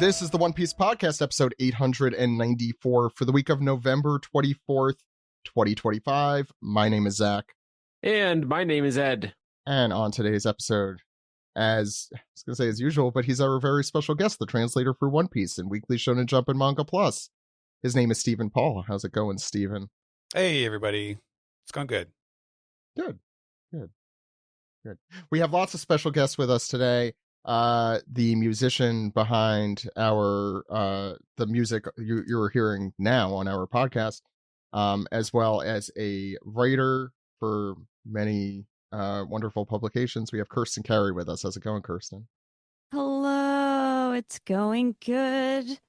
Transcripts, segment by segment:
This is the One Piece Podcast, episode 894 for the week of November 24th, 2025. My name is Zach. And my name is Ed. And on today's episode, as I was going to say as usual, but he's our very special guest, the translator for One Piece and Weekly Shonen Jump and Manga Plus. His name is Stephen Paul. How's it going, Stephen? Hey, everybody. It's going good. Good. We have lots of special guests with us today. The musician behind our the music you're hearing now on our podcast, as well as a writer for many wonderful publications. We have Kirsten Carey with us. How's it going, Kirsten? Hello, it's going good.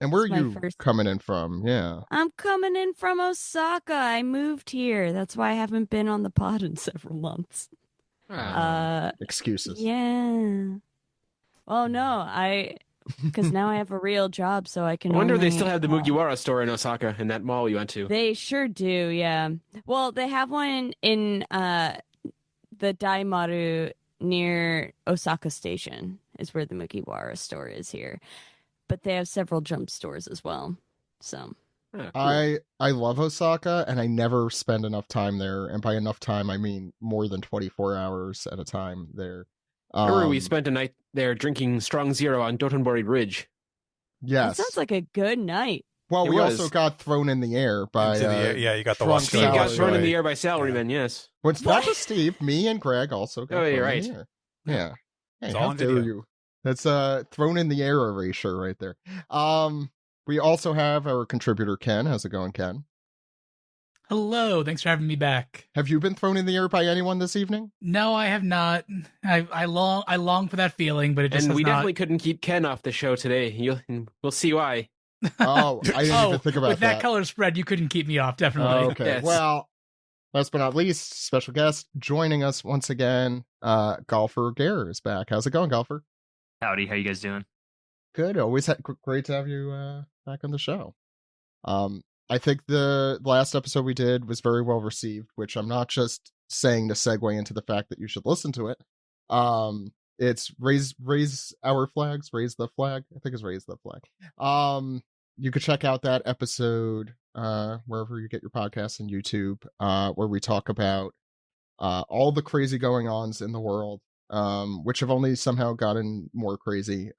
And where are you coming in from? Yeah, I'm coming in from Osaka. I moved here. That's why I haven't been on the pod in several months. Excuses. Yeah. Well, no, because now I have a real job, so I can. I wonder if they still have the Mugiwara store in Osaka in that mall you went to. They sure do, yeah. Well, they have one in the Daimaru near Osaka Station is where the Mugiwara store is here, but they have several Jump stores as well. So. Cool. I love Osaka, and I never spend enough time there. And by enough time, I mean more than 24 hours at a time there. We spent a night there drinking Strong Zero on Dotonbori Bridge. Yes. That sounds like a good night. Well, we also got thrown in the air by... yeah, you got the Trump Steve got thrown in the air by salarymen, yes. Well, it's not just Steve. Me and Greg also got thrown right. in the air. Yeah. It's Hey, all how on dare video. you? That's thrown in the air erasure right there. We also have our contributor, Ken. How's it going, Ken? Hello, thanks for having me back. Have you been thrown in the air by anyone this evening? No, I have not. I long for that feeling, but it just And we has not. definitely couldn't keep Ken off the show today. We'll see why. Oh, I didn't even think about with that color spread, you couldn't keep me off, definitely. Okay. Yes. Well, last but not least, special guest joining us once again, Golfer Gare is back. How's it going, Golfer? Howdy, how you guys doing? Good. Always great to have you back on the show. I think the last episode we did was very well received, which I'm not just saying to segue into the fact that you should listen to it. It's raise our flags, raise the flag. I think it's raise the flag. You could check out that episode wherever you get your podcasts and YouTube, where we talk about all the crazy going ons in the world, which have only somehow gotten more crazy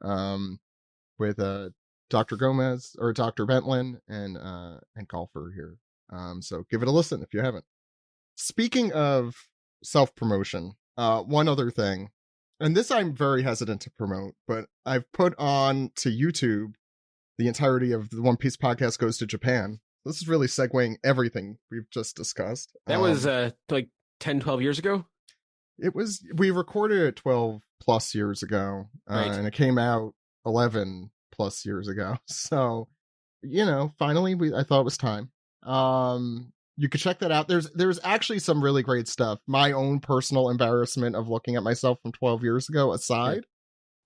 with Dr. Gomez or Dr. Bentlin and Golfer here. So give it a listen if you haven't. Speaking of self-promotion, one other thing, and this I'm very hesitant to promote, but I've put on to YouTube the entirety of the One Piece Podcast Goes to Japan. This is really segueing everything we've just discussed. That was like 10, 12 years ago? We recorded it 12 plus years ago, Right. and it came out 11 plus years ago. So, finally I thought it was time. You could check that out. There's actually some really great stuff. My own personal embarrassment of looking at myself from 12 years ago aside.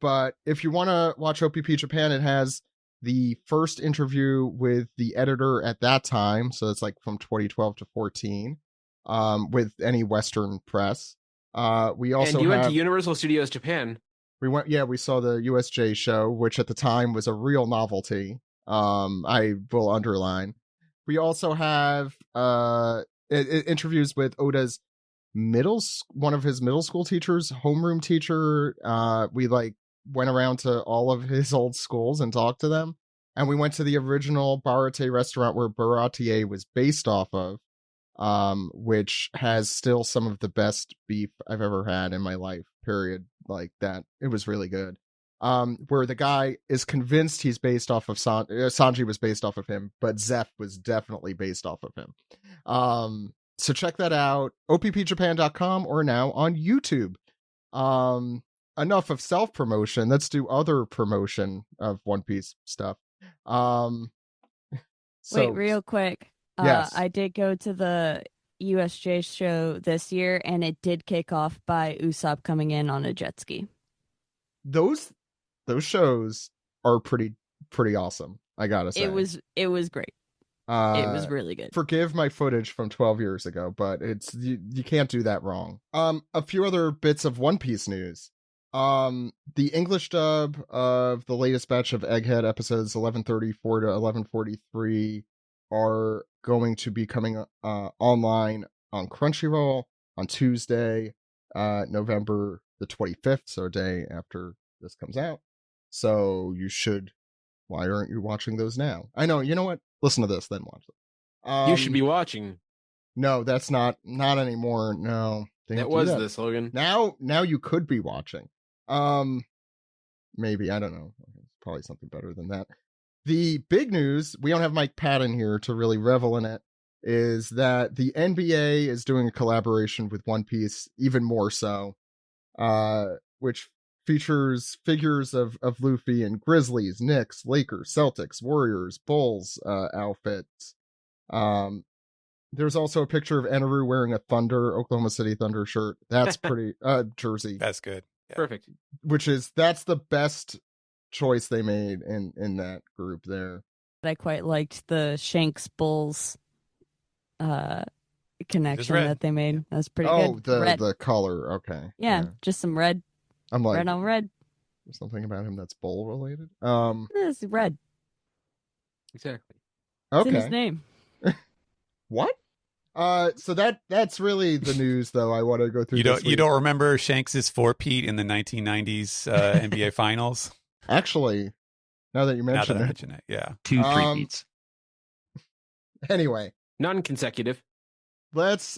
But if you want to watch OPP Japan, it has the first interview with the editor at that time. So it's like from 2012 to 14, with any Western press. We also and you went to Universal Studios Japan. We saw the USJ show, which at the time was a real novelty. I will underline. We also have interviews with Oda's one of his middle school teachers, homeroom teacher. We went around to all of his old schools and talked to them. And we went to the original Barate restaurant where Baratier was based off of, which has still some of the best beef I've ever had in my life, period. Like that. It was really good. Where the guy is convinced he's based off of Sanji was based off of him, but Zeph was definitely based off of him. So check that out, OPPjapan.com or now on YouTube. Enough of self-promotion. Let's do other promotion of One Piece stuff. Wait, real quick. Yes. I did go to the USJ show this year, and it did kick off by Usopp coming in on a jet ski. Those shows are pretty awesome, I gotta say. It was great. It was really good. Forgive my footage from 12 years ago, but you can't do that wrong. A few other bits of One Piece news. The English dub of the latest batch of Egghead episodes 1134 to 1143 are going to be coming online on Crunchyroll on Tuesday, November the 25th, so a day after this comes out. So you should. Why aren't you watching those now? I know. You know what? Listen to this, then watch them. You should be watching. No, that's not anymore. No, That was the slogan. Now you could be watching. Maybe, I don't know. Probably something better than that. The big news, we don't have Mike Patton here to really revel in it, is that the NBA is doing a collaboration with One Piece, even more so, which features figures of Luffy in Grizzlies, Knicks, Lakers, Celtics, Warriors, Bulls outfits. There's also a picture of Eneru wearing a Oklahoma City Thunder shirt. That's pretty jersey. That's good. Yeah. Perfect. That's the best choice they made in that group there. I quite liked the Shanks Bulls connection that they made. That was pretty good. Oh, the color. Okay. Yeah, just some red. I'm like red on red. There's something about him that's bull related. It's red. Exactly. Okay. It's in his name. What? So that's really the news, though. I want to go through. You don't remember Shanks's four-peat in the 1990s NBA Finals? Actually, now that you mention it, yeah, 2 3-peats. Anyway, non-consecutive. Let's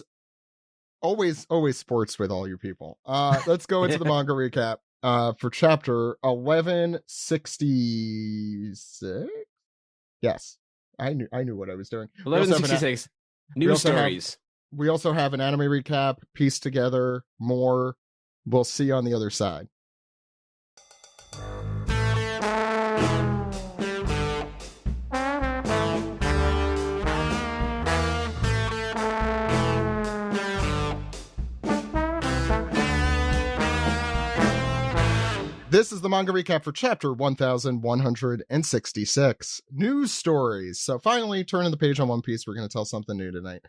always sports with all you people. Let's go into the manga recap for chapter 1166. Yes, I knew what I was doing. 1166. New stories. We also have an anime recap, pieced together more. We'll see you on the other side. This is the manga recap for chapter 1166. News stories. So finally, turning the page on One Piece, we're going to tell something new tonight.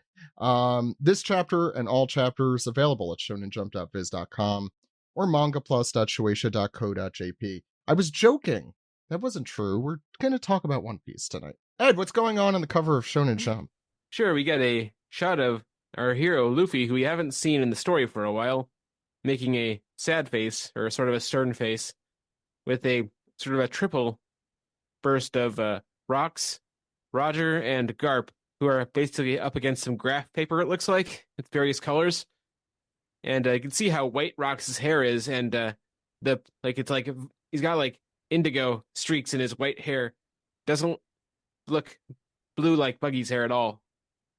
This chapter and all chapters available at shonenjump.viz.com or mangaplus.shueisha.co.jp. I was joking. That wasn't true. We're going to talk about One Piece tonight. Ed, what's going on the cover of Shonen Jump? Sure, we got a shot of our hero, Luffy, who we haven't seen in the story for a while, making a sad face, or sort of a stern face, with a sort of a triple burst of Rocks, Roger, and Garp, who are basically up against some graph paper, it looks like, with various colors. And you can see how white Rocks' hair is, and it's like he's got like indigo streaks in his white hair. Doesn't look blue like Buggy's hair at all.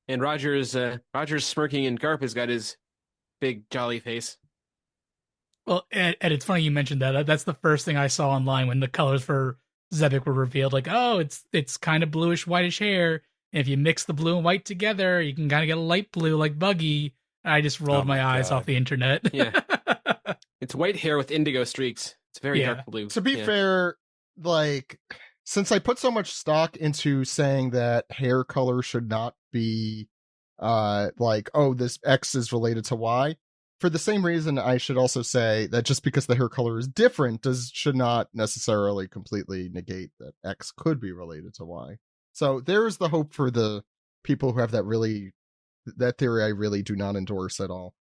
And Roger's smirking, and Garp has got his big jolly face. Well, Ed, it's funny you mentioned that. That's the first thing I saw online when the colors for Zebek were revealed. Like, oh, it's kind of bluish, whitish hair. And if you mix the blue and white together, you can kind of get a light blue like Buggy. I just rolled my eyes off the internet. Yeah. It's white hair with indigo streaks. It's very dark blue. To be fair, like, since I put so much stock into saying that hair color should not be this X is related to Y, for the same reason, I should also say that just because the hair color is different should not necessarily completely negate that X could be related to Y. So there's the hope for the people who have that theory I really do not endorse at all.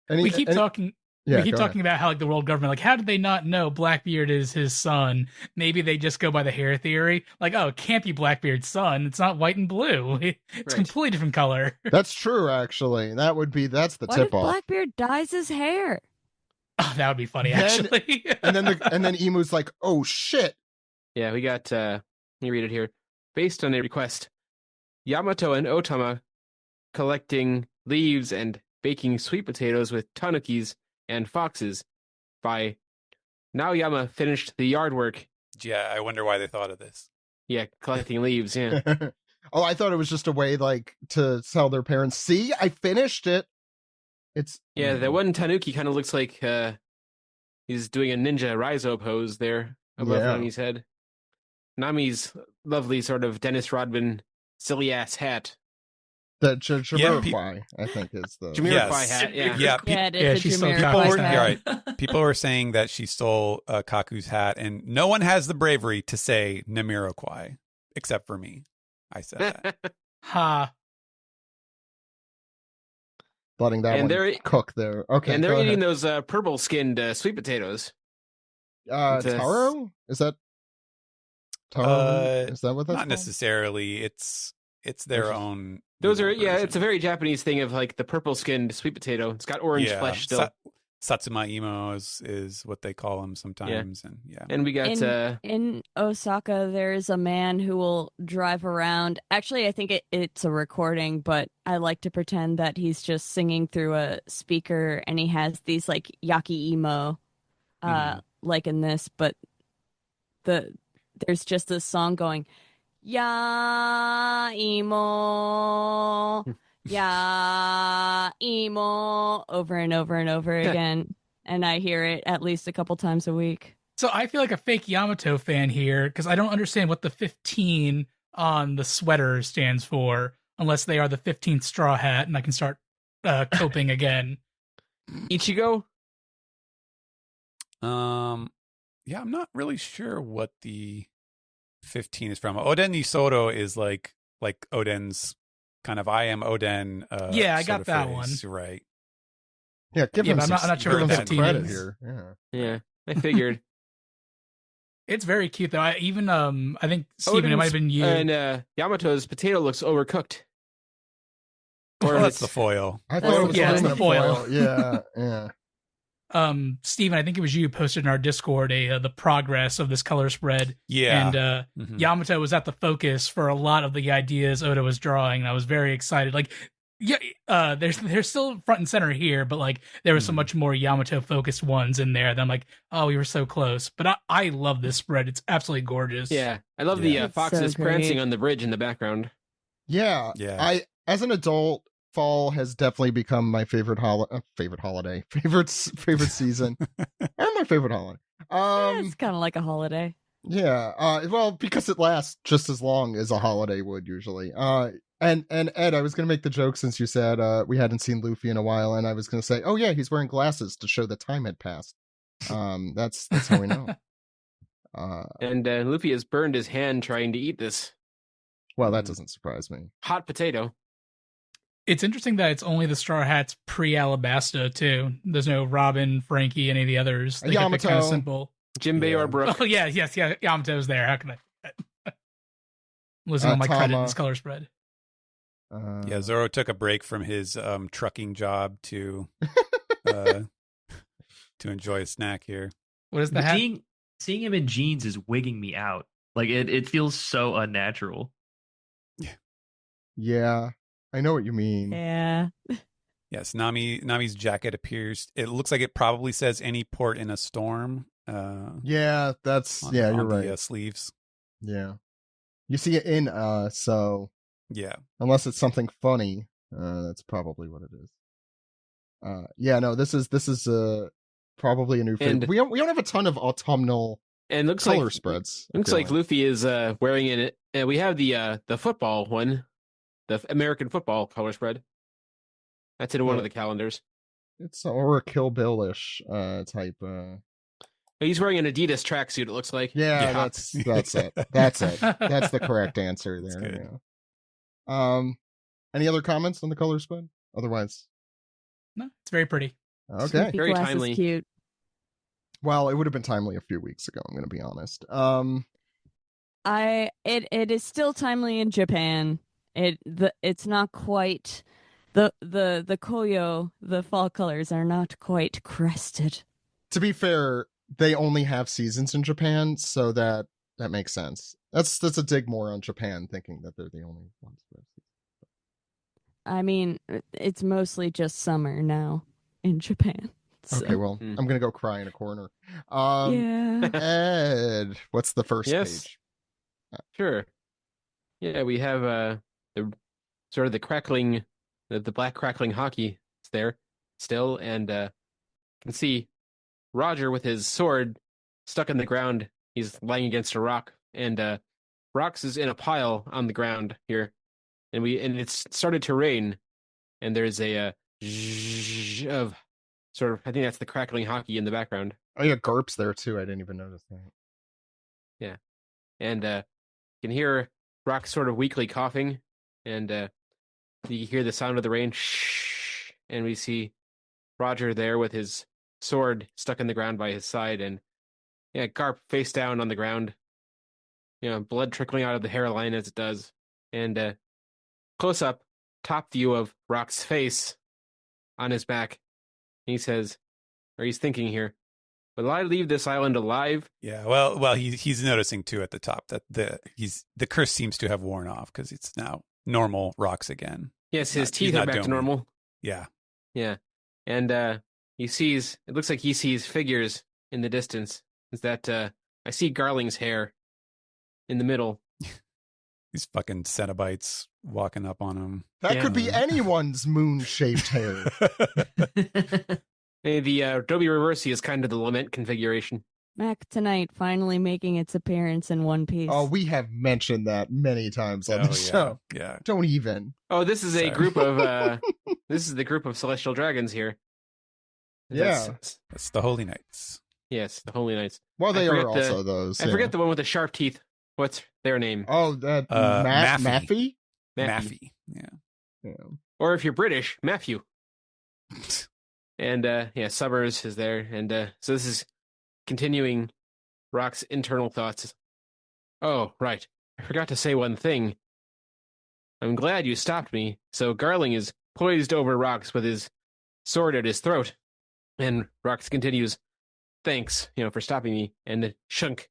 We keep talking about how like the world government, like, how did they not know Blackbeard is his son? Maybe they just go by the hair theory. Like, oh, it can't be Blackbeard's son. It's not white and blue. It's completely different color. That's true, actually. That's the tip off. Blackbeard dyes his hair? Oh, that would be funny, actually. and then Emu's like, oh shit. Yeah, we got let me read it here. Based on a request, Yamato and Otama collecting leaves and baking sweet potatoes with tanukis and foxes by Naoyama finished the yard work. Yeah, I wonder why they thought of this. Yeah, collecting leaves, yeah. Oh, I thought it was just a way like to tell their parents, see, I finished it. Yeah, the one tanuki kind of looks like he's doing a ninja Raizo pose there above Nami's head. Nami's lovely sort of Dennis Rodman silly ass hat. The Jamiroquai, I think, is the Jamiroquai hat. Yeah, she's so hat. Right. people were saying that she stole Kaku's hat, and no one has the bravery to say Namiroquai except for me. I said that. Ha. Letting that And one they're- cook there. Okay, and they're go eating ahead. those purple-skinned sweet potatoes. It's a- Taro? Is that Taro? Is that what that's Not called? necessarily. It's their Versus- own. Those are version. it's a very Japanese thing of like the purple-skinned sweet potato. It's got orange flesh still. Satsuma imo is what they call them sometimes, and yeah. And we got in Osaka, there is a man who will drive around. Actually, I think it's a recording, but I like to pretend that he's just singing through a speaker, and he has these like yaki imo, like in this, but there's just this song going, ya imo, ya imo, over and over and over again. And I hear it at least a couple times a week. So I feel like a fake Yamato fan here because I don't understand what the 15 on the sweater stands for unless they are the 15th straw hat and I can start coping again. Ichigo. Yeah, I'm not really sure what the 15 is from. Oden Isoro is like Oden's kind of I am Oden. Yeah, I sort got of that phrase, right? Yeah, give Yeah, him but some, I'm not sure give what him some 15 credit is. here. Yeah. Yeah, I figured. It's very cute though. I think Steven, it might have been you. And Yamato's potato looks overcooked. Or Or that's it's the foil. I thought it was Yeah, it's the aluminum foil. Yeah. Steven, I think it was you who posted in our Discord the progress of this color spread. Yeah. And Mhm. Yamato was at the focus for a lot of the ideas Oda was drawing, and I was very excited. Like, yeah, they're still front and center here, but like there was so much more Yamato focused ones in there that I'm like, oh, we were so close. But I love this spread; it's absolutely gorgeous. Yeah, I love Yeah. the It's foxes so great. prancing on the bridge in the background. Yeah. Yeah. As an adult, fall has definitely become my favorite holiday, favorite season, and my favorite holiday. It's kind of like a holiday. Yeah. Well, because it lasts just as long as a holiday would usually. And Ed, I was gonna make the joke since you said we hadn't seen Luffy in a while, and I was gonna say, oh yeah, he's wearing glasses to show that time had passed. That's how we know. And Luffy has burned his hand trying to eat this Well, that doesn't surprise me. hot potato. It's interesting that it's only the Straw Hats pre-Alabasta too. There's no Robin, Frankie, any of the others. They kept it kind Yamato. of simple. Jimbei Yeah. or Brook. Oh yeah, Yamato's there. How can I? I'm losing all my credit in Tama. this color spread. Yeah, Zoro took a break from his trucking job to enjoy a snack here. What is the But hat? seeing him in jeans is wigging me out. Like it feels so unnatural. Yeah, I know what you mean. Yeah. Yes, Nami's jacket appears. It looks like it probably says "Any port in a storm." Yeah, that's on, you're on right. the sleeves. Yeah, you see it in so Yeah, unless it's something funny, that's probably what it is. Yeah, no, this is probably a new favorite. And- We don't have a ton of autumnal And looks color like spreads. I looks feel like Luffy is wearing it. We have the football one, the American football color spread. That's in one of the calendars. It's or a Kill Bill-ish type. He's wearing an Adidas tracksuit. It looks like. Yeah, Yeah. that's it. That's it. That's the correct answer That's there. good. Yeah. Any other comments on the color spread? Otherwise, No, it's very pretty. okay. Snoopy Very glass timely. is cute. Well, it would have been timely a few weeks ago. I'm going to be honest. It is still timely in Japan. It's not quite the koyo, the fall colors are not quite crested. To be fair, they only have seasons in Japan, so that makes sense. That's a dig more on Japan, thinking that they're the only ones. I mean, it's mostly just summer now in Japan. So. Okay, well, I'm gonna go cry in a corner. Yeah. Ed, what's the first Yes. page? Sure. Yeah, we have the sort of the crackling, the black crackling hockey is there still, and you can see Roger with his sword stuck in the ground. He's lying against a rock, and rocks is in a pile on the ground here, and it's started to rain, and there's a zhzh of sort of, I think that's the crackling hockey in the background. Oh yeah, Garp's there too. I didn't even notice that. Yeah. And you can hear Rock sort of weakly coughing, and you hear the sound of the rain. Shh. And we see Roger there with his sword stuck in the ground by his side, and yeah, Garp face down on the ground. Blood trickling out of the hairline as it does. And close up, top view of Rock's face on his back. He says, or he's thinking here, will I leave this island alive? Yeah, well, he's noticing too at the top that the curse seems to have worn off because it's now normal Rocks again. Yes, his teeth are back to normal. Yeah. Yeah. And it looks like he sees figures in the distance. Is that I see Garling's hair in the middle. These fucking Cenobites walking up on him. That could be anyone's moon-shaped hair. Hey, the Adobe Reversi is kind of the lament configuration. Mac tonight finally making its appearance in One Piece. Oh, we have mentioned that many times on the show. Yeah. Don't even. Oh, this is a group of this is the group of celestial dragons here. That's the Holy Knights. Yes, the Holy Knights. Well, they are also those. I forget the one with the sharp teeth. What's their name? Oh, that Maffy? Maffy. Yeah. Or if you're British, Matthew. And Summers is there, and so this is continuing Rock's internal thoughts. Oh, right. I forgot to say one thing. I'm glad you stopped me. So Garling is poised over Rocks with his sword at his throat. And Rocks continues, thanks, for stopping me. And shunk.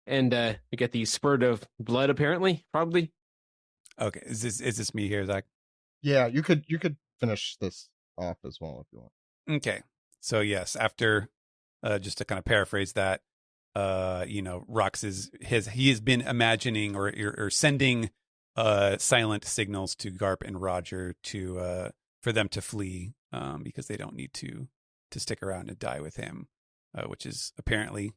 And we get the spurt of blood, apparently, probably. Okay, is this me here, Zach? Yeah, you could finish this off as well if you want. Okay, so yes, after just to kind of paraphrase that, Rox he has been imagining or sending silent signals to Garp and Roger to for them to flee because they don't need to stick around and die with him, which is apparently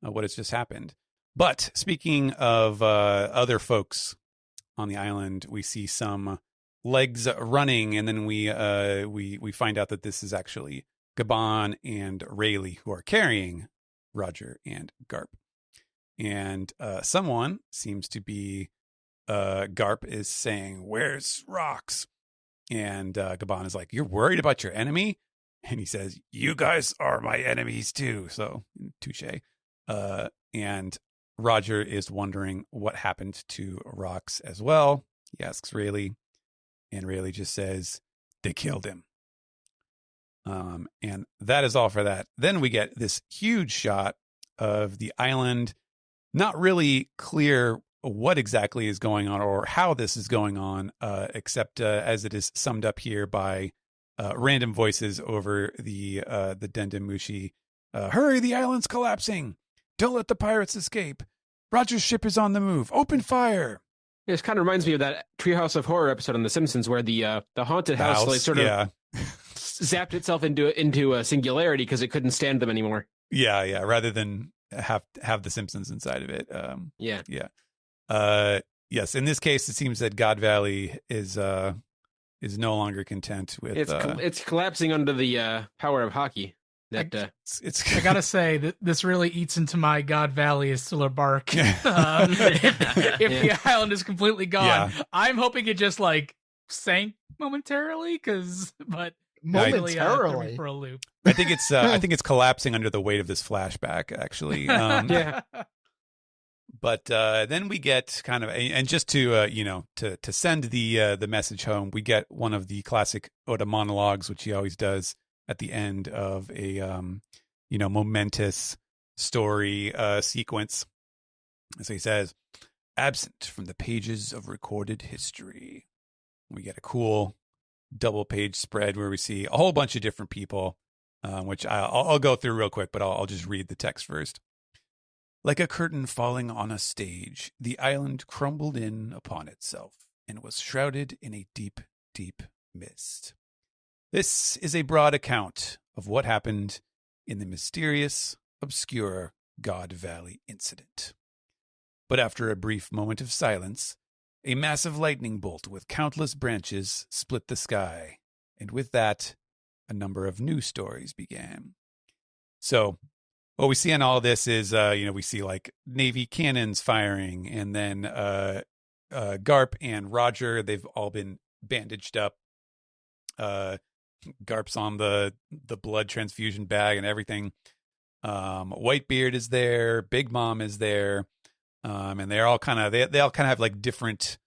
what has just happened. But speaking of other folks on the island, we see some legs running, and then we find out that this is actually Gabon and Rayleigh who are carrying Roger and Garp. And someone seems to be Garp is saying, "Where's Rox?" And Gabon is like, "You're worried about your enemy?" And he says, "You guys are my enemies too." So touche. And Roger is wondering what happened to Rox as well. He asks Rayleigh, and Rayleigh just says, "They killed him." And that is all for that. Then we get this huge shot of the island. Not really clear what exactly is going on or how this is going on, except as it is summed up here by random voices over the Dendamushi. Hurry, the island's collapsing. Don't let the pirates escape. Roger's ship is on the move. Open fire. This kind of reminds me of that Treehouse of Horror episode on The Simpsons where the haunted house like sort of zapped itself into a singularity because it couldn't stand them anymore. Yeah. Rather than have the Simpsons inside of it. Yeah. Yes. In this case, it seems that God Valley is no longer content with. It's collapsing under the power of hockey. It's I gotta say that this really eats into my God Valley is still a bark. If the island is completely gone, I'm hoping it just like sank momentarily. But momentarily for a loop. I think it's collapsing under the weight of this flashback. Actually, yeah. But then we get kind of and just to to send the message home, we get one of the classic Oda monologues, which he always does at the end of a momentous story sequence. So he says, "Absent from the pages of recorded history." We get a cool double page spread where we see a whole bunch of different people, which I'll go through real quick, but I'll just read the text first. Like a curtain falling on a stage, the island crumbled in upon itself and was shrouded in a deep, deep mist. This is a broad account of what happened in the mysterious, obscure God Valley incident. But after a brief moment of silence, a massive lightning bolt with countless branches split the sky, and with that, a number of new stories began. So what we see in all of this is, we see like Navy cannons firing, and then Garp and Roger, they've all been bandaged up. Garp's on the blood transfusion bag and everything. Whitebeard is there, Big Mom is there, and they're all they all kind of have like different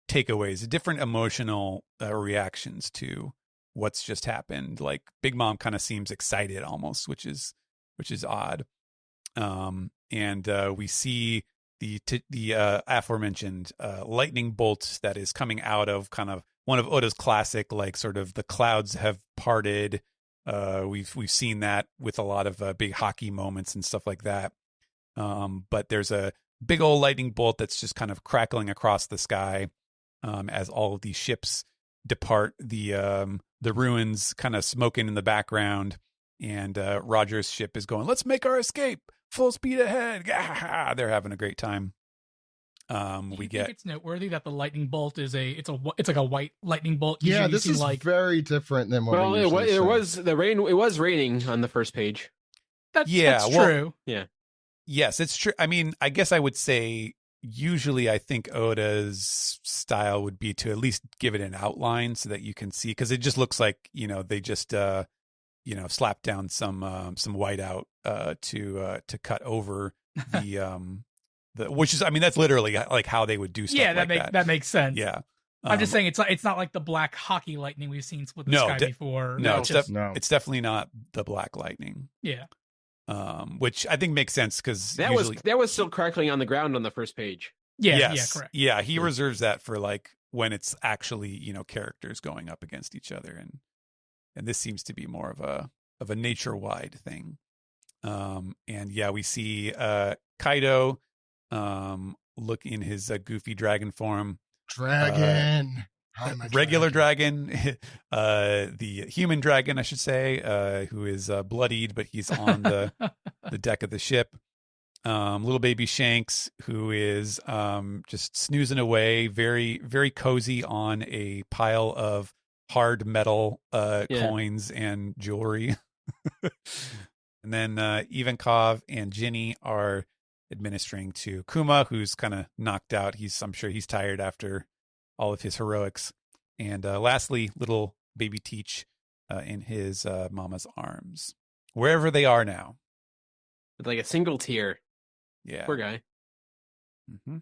takeaways, different emotional reactions to what's just happened. Like Big Mom kind of seems excited almost, which is odd. And we see the aforementioned lightning bolt that is coming out of kind of one of Oda's classic, like sort of the clouds have parted. We've seen that with a lot of big hockey moments and stuff like that. But there's a big old lightning bolt that's just kind of crackling across the sky as all of these ships depart. The ruins kind of smoking in the background, and Roger's ship is going, "Let's make our escape! Full speed ahead!" They're having a great time. I think it's noteworthy that the lightning bolt is it's like a white lightning bolt. Usually Yeah, this is very different than what we usually see. It was raining on the first page. That's true. Yeah. Yes, it's true. I mean, I guess I would say usually I think Oda's style would be to at least give it an outline so that you can see, because it just looks like, they just slapped down some whiteout to cut over which is, I mean, that's literally like how they would do stuff. Yeah, that that makes sense. Yeah. I'm just saying it's not like the black hockey lightning we've seen split the sky before. No, no, it's definitely not the black lightning. Yeah. Which I think makes sense because that was still crackling on the ground on the first page. Yeah, yes. Yeah, correct. Yeah, he reserves that for like when it's actually, characters going up against each other, and this seems to be more of a nature-wide thing. And yeah, we see Kaido look in his goofy dragon form. Dragon. I'm a regular dragon. The human dragon, I should say, who is bloodied, but he's on the deck of the ship. Little baby Shanks, who is just snoozing away, very, very cozy on a pile of hard metal coins and jewelry. And then Ivankov and Ginny are administering to Kuma, who's kind of knocked out. I'm sure he's tired after all of his heroics. And lastly, little baby Teach in his mama's arms, wherever they are now. With like a single tear. Yeah. Poor guy. Mm-hmm.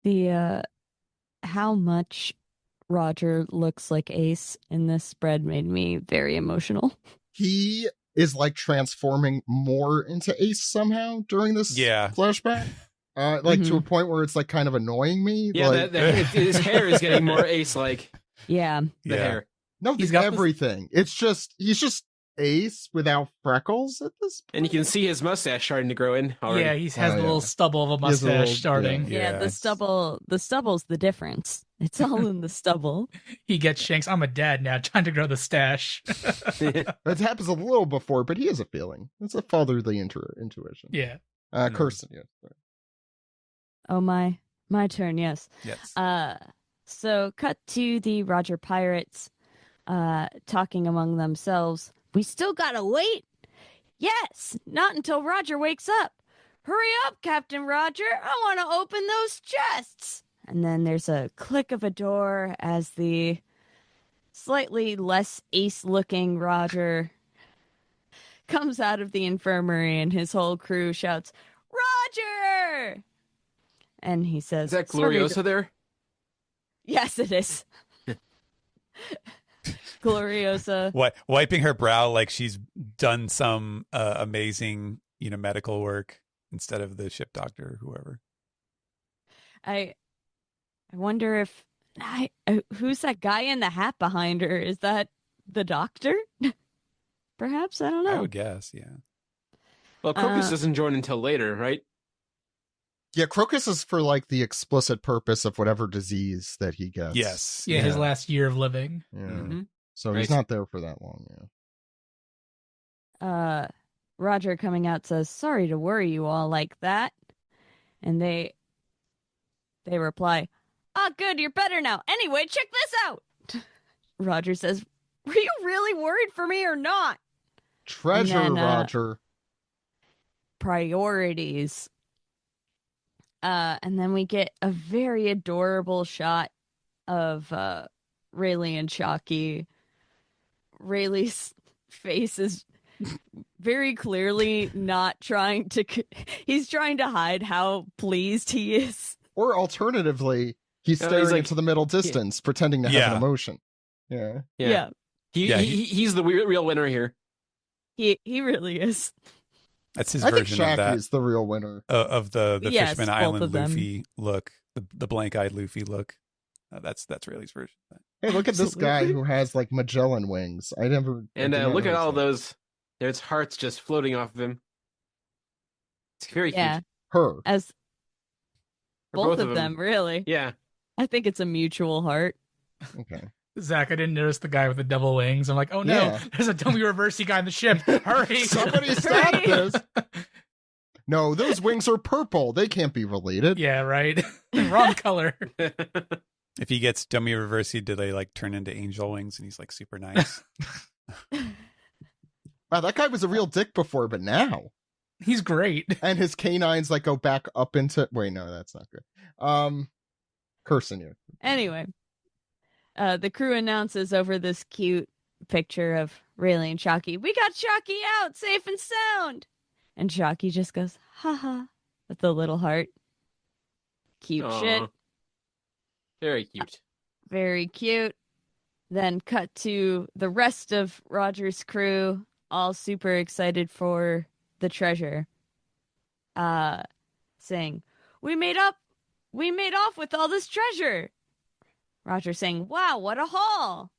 The how much Roger looks like Ace in this spread made me very emotional. He is like transforming more into Ace somehow during this flashback. To a point where it's like kind of annoying me. Yeah, like... his hair is getting more Ace-like. Yeah. The hair. No, he's got everything. It's just, he's just Ace without freckles at this point. And you can see his mustache starting to grow in already. Yeah, he has a little stubble of a mustache starting. Yeah, the stubble's the difference. It's all in the stubble. He gets Shanks, I'm a dad now, trying to grow the stash. That happens a little before, but he has a feeling. It's a fatherly intuition. Yeah. Kirsten, yeah. Sorry. Oh, my turn, yes. Yes. So cut to the Roger pirates talking among themselves. We still gotta wait? Yes, not until Roger wakes up. Hurry up, Captain Roger. I want to open those chests. And then there's a click of a door as the slightly less ace-looking Roger comes out of the infirmary and his whole crew shouts, Roger! And he says... Is that Gloriosa there? Yes, it is. Gloriosa. Wiping her brow like she's done some amazing, medical work instead of the ship doctor or whoever. I wonder if... who's that guy in the hat behind her? Is that the doctor? Perhaps? I don't know. I would guess, yeah. Well, Crocus doesn't join until later, right? Yeah, Crocus is for like the explicit purpose of whatever disease that he gets. Yes. Yeah, his last year of living. Yeah. Mm-hmm. So he's not there for that long, Roger coming out says, sorry to worry you all like that. And they reply, good, you're better now. Anyway, check this out. Roger says, Were you really worried for me or not? Treasure, And then, Roger. Priorities. And then we get a very adorable shot of Rayleigh and Shockey. Rayleigh's face is very clearly not trying to... He's trying to hide how pleased he is. Or alternatively, he's staring into the middle distance, pretending to have an emotion. Yeah. He's the real winner here. He really is. That's his I think version of that. Shockey is the real winner. Of the Yes, Fishman both Island of them. Luffy look, the blank-eyed Luffy look. That's Rayleigh's version of that. Hey, look at this guy who has like Magellan wings. I did And not look at notice all that. those. There's hearts just floating off of him. It's very cute. Her. As For both of them, really. Yeah. I think it's a mutual heart. Okay. Zach, I didn't notice the guy with the double wings. I'm like, oh no, Yeah. there's a dummy reversey guy in the ship. Hurry! Somebody stop this. No, those wings are purple. They can't be related. Yeah, right. Wrong color. If he gets dummy reversey, do they like turn into angel wings and he's like super nice? Wow, that guy was a real dick before, but now. He's great. And his canines like go back up into... Wait, no, that's not good. Cursing you. Anyway, the crew announces over this cute picture of Rayleigh and Shockey, "We got Shockey out, safe and sound!" And Shockey just goes, haha, with the little heart. Cute Aw. shit. Very cute. Very cute. Then cut to the rest of Roger's crew, all super excited for the treasure. Saying, we made off with all this treasure. Roger saying, wow, what a haul.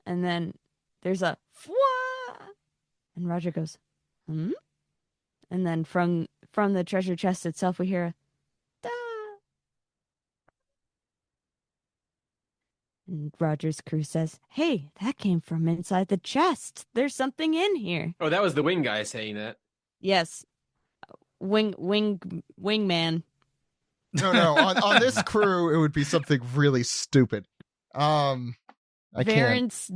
And then there's a fwa, and Roger goes, hmm? And then from the treasure chest itself, we hear a da. And Roger's crew says, hey, that came from inside the chest. There's something in here. Oh, that was the wing guy saying that. Yes. Wingman. No. On this crew, it would be something really stupid. I can't. Varence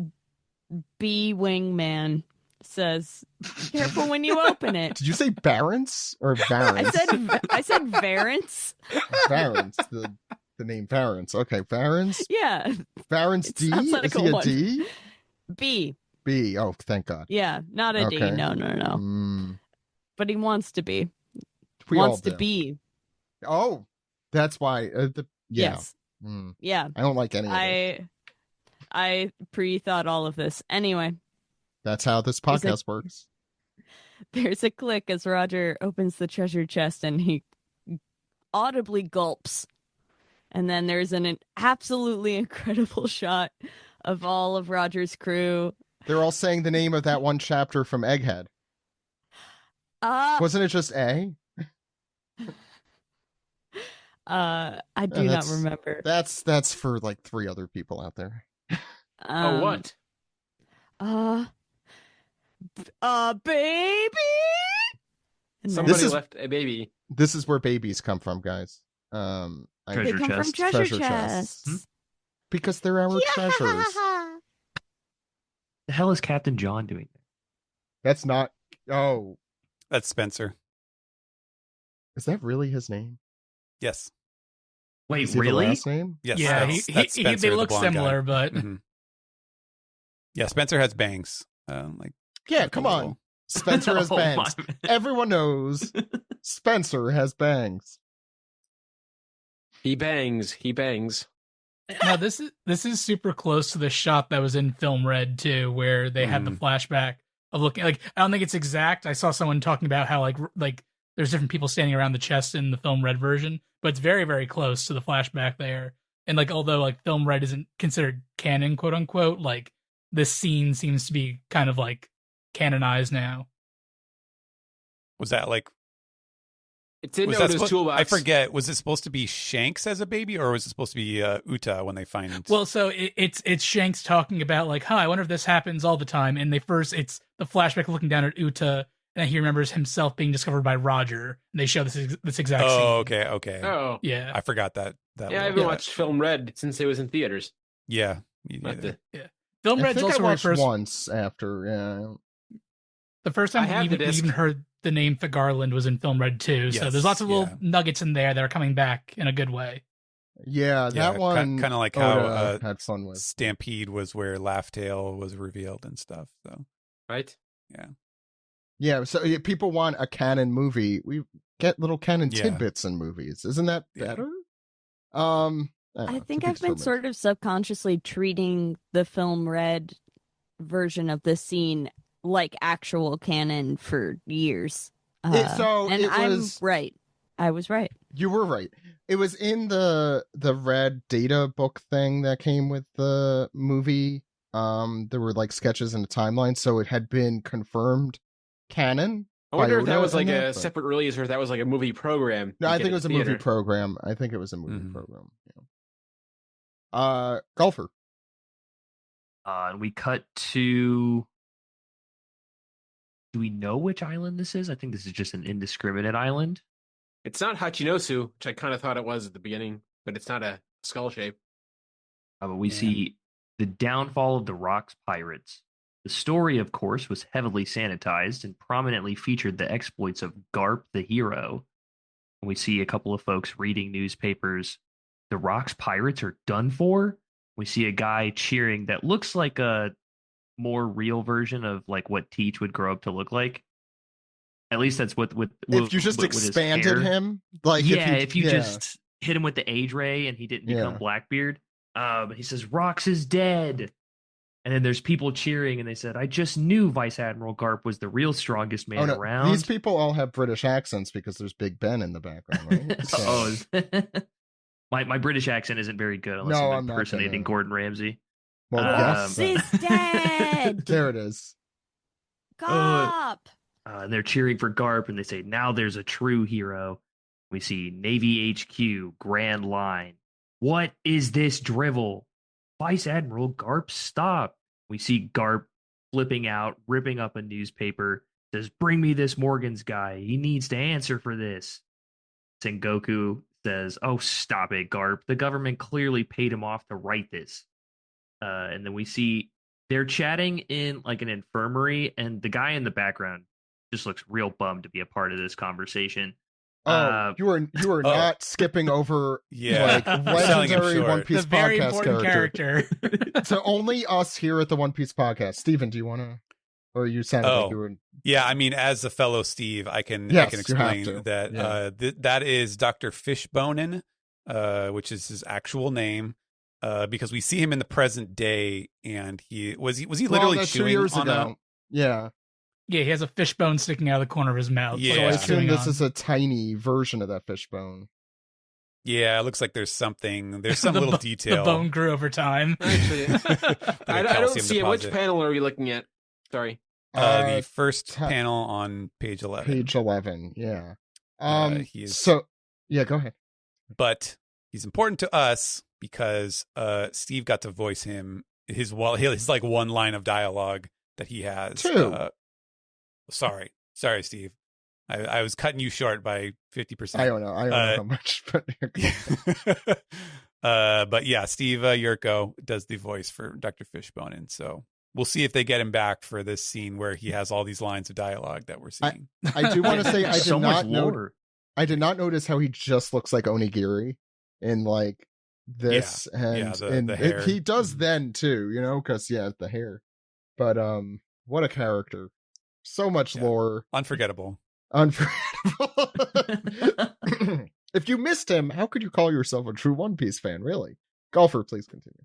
B. Wingman says, careful when you open it. Did you say Barons or Varens? I said Varence. Varens. The name Varens. Okay, Varens. Yeah. Varens It D. sounds like Is a he a one. D? B. B. Oh, thank God. Yeah, not a D. Okay. No. Mm, But he wants to be. we all Wants to do. be. Oh, that's why. Yeah. Yes. Mm, Yeah. I don't like any of it. I pre-thought all of this. Anyway, That's how this podcast works. there's a click as Roger opens the treasure chest and he audibly gulps. And then there's an absolutely incredible shot of all of Roger's crew. They're all saying the name of that one chapter from Egghead. Wasn't it just A? I do not remember. That's for like 3 other people out there. What? Baby. And Somebody This is- left a baby. This is where babies come from, guys. Treasure they come from chest. treasure chests. chests. Because they're our treasures. The hell is Captain John doing there? That's not... Oh, That's Spencer. is that really his name? Yes. Wait, Is he the really? last name? Yes. Yeah, that's Spencer, they the look blonde guy. similar, but Mhm. Yeah, Spencer has bangs. Like Yeah, come on. Spencer has Oh, bangs. my- Everyone knows Spencer has bangs. He bangs. no, this is super close to the shot that was in Film Red too, where they had the flashback of looking like. I don't think it's exact. I saw someone talking about how like there's different people standing around the chest in the Film Red version, but it's very very close to the flashback there. And like although like Film Red isn't considered canon, quote unquote, like this scene seems to be kind of like canonized now. Was that like? It's in Was that Oda's toolbox. I forget. Was it supposed to be Shanks as a baby, or was it supposed to be Uta when they find? Well, so it's Shanks talking about like, I wonder if this happens all the time. And it's the flashback looking down at Uta, and he remembers himself being discovered by Roger. And they show this exact scene. Oh, okay. Oh. Yeah. I forgot that. Yeah, I haven't watched Film Red since it was in theaters. Yeah. I'll have to Film I Red's think I also watched refers once after. Yeah. the first I time have we the even, we disc. even heard the name Garland was in Film Red too. So Yes, there's lots of little yeah. nuggets in there that are coming back in a good way. Yeah, that one. kind of like Oda how had fun with. Stampede was where Laugh Tale was revealed and stuff. So Right? Yeah, so people want a canon movie. We get little canon Yeah. tidbits in movies. Isn't that Yeah. better? I think I've been sort of subconsciously treating the Film Red version of this scene like actual canon for years. And I'm right. I was right. You were right. It was in the red data book thing that came with the movie. There were like sketches in the timeline, so it had been confirmed canon. I wonder if that Oda was like in a it, but- separate release or if that was like a movie program. No, you I get think it at was a theater. movie program. I think it was a movie Mhm. program. Yeah. Golfer. And we cut to. Do we know which island this is? I think this is just an indiscriminate island. It's not Hachinosu, which I kind of thought it was at the beginning, but it's not a skull shape. But we Yeah. see the downfall of the Rocks pirates. The story, of course, was heavily sanitized and prominently featured the exploits of Garp the hero. And we see a couple of folks reading newspapers. The Rocks pirates are done for. We see a guy cheering that looks like a more real version of like what Teach would grow up to look like. At least that's what If you just with his expanded hair. him, like if you just hit him with the age ray and he didn't become Yeah. Blackbeard. He says Rox is dead, and then there's people cheering, and they said, "I just knew Vice Admiral Garp was the real strongest man around." These people all have British accents because there's Big Ben in the background, right? So- my British accent isn't very good unless No, I'm I'm not impersonating gonna- Gordon Ramsay. well, Rox yes. is dead. There it is. Cop. And they're cheering for Garp, and they say, "Now there's a true hero." We see Navy HQ, Grand Line. What is this drivel? Vice Admiral Garp, stop. We see Garp flipping out, ripping up a newspaper, says, "Bring me this Morgan's guy. He needs to answer for this." Sengoku says, "Oh, stop it, Garp. The government clearly paid him off to write this." And then we see they're chatting in like an infirmary, and the guy in the background just looks real bummed to be a part of this conversation. You were not skipping over Yeah. like Selling him legendary short. One Piece The very podcast important character. So only us here at the One Piece podcast. Steven, do you want to? Or you sounded like you were. Yeah, I mean, as a fellow Steve, I can Yes, explain you have to. that Yeah. that is Dr. Fishbonen, which is his actual name, because we see him in the present day, and he literally that's 2 chewing years on ago. Yeah. Yeah, he has a fishbone sticking out of the corner of his mouth. Yeah. So I Like, assume chewing this on. is a tiny version of that fishbone. Yeah, it looks like there's some The little bo- detail. The bone grew over time. Actually, I don't calcium see it. Which deposit. panel are we looking at? Sorry. The first ta- panel on page 11. Page 11. Yeah. He is- So yeah, go ahead. But he's important to us because Steve got to voice him his like one line of dialogue that he has. Two. Sorry, Steve. I was cutting you short by 50%. I don't know how much, but But yeah, Steve Yurko does the voice for Dr. Fishbone, and so we'll see if they get him back for this scene where he has all these lines of dialogue that we're seeing. I do want to say I did so much not know. lore. I did not notice how he just looks like Onigiri in like this, and the hair. he does then too, because the hair. But what a character! So much lore, Unforgettable. unforgettable. If you missed him, how could you call yourself a true One Piece fan? Really, Golfer, please continue.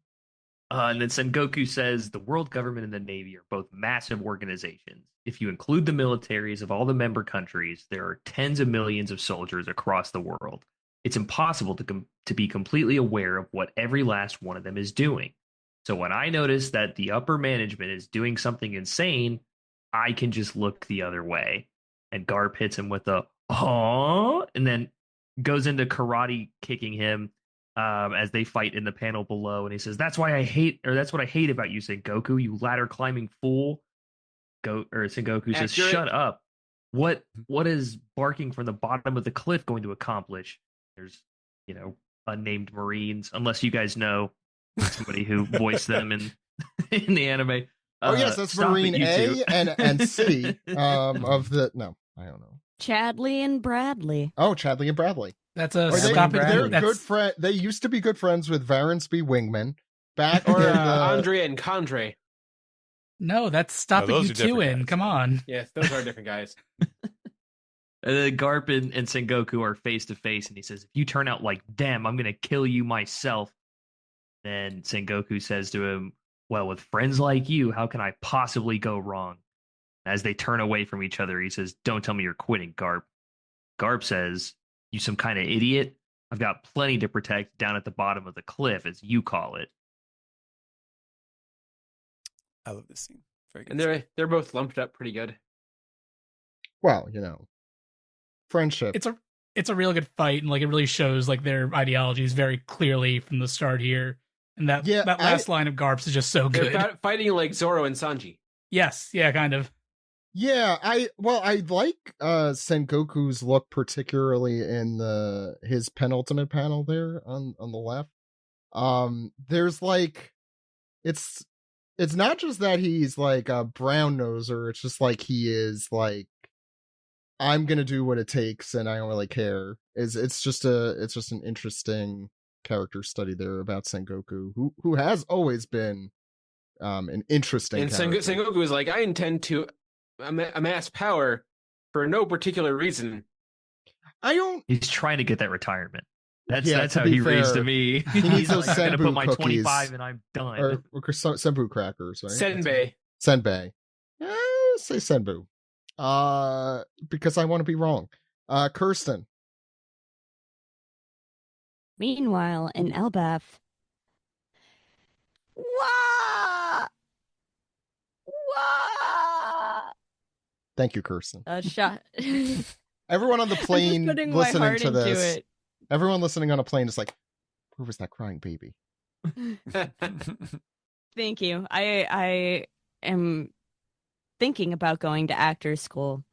And then Sengoku says the world government and the Navy are both massive organizations. If you include the militaries of all the member countries, there are tens of millions of soldiers across the world. It's impossible to be completely aware of what every last one of them is doing. So when I notice that the upper management is doing something insane, I can just look the other way. And Garp hits him with a and then goes into karate kicking him as they fight in the panel below, and he says, that's what I hate about you, Sengoku, you ladder climbing fool." Sengoku says, Accurate. "Shut up. What is barking from the bottom of the cliff going to accomplish?" There's, unnamed Marines, unless you guys know somebody who voiced them in in the anime. Oh yes, that's Stop Marine it, you A two. and C of the I don't know. Chadley and Bradley. Oh, Chadley and Bradley. That's a Or stop it. they're That's, good friend. They used to be good friends with Varensby Wingman back Or in the Andre and Condre. no, that's stop No, it, those you are different two in. guys. Come on. Yes, those are different guys. And then Garp and Sengoku are face to face, and he says, "If you turn out like them, I'm gonna kill you myself." Then Sengoku says to him, "Well, with friends like you, how can I possibly go wrong?" As they turn away from each other, he says, "Don't tell me you're quitting, Garp." Garp says, "You some kind of idiot? I've got plenty to protect down at the bottom of the cliff, as you call it." I love this scene. Very good. And they're both lumped up pretty good. well, friendship. It's a real good fight, and like it really shows like their ideologies very clearly from the start here. And that last line of Garp's is just so good. They're fighting like Zoro and Sanji. Yes, yeah, kind of. Yeah, I like Sengoku's look, particularly in his penultimate panel there on the left. There's like it's not just that he's like a brown noser, it's just like he is like, I'm gonna do what it takes and I don't really care. It's just an interesting character study there about Sengoku, who has always been an interesting And character. Sengoku is like, I intend to amass power for no particular reason. He's trying to get that retirement. That's to how be he reads fair, to me. he needs He's those like, I'm gonna Senbu put my cookies. 25 and I'm done. or Senbu crackers, right? Senbei. Say Senbu. Because I want to be wrong. Kirsten. Meanwhile, in Elbaf. Wah! Wah! Thank you, Kirsten. A shot. Everyone on the plane putting my listening heart to into this. it. Everyone listening on a plane is like, where was that crying baby? Thank you. I am thinking about going to actor school.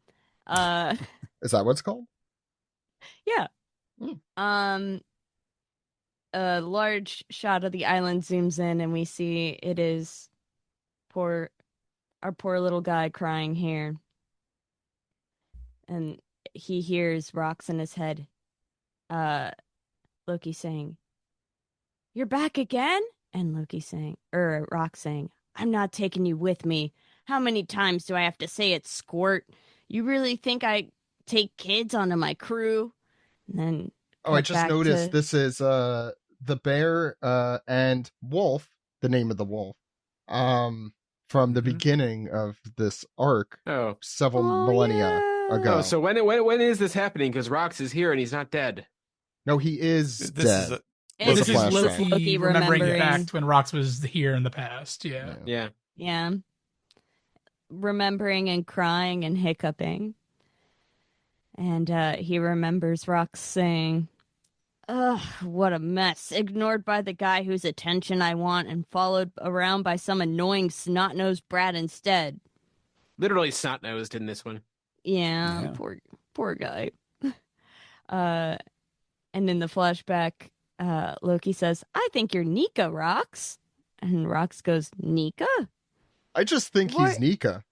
Is that what it's called? Yeah. Hmm. A large shot of the island zooms in, and we see it is our poor little guy crying here. And he hears rocks in his head. Loki saying, "You're back again?" And Rock saying, "I'm not taking you with me. How many times do I have to say it, Squirt? You really think I take kids onto my crew?" And then I just noticed this is the bear and wolf, the name of the wolf, from the beginning of this arc several millennia ago. Oh, so when is this happening? Because Rox is here and he's not dead. No, he is dead. This is flashback. Loki remembering back to when Rox was here in the past. Yeah. Remembering and crying and hiccuping. And he remembers Rox saying, "Ugh, what a mess. Ignored by the guy whose attention I want and followed around by some annoying snot-nosed brat instead." Literally snot-nosed in this one. Yeah. Poor guy. And in the flashback, Loki says, "I think you're Nika, Rox." And Rox goes, "Nika?" I just think he's Nika.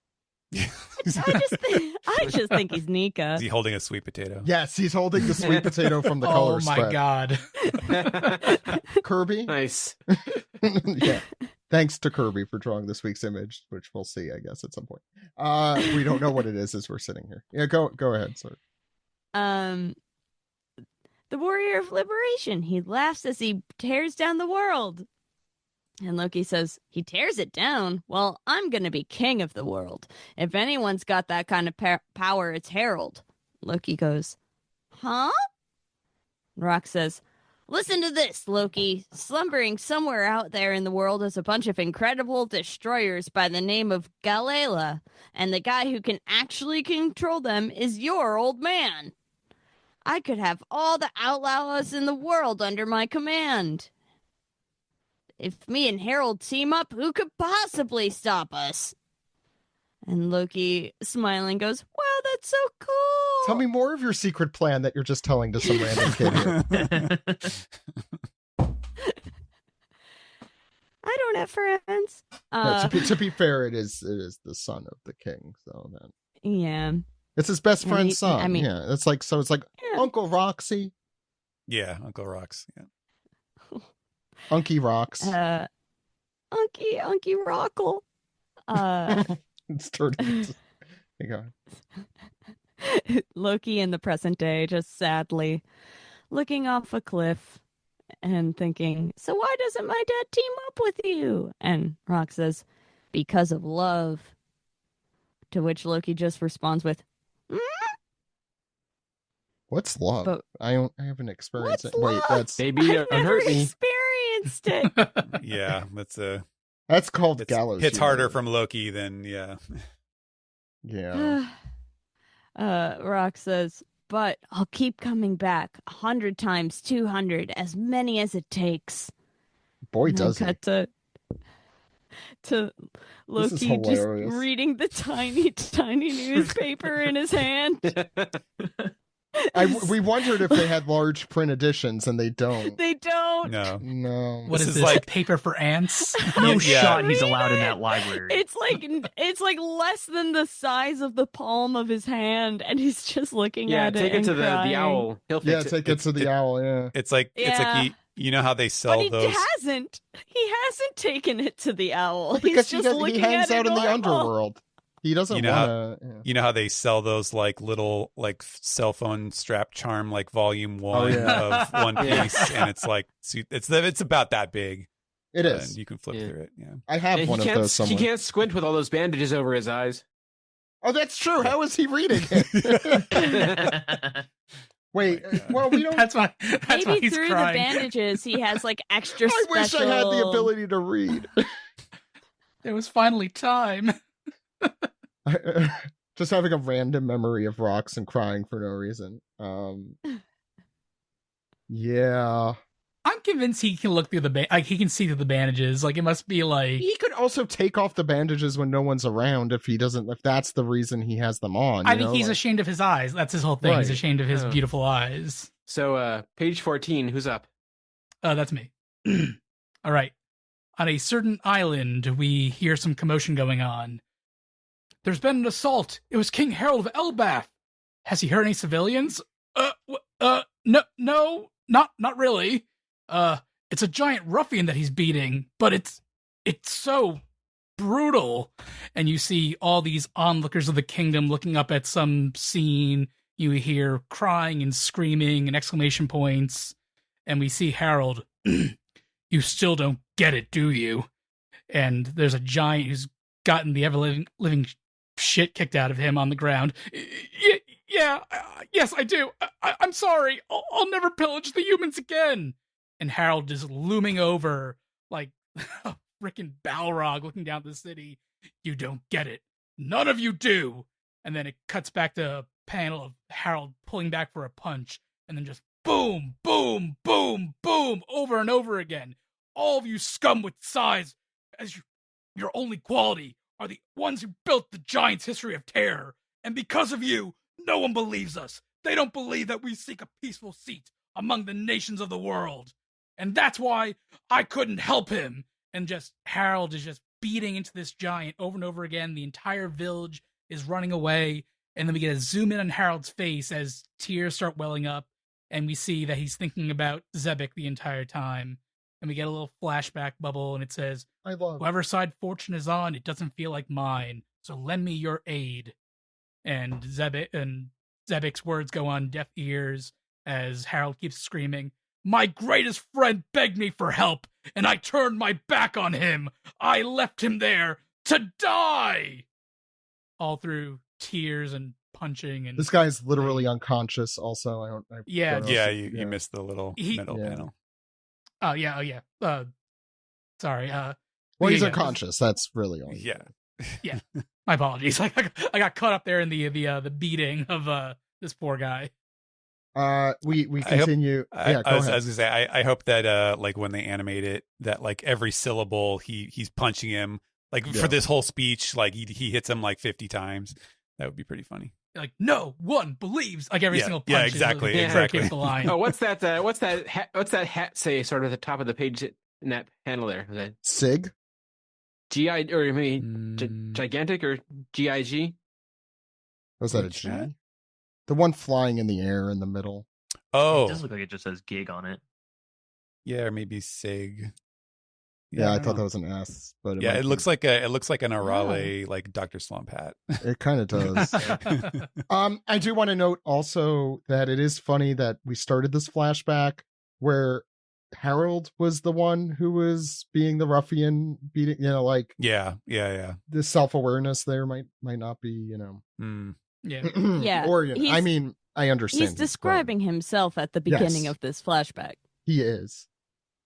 I just think he's Nika. Is he holding a sweet potato? Yes, he's holding the sweet potato from the color spread. Oh my god. Kirby? Nice. Yeah. Thanks to Kirby for drawing this week's image, which we'll see, I guess, at some point. We don't know what it is as we're sitting here. Yeah, go ahead, sorry. The warrior of liberation. He laughs as he tears down the world. And Loki says, "He tears it down? Well, I'm going to be king of the world. If anyone's got that kind of power, it's Harold." Loki goes, "Huh?" Rock says, "Listen to this, Loki. Slumbering somewhere out there in the world is a bunch of incredible destroyers by the name of Galela. And the guy who can actually control them is your old man. I could have all the outlaws in the world under my command. If me and Harold team up, who could possibly stop us?" And Loki, smiling, goes, "Wow, that's so cool." Tell me more of your secret plan that you're just telling to some random kid here. I don't have friends. No, to be fair, it is the son of the king, so then Yeah. it's his best And friend's son. I mean, yeah, it's like yeah. Uncle Roxy, Yeah, Uncle Rocks. Yeah. Unky Rocks. Unky Rockle. It's turning. You go. Loki in the present day, just sadly looking off a cliff and thinking, so why doesn't my dad team up with you? And Rock says, because of love. To which Loki just responds with, What's love? But- I haven't experienced it. What's Wait, love? that's Baby, I've don't never hurt me. experienced it. Yeah, that's called it's gallows. hits humor. harder from Loki than Yeah. Rock says, but I'll keep coming back 100 times, 200, as many as it takes. Boy, And then does he. cut to This is Loki just hilarious. reading the tiny newspaper in his hand. We wondered if they had large print editions, and they don't. They don't. no. No. What This is is this? like- Paper for ants? No Yeah. shot he's allowed in that library. It's like less than the size of the palm of his hand, and he's just looking Yeah, at take it it to and the crying. owl. He'll fix Yeah, it. take it to the owl. Yeah. It's like Yeah. you know how they sell But he those. hasn't. He hasn't taken it to the owl. Because he's just looking he hangs at out it in the normal. underworld. He doesn't You know want to. You know how they sell those like little like cell phone strap charm like volume 1 yeah. of One Yeah. Piece, and it's like it's about that big. It And is. you can flip Yeah. through it. Yeah. I have And one he of can't, those somewhere. he can't squint with all those bandages over his eyes. Oh, that's true. How is he reading it? Wait. Oh my God. Well, we don't. That's why Maybe he's through crying. the bandages, he has like extra I special. wish I had the ability to read. It was finally time. Just having a random memory of rocks and crying for no reason. Yeah. I'm convinced he can look through like he can see through the bandages. Like it must be like He could also take off the bandages when no one's around if that's the reason he has them on. I think he's ashamed of his eyes. That's his whole thing. He's Right. ashamed of his Oh. beautiful eyes. So, page 14, who's up? That's me. All right. On a certain island, we hear some commotion going on. There's been an assault. It was King Harold of Elbath. Has he hurt any civilians? No, not really. It's a giant ruffian that he's beating, but it's so brutal. And you see all these onlookers of the kingdom looking up at some scene. You hear crying and screaming and exclamation points. And we see Harold. You still don't get it, do you? And there's a giant who's gotten the ever-living shit kicked out of him on the ground. Yes, I do. I'm sorry. I'll never pillage the humans again. And Harold is looming over like a freaking Balrog looking down the city. You don't get it. None of you do. And then it cuts back to a panel of Harold pulling back for a punch. And then just boom, boom, boom, boom, over and over again. All of you scum with size, as your only quality, are the ones who built the giant's history of terror. And because of you, no one believes us. They don't believe that we seek a peaceful seat among the nations of the world. And that's why I couldn't help him. And just Harold is just beating into this giant over and over again. The entire village is running away. And then we get a zoom in on Harold's face as tears start welling up. And we see that he's thinking about Zebek the entire time. And we get a little flashback bubble, and it says, I love. whoever side fortune is on, it doesn't feel like mine. So lend me your aid. And Zebek's words go on deaf ears as Harold keeps screaming, my greatest friend begged me for help, and I turned my back on him. I left him there to die. All through tears and punching and This guy's literally unconscious. Also, I don't know Yeah, if- you missed the little He- middle Yeah. panel. oh yeah. Sorry. Well, he's yeah. unconscious. That's really all. Yeah. My apologies. I got caught up there in the beating of this poor guy. We I hope- continue. I Go was ahead. gonna say I hope that like when they animate it that like every syllable he's punching him like Yeah. for this whole speech like he hits him like 50 times. That would be pretty funny. Like no one believes. Like every Yeah, single punch. yeah, is exactly, really exactly. came with the line. Oh, what's that hat say sort of at the top of the page in that panel there? Was that Sig? GI or maybe Mm. gigantic or GIG? Was that a Which G? hat? The one flying in the air in the middle. It Oh, does look like it just says gig on it. yeah, or maybe Sig. Yeah, I don't thought know. that was an S, but Yeah, might it be- looks like an Arale like Dr. Slump hat. It kind of does. I do want to note also that it is funny that we started this flashback where Harold was the one who was being the ruffian, beating, like yeah. the self-awareness there might not be, Mm. Yeah. Yeah, or I he's- mean, I understand. He's his describing himself at the beginning Yes. of this flashback. point. He is.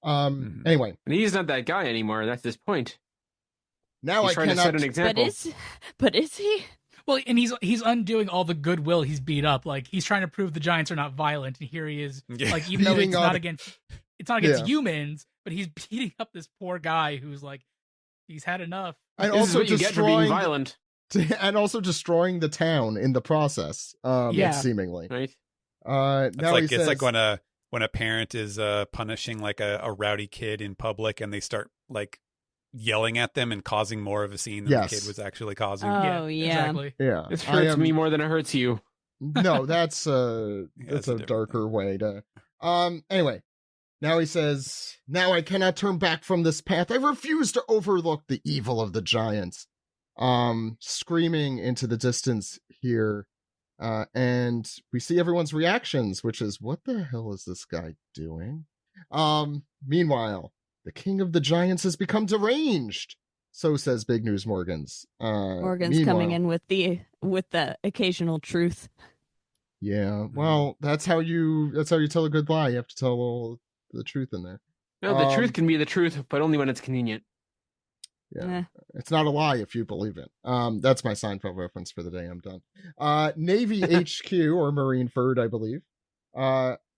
Mhm. Anyway, And he's not that guy anymore. That's his point. now He's I trying to set cannot. an example. But is he? Well, and he's undoing all the goodwill he's beat up. Like he's trying to prove the Giants are not violent, and here he is. Yeah. Like even though Beating it's up- not against Yeah. humans, but he's beating up this poor guy who's like he's had enough. And This is also what you get for being destroying, violent, and also destroying the town in the process. Yeah. Seemingly. right? Now he It's says, like when a parent is punishing like a rowdy kid in public and they start like yelling at them and causing more of a scene than Yes. the kid was actually causing. Oh, yeah. Exactly. yeah, This I hurts am- me more than it hurts you. No, that's that's a a different darker way to. Anyway, now he says, "Now I cannot turn back from this path. I refuse to overlook the evil of the giants." Screaming into the distance here, and we see everyone's reactions, which is, "What the hell is this guy doing?" Meanwhile, the king of the giants has become deranged. So says Big News Morgan's. Morgan's coming in with the occasional truth. Yeah, well, that's how you tell a good lie. You have to tell the truth in there. No, the Um, truth can be the truth, but only when it's convenient. Yeah, Eh. it's not a lie if you believe it. That's my Seinfeld reference for the day. I'm done. Navy HQ or Marineford, I believe.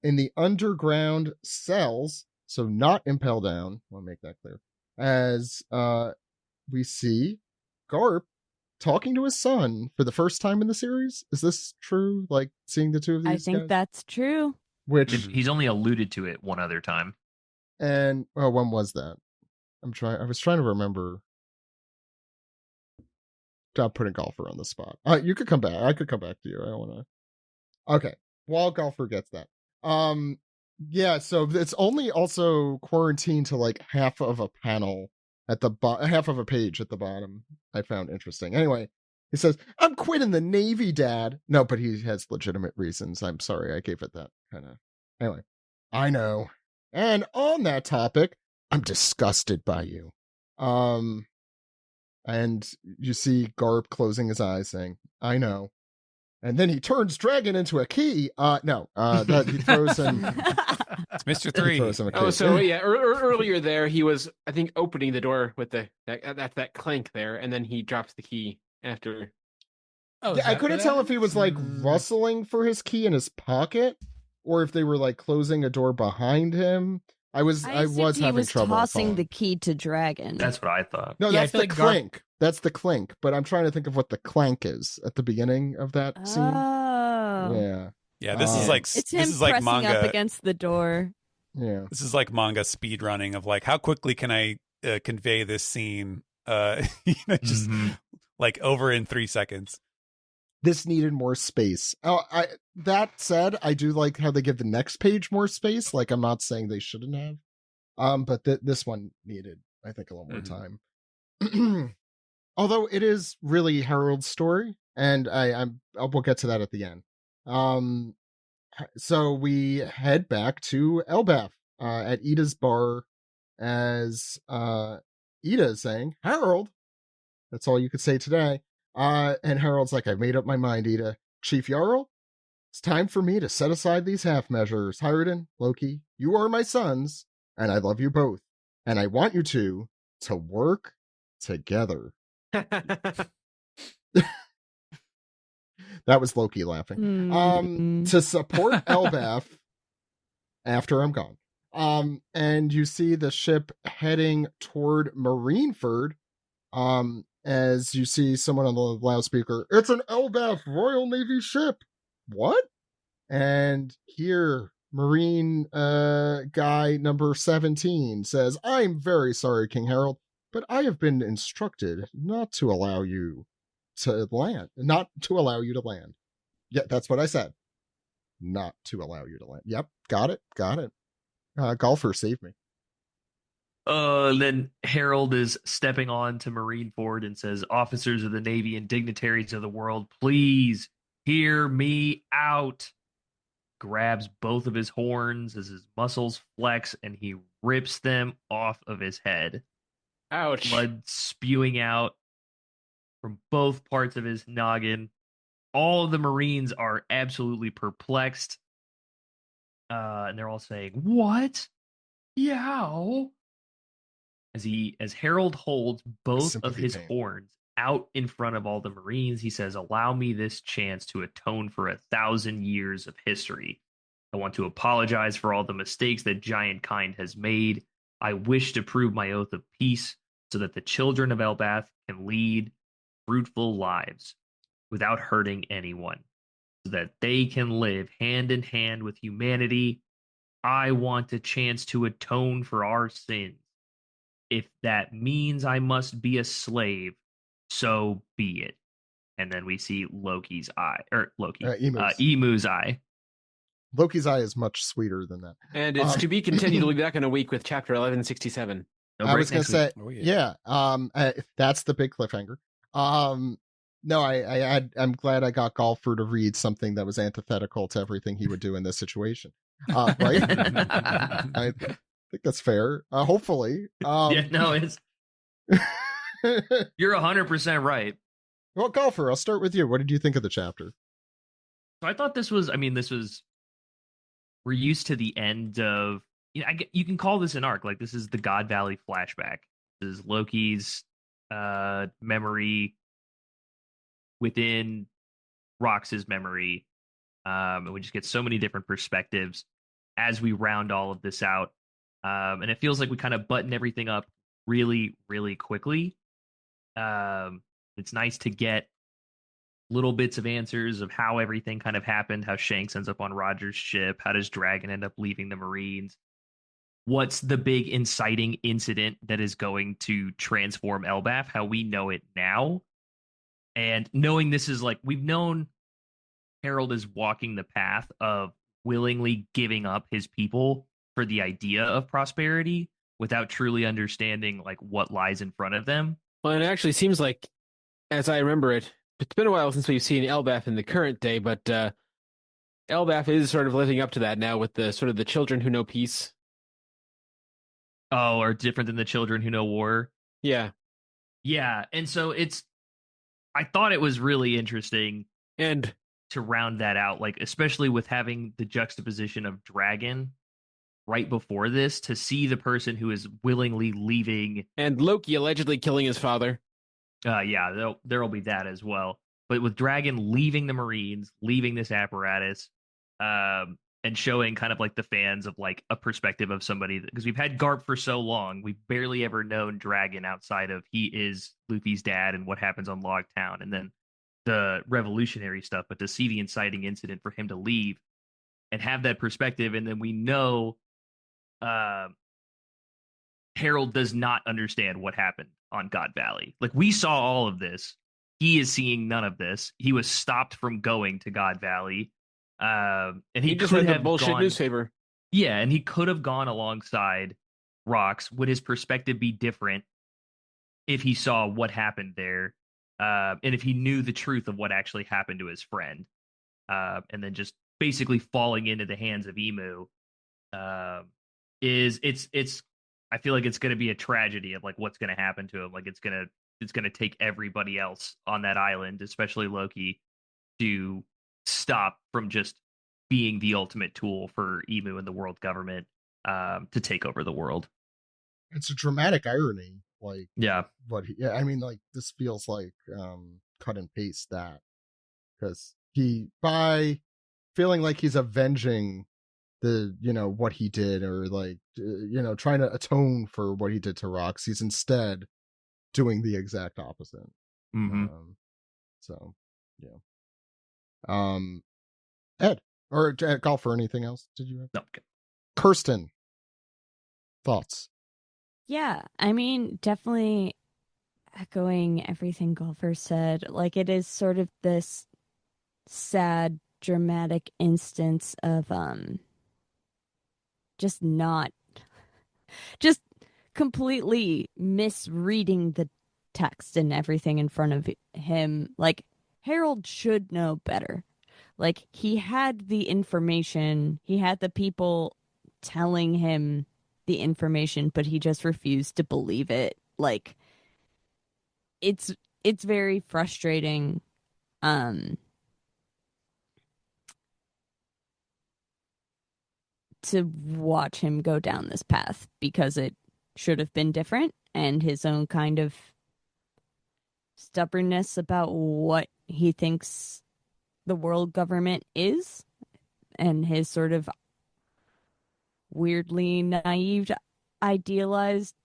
In the underground cells, so not Impel Down. I want to make that clear. As we see Garp talking to his son for the first time in the series. Is this true? Like seeing the two of these I think guys? that's true. Which He's only alluded to it one other time. and when was that? I was trying to remember. Stop putting Golfer on the spot. You could come back. I could come back to you. I don't want to. Okay. While Golfer gets that. Yeah. So it's only also quarantined to like half of a panel at the half of a page at the bottom. I found interesting. Anyway, he says, "I'm quitting the Navy, Dad." No, but he has legitimate reasons. I'm sorry. I gave it that kind of. Anyway, I know. And on that topic, I'm disgusted by you. And you see Garp closing his eyes saying, "I know." And then he turns Dragon into a key. That he throws him. It's Mr. He Three. throws him a key. Oh, so yeah, earlier there he was, I think, opening the door with that clank there, and then he drops the key after. Oh, Yeah, I couldn't tell if he was like rustling for his key in his pocket, or if they were like closing a door behind him. I was assumed he having was trouble tossing following. the key to Dragon. That's what I thought. No, Yeah, I that's feel the like clink. That's the clink. But I'm trying to think of what the clank is at the beginning of that scene. Oh. Yeah, Yeah, this Oh. is like It's him this is like pressing manga. up against the door. yeah. This is like manga speed running of like how quickly can I convey this scene? Just Mhm. like over in 3 seconds. This needed more space. That said, I do like how they give the next page more space. Like, I'm not saying they shouldn't have. But this one needed, I think, a little more time. Although it is really Harold's story, and we'll get to that at the end. So we head back to Elbaf at Ida's bar, as Ida is saying, "Harold." That's all you could say today. And Harold's like, "I've made up my mind, Ida. Chief Jarl, it's time for me to set aside these half measures. Hyrudan, Loki, you are my sons, and I love you both. And I want you two to work together." That was Loki laughing. Mm. To support Elbaf after I'm gone. And you see the ship heading toward Marineford. As you see someone on the loudspeaker, "It's an Elbaf Royal Navy ship." What? And here Marine guy number 17 says, I'm very sorry, King Harold, but I have been instructed not to allow you to land. Not to allow you to land. Yeah, that's what I said. Not to allow you to land. Yep, got it. Golfer, save me. Then Harold is stepping on to Marineford and says, officers of the Navy and dignitaries of the world, please hear me out. Grabs both of his horns as his muscles flex and he rips them off of his head. Ouch. Blood spewing out from both parts of his noggin. All of the Marines are absolutely perplexed. And they're all saying, what? Yow. As Harold holds both of his horns out in front of all the Marines, he says, allow me this chance to atone for 1,000 years of history. I want to apologize for all the mistakes that Giant Kind has made. I wish to prove my oath of peace so that the children of Elbath can lead fruitful lives without hurting anyone, so that they can live hand in hand with humanity. I want a chance to atone for our sins. If that means I must be a slave, so be it. And then we see Emu's eye. Loki's eye is much sweeter than that. And it's to be continued. We'll be back in a week with chapter 1167. I was going to say, yeah. That's the big cliffhanger. No, I'm glad I got Golfer to read something that was antithetical to everything he would do in this situation. Right? I think that's fair. Hopefully. Yeah, no, it's you're 100% right. Well, Golfer, I'll start with you. What did you think of the chapter? So I thought this was we're used to the end of, you can call this an arc. Like, this is the God Valley flashback. This is Loki's memory within Rox's memory. And we just get so many different perspectives as we round all of this out. And it feels like we kind of button everything up really, really quickly. It's nice to get little bits of answers of how everything kind of happened, how Shanks ends up on Roger's ship, how does Dragon end up leaving the Marines, what's the big inciting incident that is going to transform Elbath, how we know it now. And knowing this is like, we've known Harold is walking the path of willingly giving up his people for the idea of prosperity without truly understanding like what lies in front of them. Well, and it actually seems like, as I remember it, it's been a while since we've seen Elbath in the current day, but Elbath is sort of living up to that now with the sort of the children who know peace. Oh, are different than the children who know war. Yeah. Yeah. And so I thought it was really interesting and to round that out, like, especially with having the juxtaposition of Dragon right before this, to see the person who is willingly leaving. And Loki allegedly killing his father. Yeah, there'll be that as well. But with Dragon leaving the Marines, leaving this apparatus, and showing kind of like the fans of like a perspective of somebody, because we've had Garp for so long, we've barely ever known Dragon outside of he is Luffy's dad and what happens on Log Town, and then the revolutionary stuff. But to see the inciting incident for him to leave and have that perspective, and then we know Harold does not understand what happened on God Valley. Like, we saw all of this. He is seeing none of this. He was stopped from going to God Valley. And he just could read have the bullshit newspaper. Yeah, and he could have gone alongside Rox. Would his perspective be different if he saw what happened there? And if he knew the truth of what actually happened to his friend? And then just basically falling into the hands of Emu. I feel like it's going to be a tragedy of like what's going to happen to him. Like, it's going to take everybody else on that island, especially Loki, to stop from just being the ultimate tool for Emu and the world government to take over the world. It's a dramatic irony. Like, yeah, I mean, like, this feels like cut and paste that, because by feeling like he's avenging the, what he did, or like, trying to atone for what he did to Rox, he's instead doing the exact opposite. Mm-hmm. So yeah. Ed, Or Golfer, anything else? Did you have? No, okay. Kirsten, thoughts? Yeah, I mean, definitely echoing everything Golfer said. Like, it is sort of this sad, dramatic instance of just not just completely misreading the text and everything in front of him. Like, Harold should know better. Like, he had the information, he had the people telling him the information, but he just refused to believe it. Like, it's very frustrating. To watch him go down this path, because it should have been different, and his own kind of stubbornness about what he thinks the world government is, and his sort of weirdly naive, idealized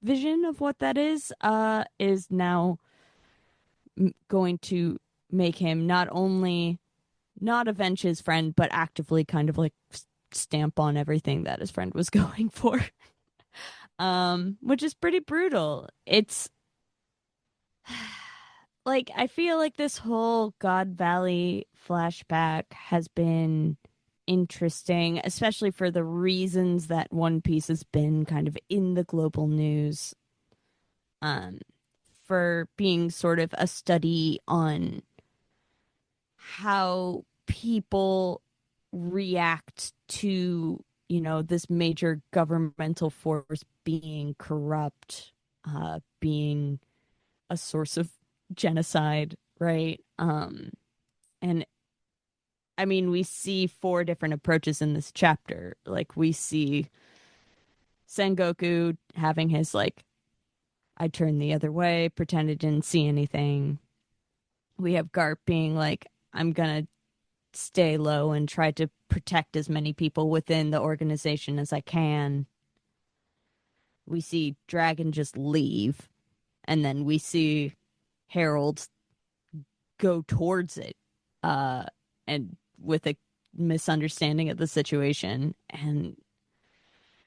vision of what that is now going to make him not only not avenge his friend, but actively kind of like stamp on everything that his friend was going for. Which is pretty brutal. It's like, I feel like this whole God Valley flashback has been interesting, especially for the reasons that One Piece has been kind of in the global news, for being sort of a study on how people react to, you know, this major governmental force being corrupt, being a source of genocide, right? And I mean, we see 4 different approaches in this chapter. Like, we see Sengoku having his, like, I turned the other way, pretended didn't see anything. We have Garp being like, I'm gonna stay low and try to protect as many people within the organization as I can. We see Dragon just leave, and then we see Harold go towards it, and with a misunderstanding of the situation. And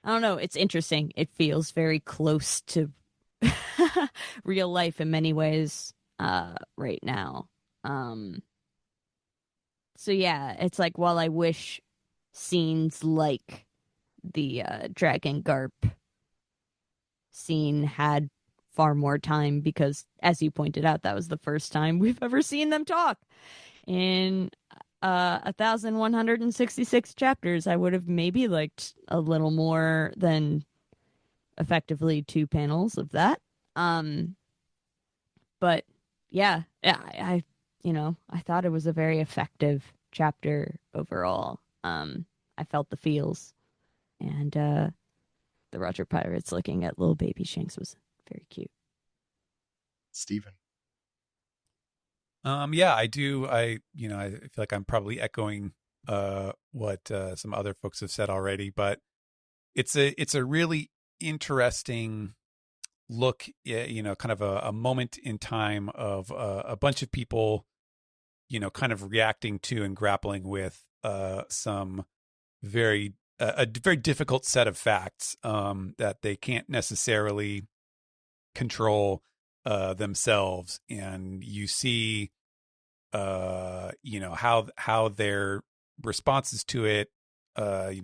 I don't know, it's interesting. It feels very close to real life in many ways right now. So yeah, it's like, while I wish scenes like the Dragon Garp scene had far more time, because as you pointed out, that was the first time we've ever seen them talk in 1,166 chapters. I would have maybe liked a little more than effectively 2 panels of that. But yeah, I you know, I thought it was a very effective chapter overall. I felt the feels, and the Roger Pirates looking at little baby Shanks was very cute. Steven. Yeah, I do. I feel like I'm probably echoing what some other folks have said already, but it's a really interesting look, kind of a moment in time of a bunch of people, kind of reacting to and grappling with some very a very difficult set of facts that they can't necessarily control themselves. And you see how their responses to it,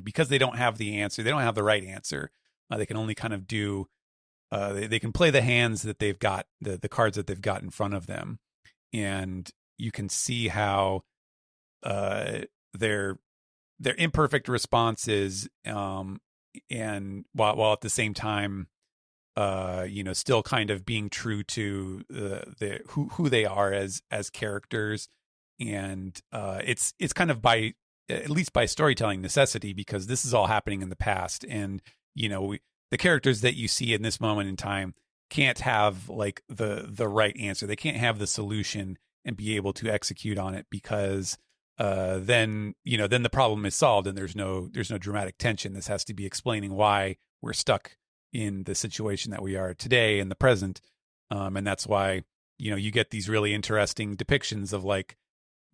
because they don't have the answer, they don't have the right answer, they can only kind of do they can play the hands that they've got, the cards that they've got in front of them. And you can see how their imperfect responses, and while at the same time still kind of being true to who they are as characters. And it's kind of, by at least by storytelling necessity, because this is all happening in the past, and the characters that you see in this moment in time can't have like the right answer. They can't have the solution and be able to execute on it, because then the problem is solved and there's no dramatic tension. This has to be explaining why we're stuck in the situation that we are today in the present. And that's why, you get these really interesting depictions of, like,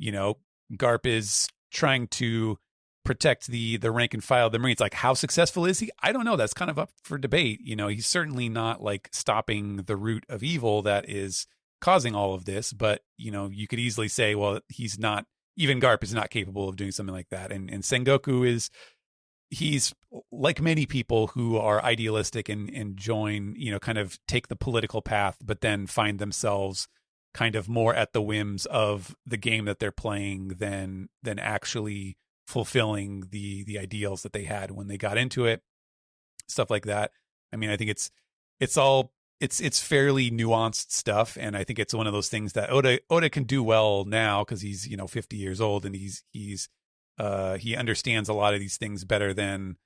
Garp is trying to protect the rank and file of the Marines. Like, how successful is he? I don't know. That's kind of up for debate. You know, he's certainly not like stopping the root of evil that is causing all of this, but you know, you could easily say, well, he's not, even Garp is not capable of doing something like that. And Sengoku he's like many people who are idealistic and join, you know, kind of take the political path, but then find themselves kind of more at the whims of the game that they're playing than actually fulfilling the ideals that they had when they got into it, stuff like that. I mean, I think it's fairly nuanced stuff, and I think it's one of those things that Oda can do well now because he's, you know, 50 years old, and he understands a lot of these things better than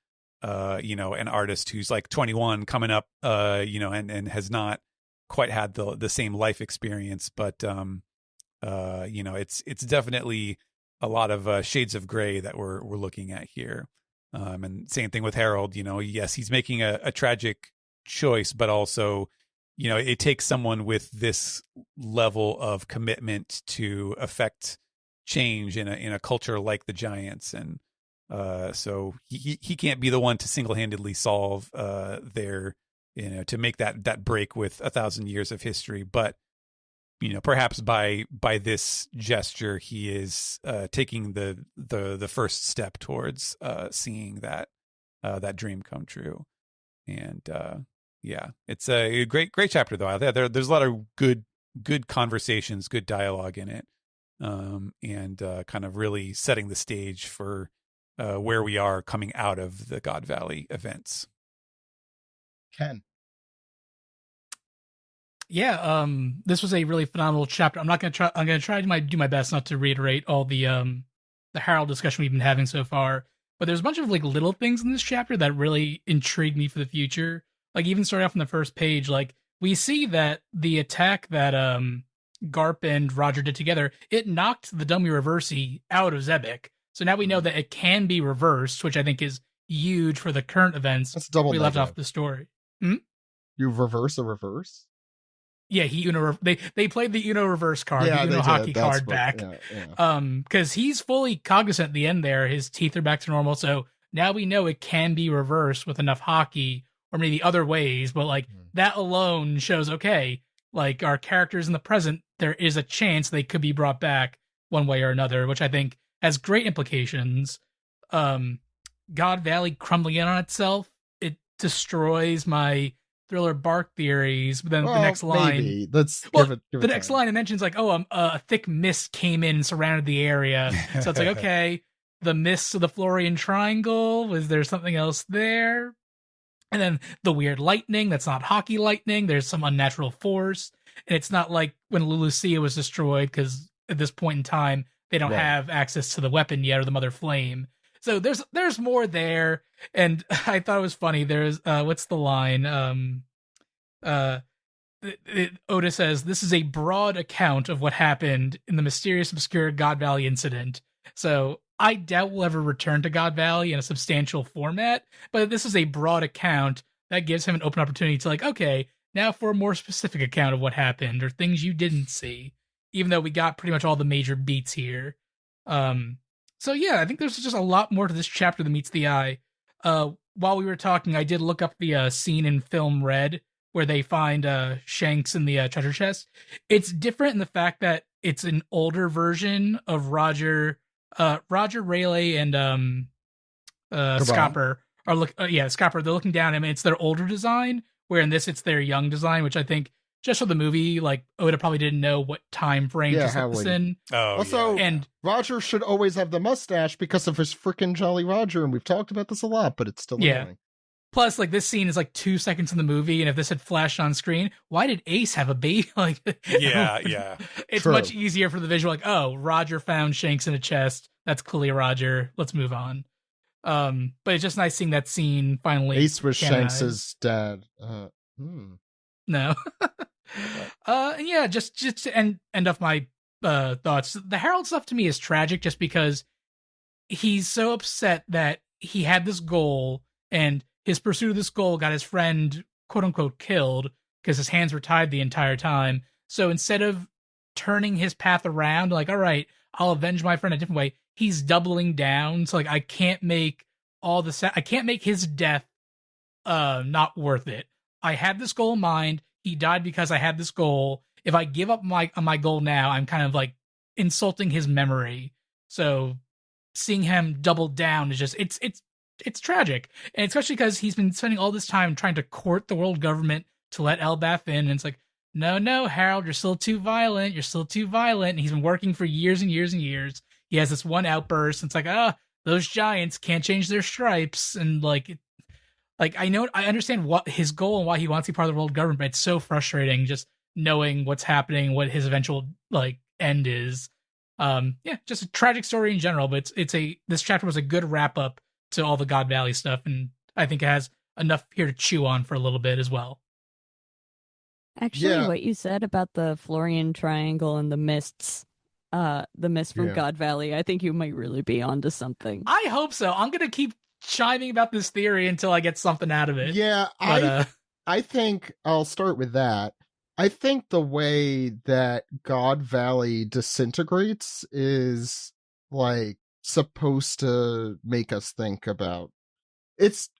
you know, an artist who's like 21 coming up, you know, and has not quite had the same life experience. But you know, it's definitely a lot of shades of gray that we're looking at here. And same thing with Harold. You know, yes, he's making a tragic choice, but also, you know, it takes someone with this level of commitment to affect change in a culture like the Giants, and so he can't be the one to single-handedly solve their, you know, to make that break with 1,000 years of history. But you know, perhaps by this gesture, he is taking the first step towards seeing that dream come true. And yeah, it's a great chapter though. There's a lot of good conversations, good dialogue in it, and kind of really setting the stage for where we are coming out of the God Valley events. Ken. Yeah, this was a really phenomenal chapter. I'm going to try to do my best not to reiterate all the Harold discussion we've been having so far. But there's a bunch of like little things in this chapter that really intrigue me for the future. Like even starting off on the first page, like we see that the attack that Garp and Roger did together, it knocked the dummy reversey out of Zebek. So now we know that it can be reversed, which I think is huge for the current events. That's double we negative. left off the story. You reverse a reverse? Yeah, they played the Uno reverse card, the Uno hockey card back. Because he's fully cognizant at the end there. His teeth are back to normal. So now we know it can be reversed with enough hockey, or maybe other ways. But like that alone shows, okay, like our characters in the present, there is a chance they could be brought back one way or another, which I think has great implications. God Valley crumbling in on itself, it destroys my Thriller Bark theories, but then the next line, maybe. Let's give it the next line it mentions like, a thick mist came in and surrounded the area. So it's like, okay, the mist of the Florian Triangle, was there something else there? And then the weird lightning, that's not hockey lightning, there's some unnatural force, and it's not like when Lulucia was destroyed, because at this point in time they don't have access to the weapon yet, or the Mother Flame. So there's more there, and I thought it was funny. There's what's the line? Oda says, "This is a broad account of what happened in the mysterious, obscure God Valley incident." So I doubt we'll ever return to God Valley in a substantial format, but this is a broad account that gives him an open opportunity to like, okay, now for a more specific account of what happened or things you didn't see, even though we got pretty much all the major beats here. So yeah, I think there's just a lot more to this chapter than meets the eye. While we were talking, I did look up the scene in Film Red where they find Shanks in the treasure chest. It's different in the fact that it's an older version of Roger, Rayleigh, and Scopper are Scopper. They're looking down at him. It's their older design, where in this it's their young design, which I think just for the movie, like Oda probably didn't know what time frame to set this in. And Roger should always have the mustache because of his freaking Jolly Roger, and we've talked about this a lot, but it's still annoying. Plus, like, this scene is like 2 seconds in the movie, and if this had flashed on screen, why did Ace have a baby? Like, it's True. Much easier for the visual. Like, oh, Roger found Shanks in a chest. That's clearly Roger. Let's move on. But it's just nice seeing that scene finally. Ace was Shanks's dad. No. And yeah, just to end off my thoughts. The Harold stuff to me is tragic, just because he's so upset that he had this goal, and his pursuit of this goal got his friend, quote unquote, killed because his hands were tied the entire time. So instead of turning his path around, like, all right, I'll avenge my friend a different way. He's doubling down. So like I can't make I can't make his death not worth it. I had this goal in mind. He died because I had this goal. If I give up my goal now, I'm kind of like insulting his memory. So seeing him double down is just it's tragic, and especially because he's been spending all this time trying to court the world government to let Elbaf in, and it's like, no, Harold, you're still too violent. You're still too violent. And he's been working for years and years and years. He has this one outburst, and it's like, those giants can't change their stripes, and like I understand what his goal and why he wants to be part of the world government, but it's so frustrating just knowing what's happening, what his eventual like end is. Just a tragic story in general, but this chapter was a good wrap up to all the God Valley stuff, and I think it has enough here to chew on for a little bit as well. Actually, what you said about the Florian Triangle and the mist from God Valley, I think you might really be onto something. I hope so. I'm gonna keep chiming about this theory until I get something out of it. Yeah, but, I think I'll start with that. I think the way that God Valley disintegrates is like supposed to make us think about it's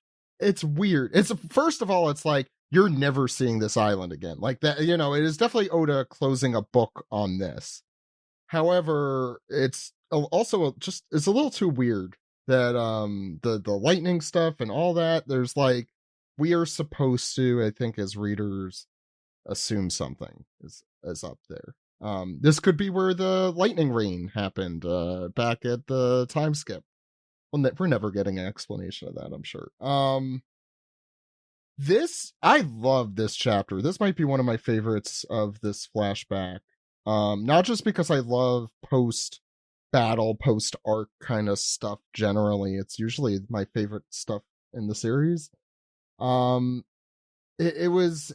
weird. It's first of all, it's like you're never seeing this island again. Like that, it is definitely Oda closing a book on this. However, it's also it's a little too weird that the lightning stuff and all that, there's like we are supposed to, I think, as readers assume something is up there. This could be where the lightning rain happened back at the time skip. Well, we're never getting an explanation of that, I'm sure. I love this chapter. This might be one of my favorites of this flashback. Not just because I love post-battle, post-arc kind of stuff generally. It's usually my favorite stuff in the series. It was,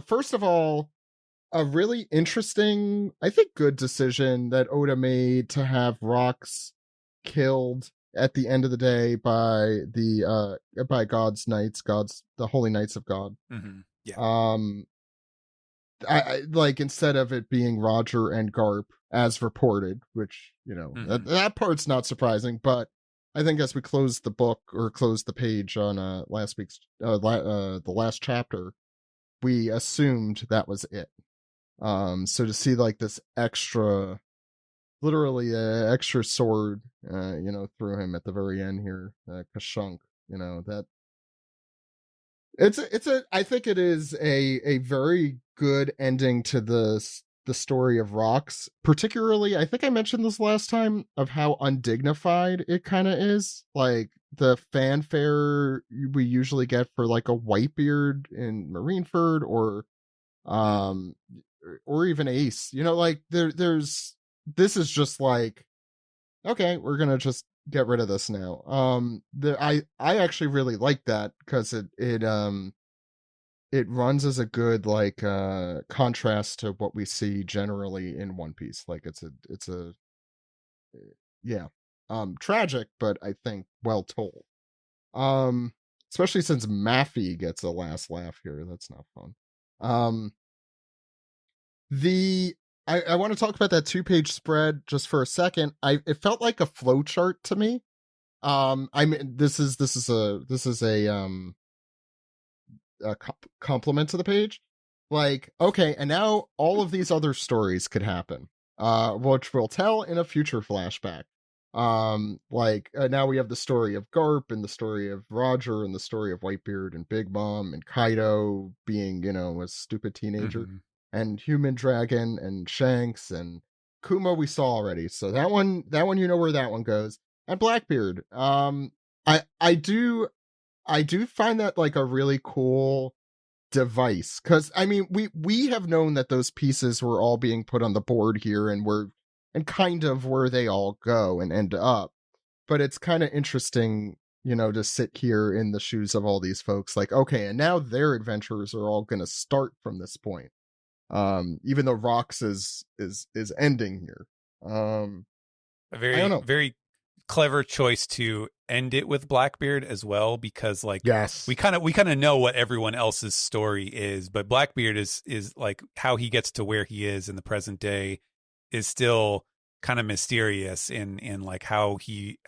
first of all, a really interesting, I think good decision that Oda made to have Rox killed at the end of the day by God's knights, the Holy Knights of God. Mm-hmm. Yeah. I like, instead of it being Roger and Garp as reported, which, that part's not surprising, but I think as we close the book or close the page on last week's the last chapter, we assumed that was it. So to see like this extra, literally extra sword, through him at the very end here, Kashunk, that I think it is a very good ending to the story of Rox. Particularly, I think I mentioned this last time, of how undignified it kind of is. Like the fanfare we usually get for like a Whitebeard in Marineford or even Ace, like there's this is just like, okay, we're gonna just get rid of this now. I actually really like that because it runs as a good like contrast to what we see generally in One Piece. Like it's a tragic, but I think well told. Especially since Maffy gets a last laugh here. That's not fun. I want to talk about that 2-page spread just for a second. It felt like a flow chart to me. I mean, this is a compliment to the page. Like, okay, and now all of these other stories could happen, which we'll tell in a future flashback. Now we have the story of Garp and the story of Roger and the story of Whitebeard and Big Mom and Kaido being, a stupid teenager. Mm-hmm. And Human Dragon and Shanks and Kuma we saw already. So that one where that one goes. And Blackbeard. I do find that like a really cool device. Cause I mean we have known that those pieces were all being put on the board here and kind of where they all go and end up. But it's kind of interesting, to sit here in the shoes of all these folks. Like, okay, and now their adventures are all gonna start from this point. Even though Rox is ending here. A very clever choice to end it with Blackbeard as well, because like, yes, we kind of know what everyone else's story is, but Blackbeard is like how he gets to where he is in the present day is still kind of mysterious in like how he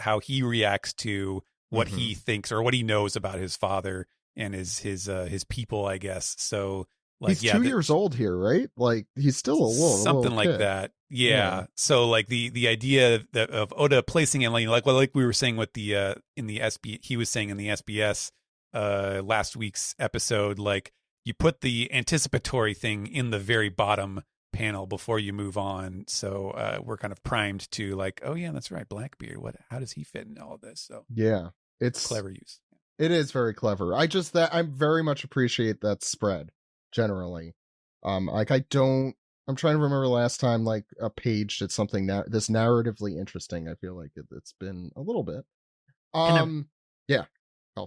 reacts to what he thinks or what he knows about his father and his people, I guess. So like, he's 2 years old here, right? Like he's still a something little like kid. that. Yeah. So like the idea that of Oda placing it like we were saying with the in the SB, he was saying in the SBS last week's episode, like you put the anticipatory thing in the very bottom panel before you move on. So we're kind of primed to like, oh yeah, that's right, Blackbeard. How does he fit in all of this? So yeah, it's clever use. It is very clever. I very much appreciate that spread generally. Like I'm trying to remember last time like a page did something this narratively interesting. I feel like it's been a little bit. Yeah.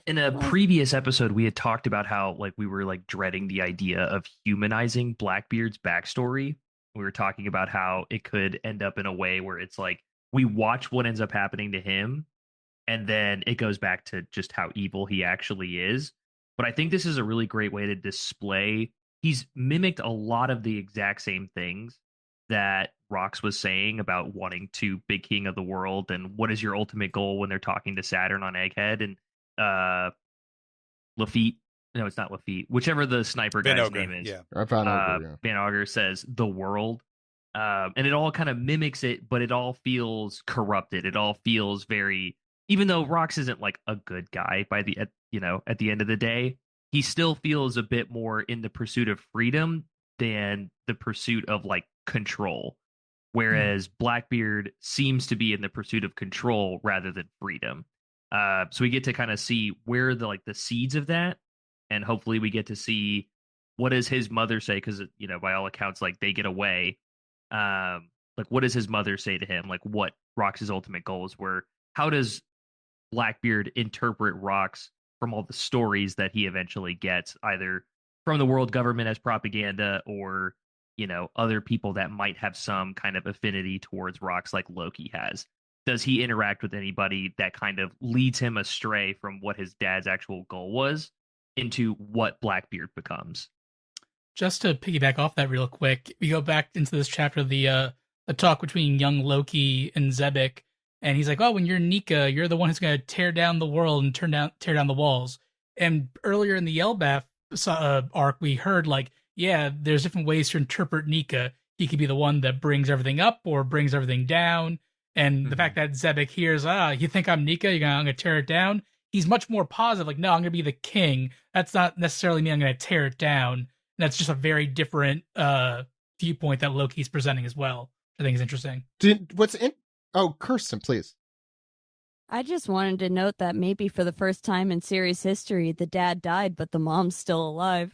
In a previous episode, we had talked about how like we were like dreading the idea of humanizing Blackbeard's backstory. We were talking about how it could end up in a way where it's like we watch what ends up happening to him, and then it goes back to just how evil he actually is. But I think this is a really great way to display. He's mimicked a lot of the exact same things that Rox was saying about wanting to big king of the world and what is your ultimate goal when they're talking to Saturn on Egghead and Lafitte. No, it's not Lafitte. Whichever the sniper guy's name is. Yeah. Van Auger says the world. And it all kind of mimics it, but it all feels corrupted. It all feels very, even though Rox isn't like a good guy at the end of the day, he still feels a bit more in the pursuit of freedom than the pursuit of like control. Whereas Blackbeard seems to be in the pursuit of control rather than freedom. So we get to kind of see where the seeds of that, and hopefully we get to see what does his mother say, because by all accounts like they get away. Like what does his mother say to him? Like what Rox's ultimate goals were? How does Blackbeard interpret Rox from all the stories that he eventually gets, either from the world government as propaganda or other people that might have some kind of affinity towards Rox, like Loki has? Does he interact with anybody that kind of leads him astray from what his dad's actual goal was into what Blackbeard becomes? Just to piggyback off that real quick, we go back into this chapter, the talk between young Loki and Zebek, and he's like, "Oh, when you're Nika, you're the one who's going to tear down the world and tear down the walls." And earlier in the Elbaf arc, we heard like, yeah, there's different ways to interpret Nika. He could be the one that brings everything up or brings everything down. And the fact that Zebek hears, you think I'm Nika? I'm going to tear it down. He's much more positive. Like, no, I'm going to be the king. That's not necessarily me. I'm going to tear it down. And that's just a very different viewpoint that Loki's presenting as well. I think is interesting. Oh, Kirsten, please. I just wanted to note that maybe for the first time in series history, the dad died, but the mom's still alive.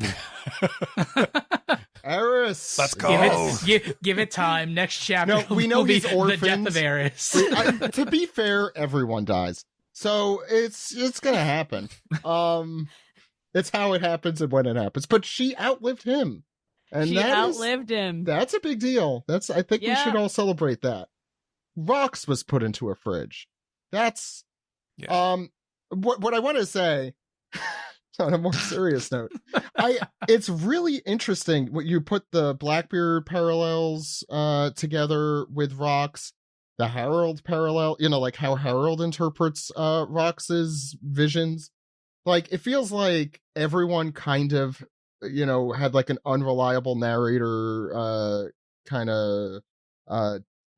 Eris, let's go. Give it time. Next chapter, no, we know he's orphans. The death of Eris. To be fair, everyone dies, so it's gonna happen. It's how it happens and when it happens. But she outlived him, and she outlived him. That's a big deal. I think we should all celebrate that. Rox was put into a fridge. That's what I want to say. On a more serious note, it's really interesting what you put the Blackbeard parallels together with Rox, the Harold parallel, like how Harold interprets Rox's visions. Like it feels like everyone kind of had like an unreliable narrator kind of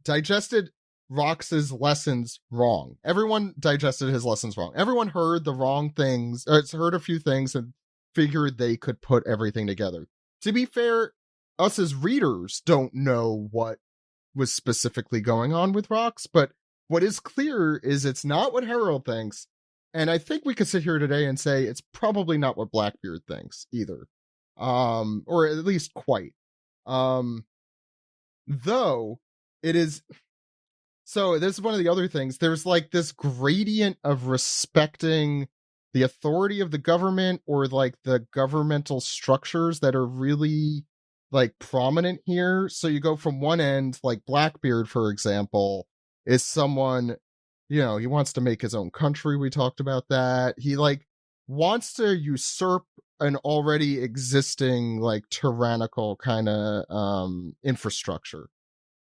digested Rox's lessons wrong. Everyone digested his lessons wrong. Everyone heard the wrong things, or heard a few things and figured they could put everything together. To be fair, us as readers don't know what was specifically going on with Rox, but what is clear is it's not what Harold thinks, and I think we could sit here today and say it's probably not what Blackbeard thinks either. Or at least quite. Though it is. So this is one of the other things. There's like this gradient of respecting the authority of the government or like the governmental structures that are really like prominent here. So you go from one end, like Blackbeard, for example, is someone, he wants to make his own country. We talked about that. He like wants to usurp an already existing like tyrannical kind of infrastructure.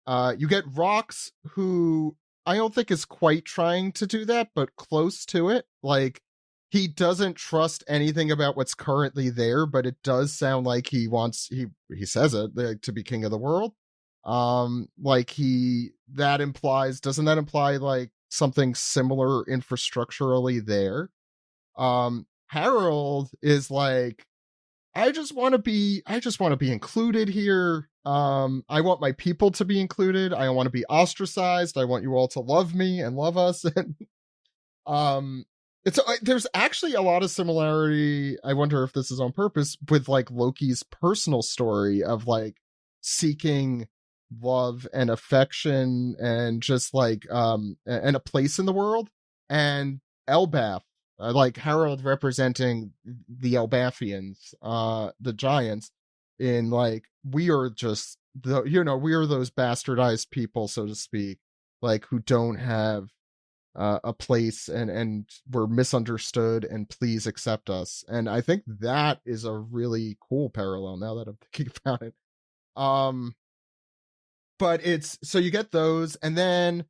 You get Rox, who I don't think is quite trying to do that, but close to it. Like, he doesn't trust anything about what's currently there, but it does sound like he wants, he says it, like, to be king of the world. Like doesn't that imply like something similar infrastructurally there? Harold is like, I just want to be included here. I want my people to be included. I don't want to be ostracized. I want you all to love me and love us. And there's actually a lot of similarity. I wonder if this is on purpose with like Loki's personal story of like seeking love and affection and just like and a place in the world. And Elbaf, like Harold representing the Elbathians, the giants, in like, we are just we are those bastardized people, so to speak, like who don't have a place and we're misunderstood, and please accept us. And I think that is a really cool parallel now that I'm thinking about it. But it's, so you get those, and then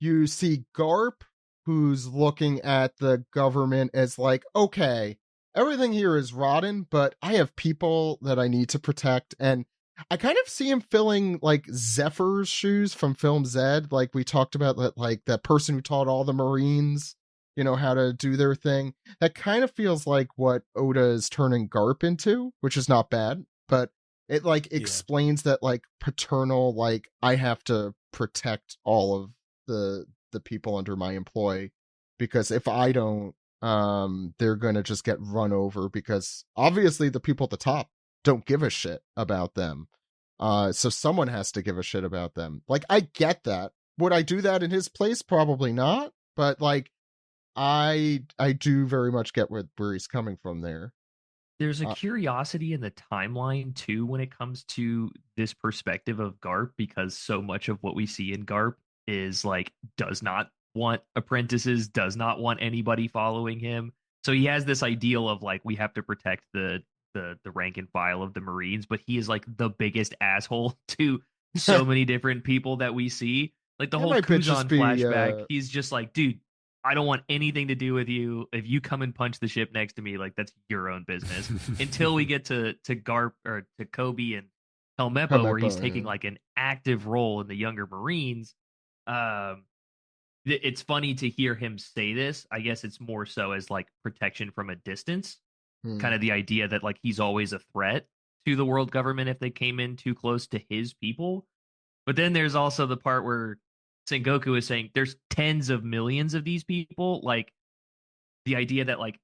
you see Garp, who's looking at the government as like, okay, everything here is rotten, but I have people that I need to protect. And I kind of see him filling like Zephyr's shoes from Film Z. Like we talked about that, like that person who taught all the Marines, how to do their thing. That kind of feels like what Oda is turning Garp into, which is not bad, but it like explains that like paternal, like I have to protect all of the people under my employ, because if I don't, they're going to just get run over, because obviously the people at the top don't give a shit about them. So someone has to give a shit about them. Like, I get that. Would I do that in his place? Probably not. But like, I do very much get where he's coming from there. There's a curiosity in the timeline too when it comes to this perspective of Garp, because so much of what we see in Garp is like, does not want apprentices, does not want anybody following him. So he has this ideal of like, we have to protect the rank and file of the Marines, but he is like the biggest asshole to so many different people that we see. Like the whole Kuzan flashback, he's just like, dude, I don't want anything to do with you. If you come and punch the ship next to me, like that's your own business. Until we get to Garp, or to Kobe and Helmeppo, where he's taking like an active role in the younger Marines. It's funny to hear him say this. I guess it's more so as like protection from a distance. Kind of the idea that like he's always a threat to the world government if they came in too close to his people. But then there's also the part where Sengoku is saying there's tens of millions of these people. Like the idea that like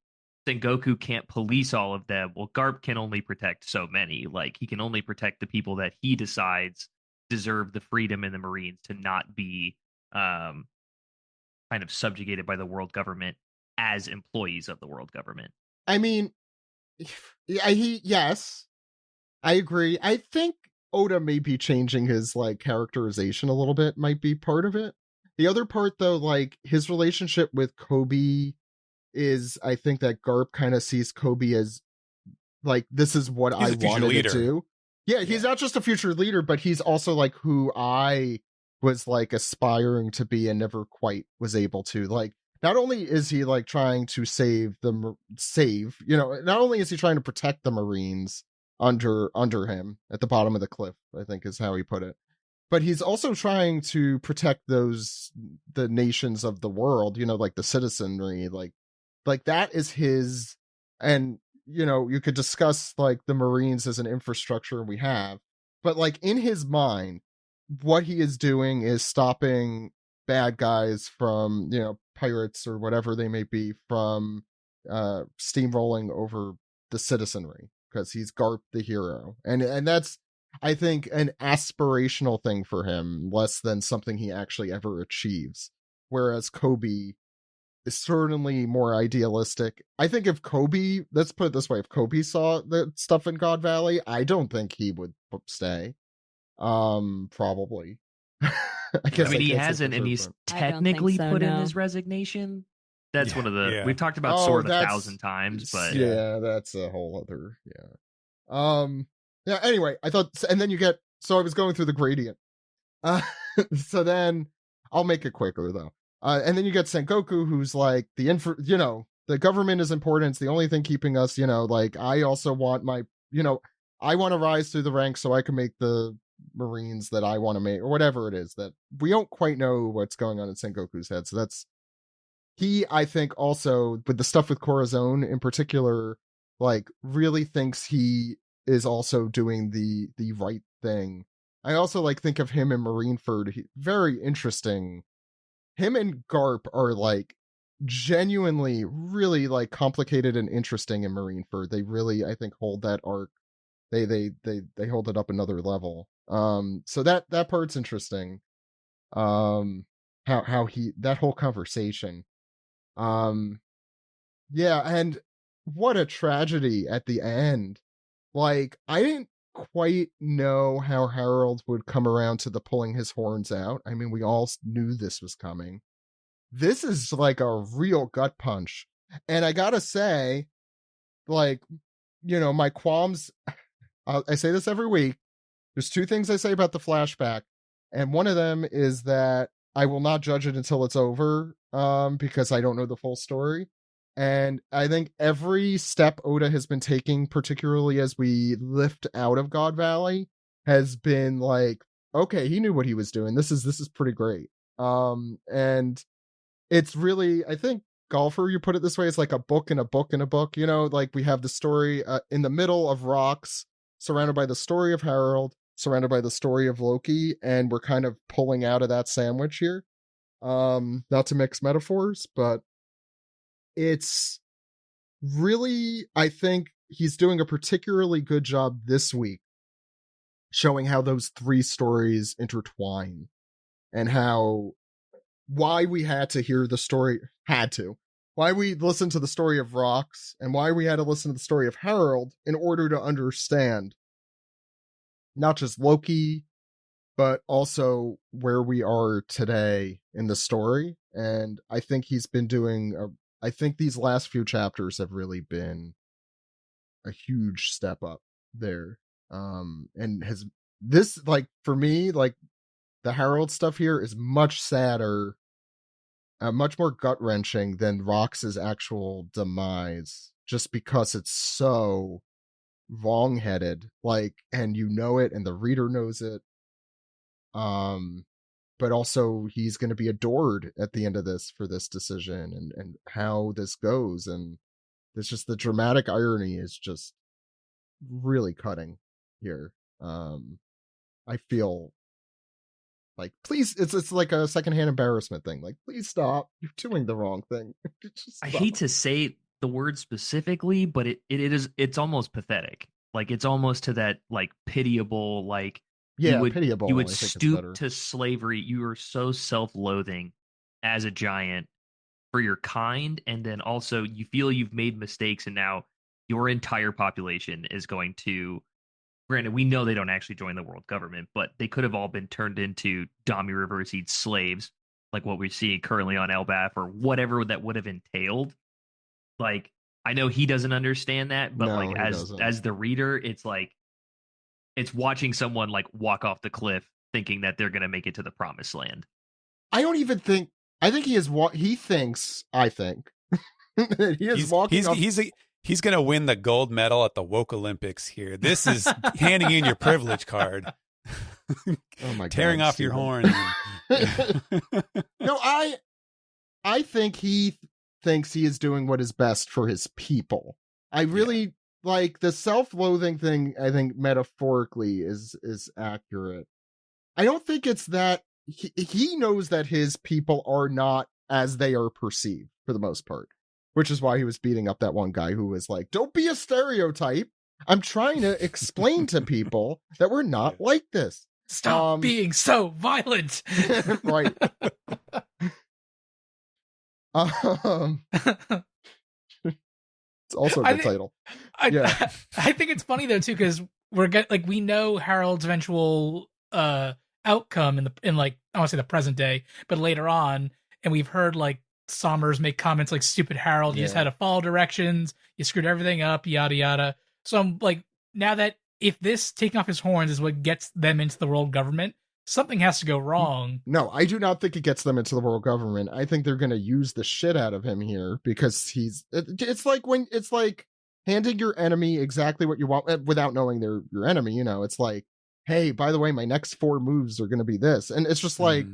Sengoku can't police all of them. Well, Garp can only protect so many. Like he can only protect the people that he decides deserve the freedom in the Marines to not be kind of subjugated by the world government as employees of the world government. I mean, yes, I agree. I think Oda may be changing his like characterization a little bit, might be part of it. The other part though, like his relationship with Kobe is, I think that Garp kind of sees Kobe as like, this is what I wanted to do. Yeah, he's not just a future leader, but he's also like who I was like aspiring to be and never quite was able to. Like, not only is he like trying to not only is he trying to protect the Marines under him at the bottom of the cliff, I think is how he put it, but he's also trying to protect the nations of the world, like the citizenry, like that is his. And you could discuss like the Marines as an infrastructure, we have, but like in his mind, what he is doing is stopping bad guys from, pirates or whatever they may be, from steamrolling over the citizenry, because he's Garp the hero. And that's, I think, an aspirational thing for him, less than something he actually ever achieves. Whereas Kobe is certainly more idealistic. I think if Kobe, let's put it this way, if Kobe saw the stuff in God Valley, I don't think he would stay. Probably. I mean, he hasn't, and he's technically put in his resignation. That's one of the we've talked about Sword 1,000 times, but that's a whole other anyway, I thought, and then you get, so I was going through the gradient. Uh, so then I'll make it quicker though. And then you get Sengoku, who's like the government is important. It's the only thing keeping us, like I also want my, I want to rise through the ranks so I can make the Marines that I want to make, or whatever it is that we don't quite know what's going on in Sengoku's head. So that's, I think also with the stuff with Corazon in particular, like really thinks he is also doing the right thing. I also like think of him in Marineford, very interesting. Him and Garp are like genuinely really like complicated and interesting in Marineford. They really, I think, hold that arc. They hold it up another level. So that part's interesting. How he, that whole conversation. Yeah, and what a tragedy at the end. Like, I didn't quite know how Harold would come around to the pulling his horns out. I mean, we all knew this was coming. This is like a real gut punch. And I gotta say, like, my qualms, I say this every week. There's two things I say about the flashback. And one of them is that I will not judge it until it's over, because I don't know the full story. And I think every step Oda has been taking, particularly as we lift out of God Valley, has been like, okay, he knew what he was doing. This is pretty great. And it's really, I think, Golfer, you put it this way, it's like a book in a book in a book. Like we have the story in the middle of Rocks, surrounded by the story of Harold, surrounded by the story of Loki, and we're kind of pulling out of that sandwich here. Not to mix metaphors, but it's really, I think he's doing a particularly good job this week showing how those three stories intertwine and why we had to hear the story, why we listened to the story of Rocks and why we had to listen to the story of Harold in order to understand not just Loki, but also where we are today in the story. And I think he's been doing I think these last few chapters have really been a huge step up there. And has this, like, for me, like the Harold stuff here is much sadder, much more gut wrenching than Rox's actual demise, just because it's so wrong-headed, like, and it, and the reader knows it. But also he's going to be adored at the end of this for this decision and how this goes. And it's just the dramatic irony is just really cutting here. I feel like, please, it's like a secondhand embarrassment thing. Like, please stop. You're doing the wrong thing. I hate to say the word specifically, but it's almost pathetic. Like, it's almost to that, like, pitiable, like, pitiable. You would stoop to slavery. You are so self-loathing as a giant for your kind, and then also you feel you've made mistakes, and now your entire population is going to. Granted, we know they don't actually join the world government, but they could have all been turned into Dami Reversied slaves, like what we're seeing currently on Elbaf, or whatever that would have entailed. Like, I know he doesn't understand that, but No, as the reader, it's like, it's watching someone like walk off the cliff thinking that they're going to make it to the promised land. I don't even think, I think he is what he thinks. I think he's going to win the gold medal at the Woke Olympics here. This is handing in your privilege card. Oh my God, tearing off your horn. No, I think he thinks he is doing what is best for his people. I really like the self-loathing thing. I think metaphorically is accurate. I don't think it's that he knows that his people are not as they are perceived for the most part, which is why he was beating up that one guy who was like, don't be a stereotype. I'm trying to explain to people that we're not like this. Stop being so violent. Right. It's also a good title. I think it's funny though too, because we know Harold's eventual outcome in like, I want to say the present day, but later on, and we've heard like Sommers make comments like, stupid Harold, you just had to follow directions, you screwed everything up, yada yada. So I'm like, now that if this taking off his horns is what gets them into the world government, something has to go wrong. No, I do not think it gets them into the world government. I think they're going to use the shit out of him here because it's like handing your enemy exactly what you want without knowing they're your enemy. You know, it's like, hey, by the way, my next 4 moves are going to be this. And it's just like,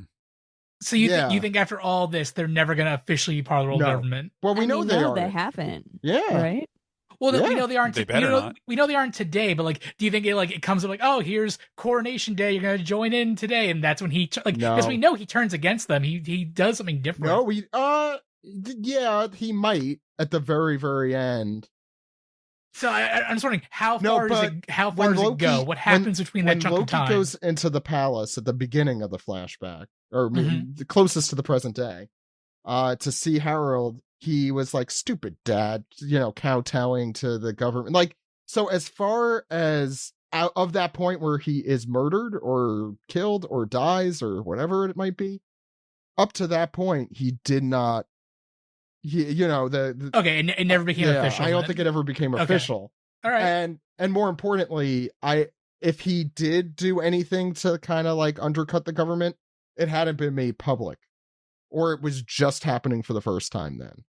so you think after all this, they're never going to officially be part of the world government? Well, we know they are. They haven't. Yeah. Right? Well, we know they aren't. They better not. We know they aren't today. But like, do you think it comes up like, oh, here's Coronation Day, you're going to join in today, and that's when he because we know he turns against them. He does something different. No, yeah, he might at the very, very end. So I'm just wondering how far does it go? What happens between that chunk of time? When Loki goes into the palace at the beginning of the flashback, or the closest to the present day, to see Harold, he was like, "Stupid dad," kowtowing to the government. Like, so as far as out of that point where he is murdered or killed or dies or whatever it might be, up to that point, he did not. Okay, and it never became official. I don't think it ever became official. All right, and more importantly, if he did do anything to kind of like undercut the government, it hadn't been made public, or it was just happening for the first time then.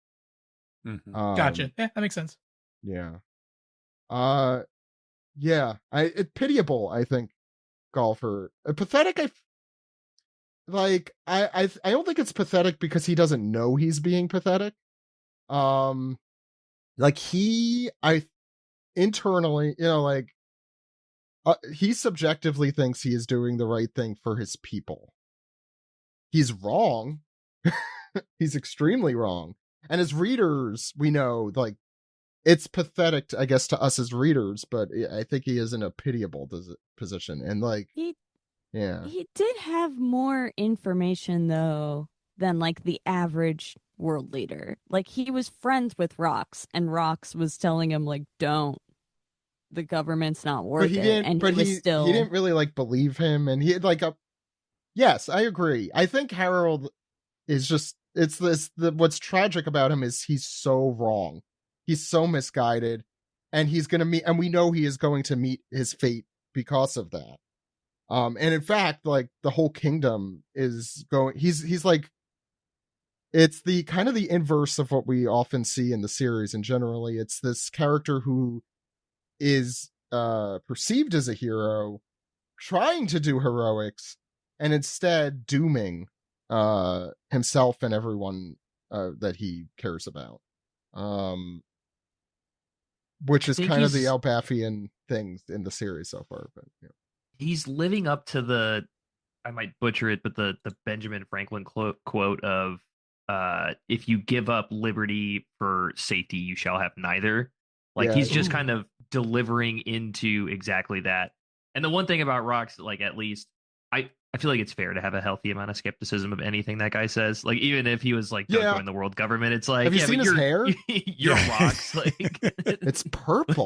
Gotcha. Yeah, that makes sense. Yeah. It's pitiable, I think, Golfer. Pathetic. I don't think it's pathetic because he doesn't know he's being pathetic. Internally, he subjectively thinks he is doing the right thing for his people. He's wrong. He's extremely wrong. And as readers, we know, like, it's pathetic, I guess, to us as readers, but I think he is in a pitiable position. And, like, he did have more information, though, than, like, the average world leader. Like, he was friends with Rox, and Rox was telling him, like, don't. The government's not worth it. And he didn't really, like, believe him. And he had, like, yes, I agree. I think Harold is just, what's tragic about him is he's so wrong. He's so misguided, and and we know he is going to meet his fate because of that. And in fact, like, the whole kingdom is going, he's like, it's the kind of the inverse of what we often see in the series. And generally it's this character who is perceived as a hero, trying to do heroics, and instead dooming himself and everyone that he cares about. Which is kind of the Alpaffian thing in the series so far. But he's living up to the, I might butcher it, but the Benjamin Franklin quote of, if you give up liberty for safety, you shall have neither. Like, he's just kind of delivering into exactly that. And the one thing about Rox, like, at least I feel like it's fair to have a healthy amount of skepticism of anything that guy says. Like, even if he was like, don't join the world government, it's like, have you seen his hair? You're Rox. Like, it's purple.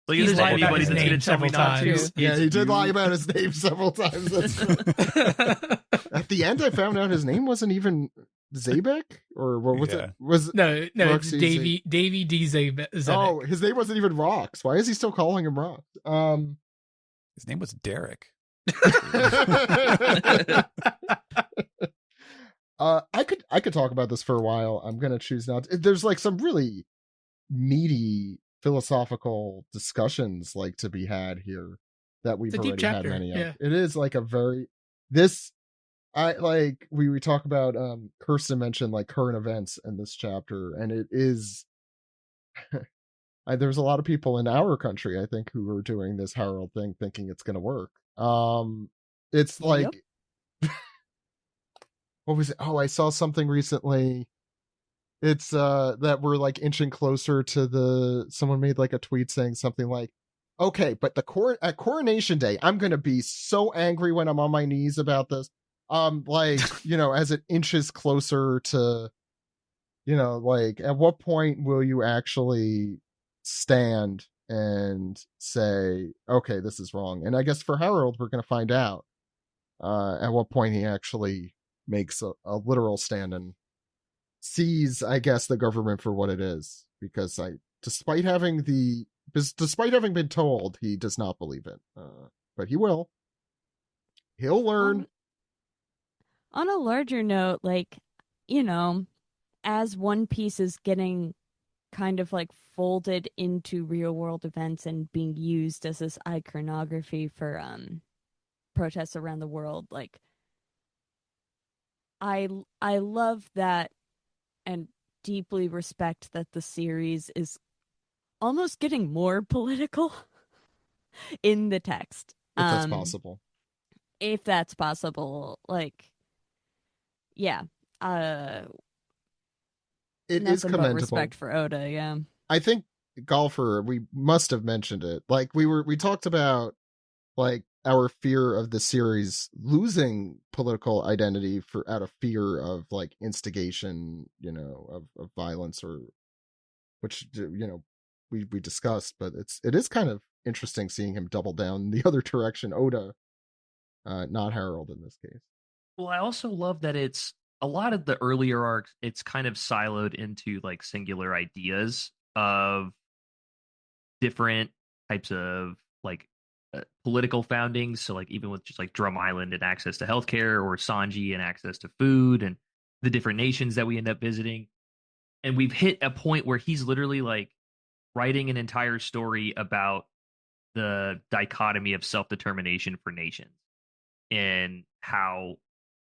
Like, if there's anybody that's going to tell me not to. Yeah, he did lie about his name several times. At the end, I found out his name wasn't even Zabek, or what was it? No, it's Davy D. Zabek. Oh, his name wasn't even Rox. Why is he still calling him Rox? His name was Derek. I could talk about this for a while. I'm gonna choose not to. There's like some really meaty philosophical discussions like to be had here that we've already had many of. It is like we talk about Kirsten mentioned like current events in this chapter, and it is there's a lot of people in our country, I think, who are doing this Harold thing thinking it's gonna work. It's like what was it? Oh, I saw something recently. It's that we're like inching closer to someone made like a tweet saying something like, okay, but at Coronation Day, I'm gonna be so angry when I'm on my knees about this. As it inches closer to, like, at what point will you actually stand and say, okay, this is wrong? And I guess for Harold, we're going to find out at what point he actually makes a literal stand and sees, I guess, the government for what it is. Because despite having been told, he does not believe it. But he will. He'll learn. On a larger note, like, you know, as One Piece is getting kind of like folded into real world events and being used as this iconography for protests around the world, like I love that and deeply respect that the series is almost getting more political in the text. If that's possible. If that's possible. Like, yeah. It is Nothing but commendable. respect for Oda, yeah. I think Golfer, we must have mentioned it. Like we talked about like our fear of the series losing political identity for out of fear of like instigation, of violence, or which we discussed, but it is kind of interesting seeing him double down the other direction. Oda, not Harold in this case. Well, I also love that it's a lot of the earlier arcs, it's kind of siloed into like singular ideas of different types of like political foundings. So like even with just like Drum Island and access to healthcare, or Sanji and access to food, and the different nations that we end up visiting. And we've hit a point where he's literally like writing an entire story about the dichotomy of self-determination for nations and how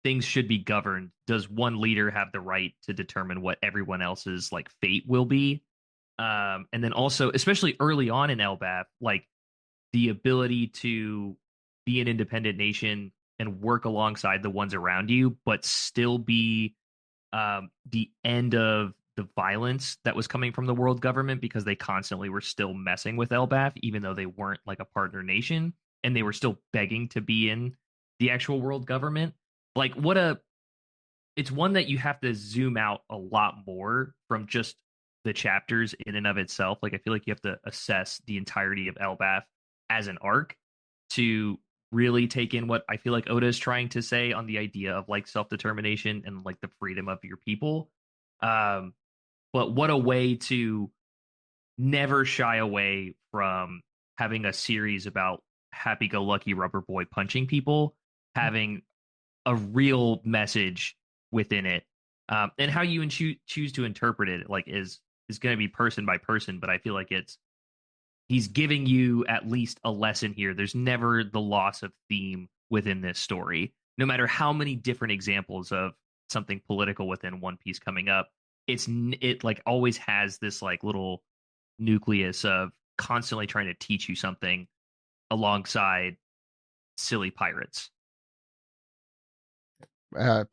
things should be governed. Does one leader have the right to determine what everyone else's like fate will be? And then also, especially early on in Elbaf, like the ability to be an independent nation and work alongside the ones around you, but still be the end of the violence that was coming from the world government, because they constantly were still messing with Elbaf, even though they weren't like a partner nation, and they were still begging to be in the actual world government. Like it's one that you have to zoom out a lot more from just the chapters in and of itself. Like I feel like you have to assess the entirety of Elbaf as an arc to really take in what I feel like Oda is trying to say on the idea of like self-determination and like the freedom of your people. But what a way to never shy away from having a series about happy-go-lucky rubber boy punching people, having a real message within it, and how you choose to interpret it like is going to be person by person. But I feel like he's giving you at least a lesson here. There's never the loss of theme within this story, no matter how many different examples of something political within One Piece coming up. It like always has this like little nucleus of constantly trying to teach you something alongside silly pirates.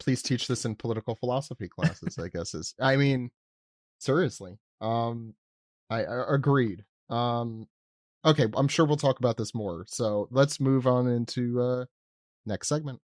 Please teach this in political philosophy classes, I guess seriously. I agreed. Okay, I'm sure we'll talk about this more. So let's move on into next segment.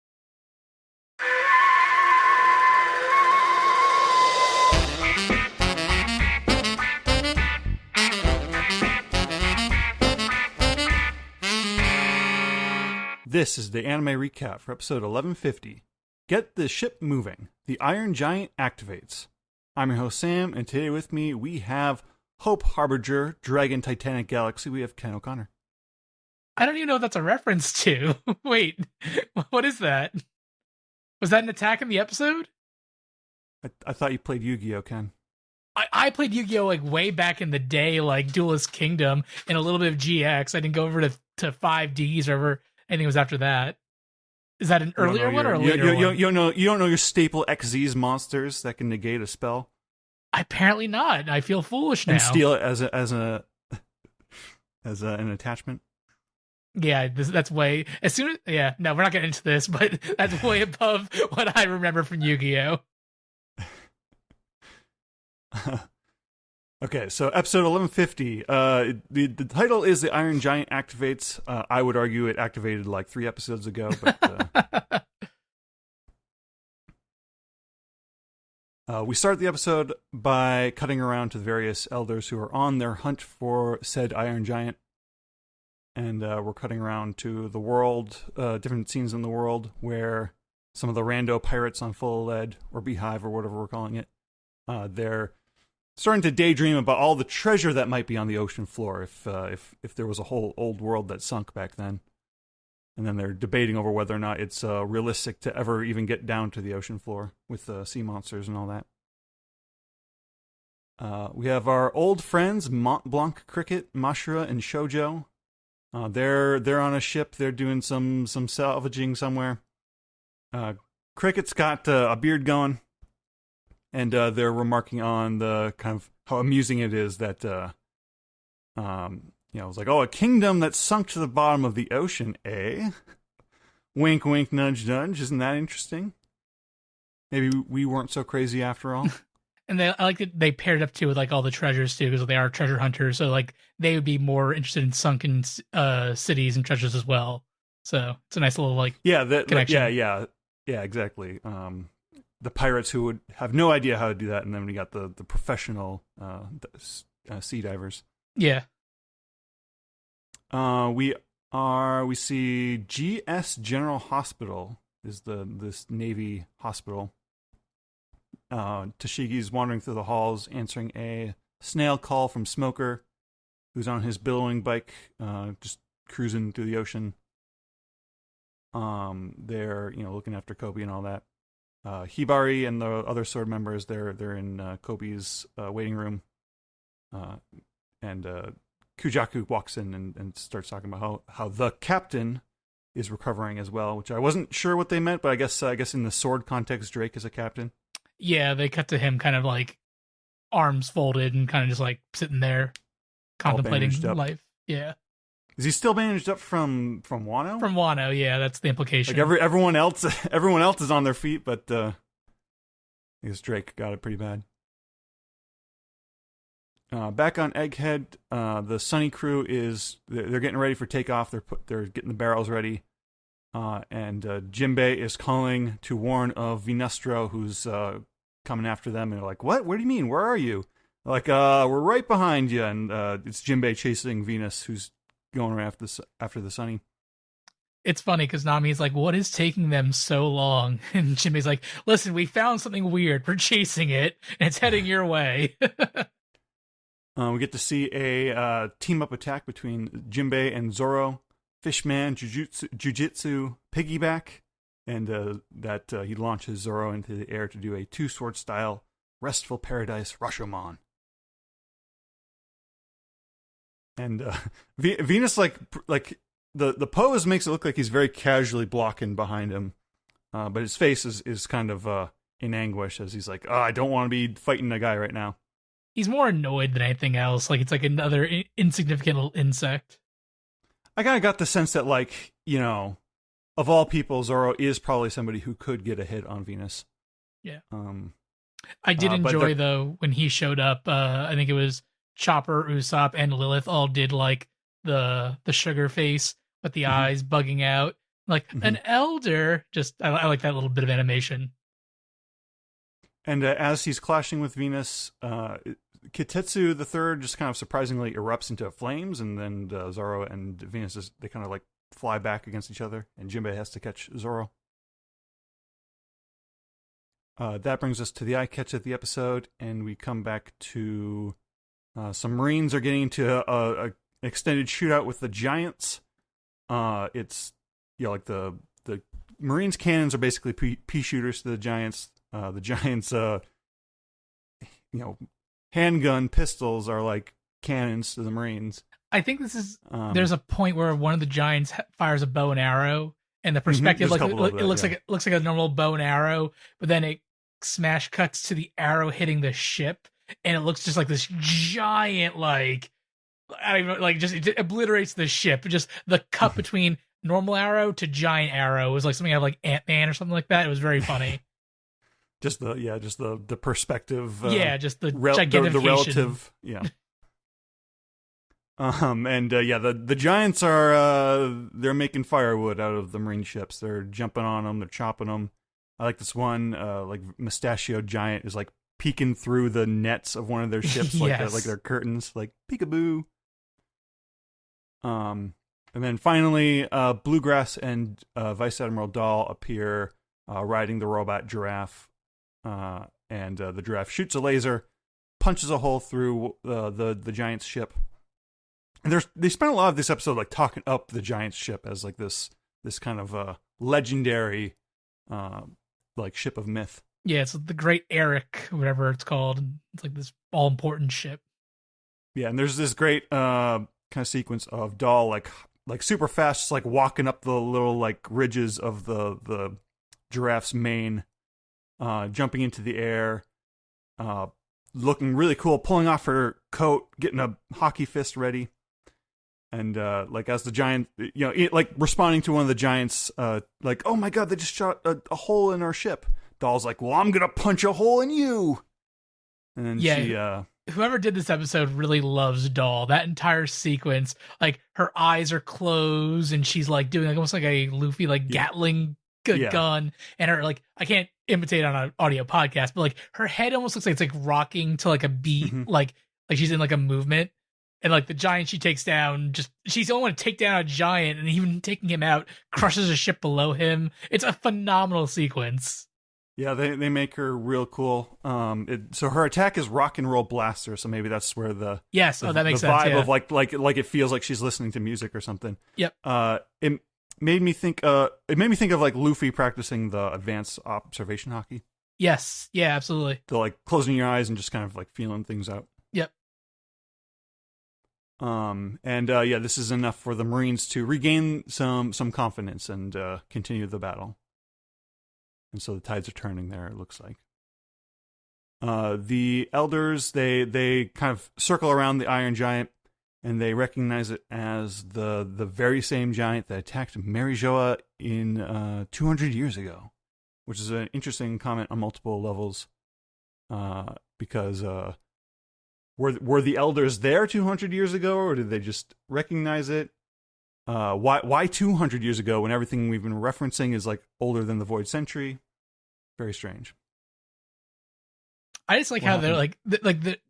This is the anime recap for episode 1150. Get the ship moving. The Iron Giant activates. I'm your host Sam, and today with me we have Hope Harbinger, Dragon Titanic Galaxy. We have Ken O'Connor. I don't even know what that's a reference to. Wait, what is that? Was that an attack in the episode? I thought you played Yu-Gi-Oh, Ken. I played Yu-Gi-Oh like way back in the day, like Duelist Kingdom and a little bit of GX. I didn't go over to 5Ds or ever anything was after that. Is that an earlier one or a later one? You don't know your staple XZ's monsters that can negate a spell? Apparently not. I feel foolish now. And steal it as an attachment. Yeah, that's way as soon as no, we're not getting into this, but that's way above what I remember from Yu-Gi-Oh. Okay, so episode 1150. The title is The Iron Giant Activates. I would argue it activated like 3 episodes ago, but we start the episode by cutting around to the various elders who are on their hunt for said Iron Giant. And we're cutting around to the world, different scenes in the world where some of the rando pirates on Full Lead, or Beehive, or whatever we're calling it, they're starting to daydream about all the treasure that might be on the ocean floor if there was a whole old world that sunk back then. And then they're debating over whether or not it's realistic to ever even get down to the ocean floor with sea monsters and all that. We have our old friends, Mont Blanc Cricket, Mashura, and Shoujo. They're on a ship. They're doing some salvaging somewhere. Cricket's got a beard going, and they're remarking on the kind of how amusing it is that it's like, oh, a kingdom that sunk to the bottom of the ocean, eh? Wink, wink, nudge, nudge. Isn't that interesting? Maybe we weren't so crazy after all. And I like that they paired up too with like all the treasures too, because they are treasure hunters. So like they would be more interested in sunken cities and treasures as well. So it's a nice little like connection. Yeah, exactly. The pirates who would have no idea how to do that, and then we got the professional sea divers. Yeah. We see GS General Hospital is this Navy hospital. Tashigi's wandering through the halls, answering a snail call from Smoker, who's on his billowing bike, just cruising through the ocean. They're looking after Kobe and all that. Hibari and the other sword members, they're in Kobe's waiting room, and Kujaku walks in and starts talking about how the captain is recovering as well, which I wasn't sure what they meant, but I guess in the sword context, Drake is a captain. Yeah, they cut to him kind of like arms folded and kind of just like sitting there contemplating life. Yeah. Is he still bandaged up from Wano? From Wano, yeah, that's the implication. Like everyone else is on their feet, but I guess Drake got it pretty bad. Back on Egghead, the Sunny crew they're getting ready for takeoff. They're getting the barrels ready, and Jinbei is calling to warn of Vinestro, who's coming after them. And they're like, "What? What do you mean? Where are you?" They're like, we're right behind you. And it's Jinbei chasing Venus, who's going right after the Sunny. It's funny because Nami's like, "What is taking them so long?" And Jinbei's like, "Listen, we found something weird. We're chasing it, and it's heading your way." We get to see a team-up attack between Jinbei and Zoro, Fishman, Jujutsu, Piggyback, and that he launches Zoro into the air to do a two-sword style Restful Paradise Rashomon. And Venus, like the pose makes it look like he's very casually blocking behind him, but his face is kind of in anguish as he's like, "Oh, I don't want to be fighting a guy right now." He's more annoyed than anything else. Like it's like another insignificant little insect. I kind of got the sense that, like, of all people, Zoro is probably somebody who could get a hit on Venus. Yeah. I did enjoy, though, when he showed up. I think it was Chopper, Usopp, and Lilith all did, like, the sugar face with the eyes bugging out. Like, an elder. Just, I like that little bit of animation. And as he's clashing with Venus, Kitetsu the Third just kind of surprisingly erupts into flames, and then Zoro and Venus they kind of like fly back against each other, and Jinbei has to catch Zoro. That brings us to the eye catch of the episode, and we come back to some Marines are getting into a extended shootout with the Giants. It's like the Marines' cannons are basically pea shooters to the Giants. The Giants, handgun pistols are like cannons to the Marines. I think this is there's a point where one of the Giants fires a bow and arrow, and the perspective looks like a normal bow and arrow, but then it smash cuts to the arrow hitting the ship, and it looks just like this giant, like, I don't even know, like, just it obliterates the ship. Just the cut between normal arrow to giant arrow was like something out of like Ant-Man or something like that. It was very funny. Just the perspective. Just the gigantification. The relative. Yeah. The Giants are they're making firewood out of the Marine ships. They're jumping on them. They're chopping them. I like this one. Like mustachioed giant is like peeking through the nets of one of their ships, like their curtains, like peekaboo. And then finally, Bluegrass and Vice Admiral Dahl appear riding the robot giraffe. And the giraffe shoots a laser, punches a hole through the Giant's ship. And they spent a lot of this episode like talking up the Giant's ship as like this this kind of legendary like ship of myth. Yeah, it's the Great Eric, whatever it's called. It's like this all important ship. Yeah, and there's this great kind of sequence of Doll like super fast, just like walking up the little like ridges of the giraffe's mane, jumping into the air, looking really cool, pulling off her coat, getting a hockey fist ready. And like as the giant, like responding to one of the giants, like, oh my god, they just shot a hole in our ship. Doll's like, well, I'm gonna punch a hole in you. And then she, whoever did this episode really loves Doll. That entire sequence, like her eyes are closed, and she's like doing like almost like a Luffy like Gatling gun, and her like I can't imitate on an audio podcast, but like her head almost looks like it's like rocking to like a beat, like she's in like a movement. And like the giant she takes down, she's only want to take down a giant, and even taking him out crushes a ship below him. It's a phenomenal sequence. Yeah, they make her real cool. So her attack is rock and roll blaster. So maybe that's where that makes sense. The vibe of like it feels like she's listening to music or something. Yep. It made me think. It made me think of like Luffy practicing the advanced observation hockey. Yes. Yeah. Absolutely. The like closing your eyes and just kind of like feeling things out. Yep. This is enough for the Marines to regain some confidence and continue the battle. And so the tides are turning there, it looks like. The elders, they kind of circle around the Iron Giant, and they recognize it as the very same giant that attacked Mary Joa in 200 years ago, which is an interesting comment on multiple levels, because were the elders there 200 years ago, or did they just recognize it? Why 200 years ago when everything we've been referencing is like older than the Void Century? Very strange. I just like how they're like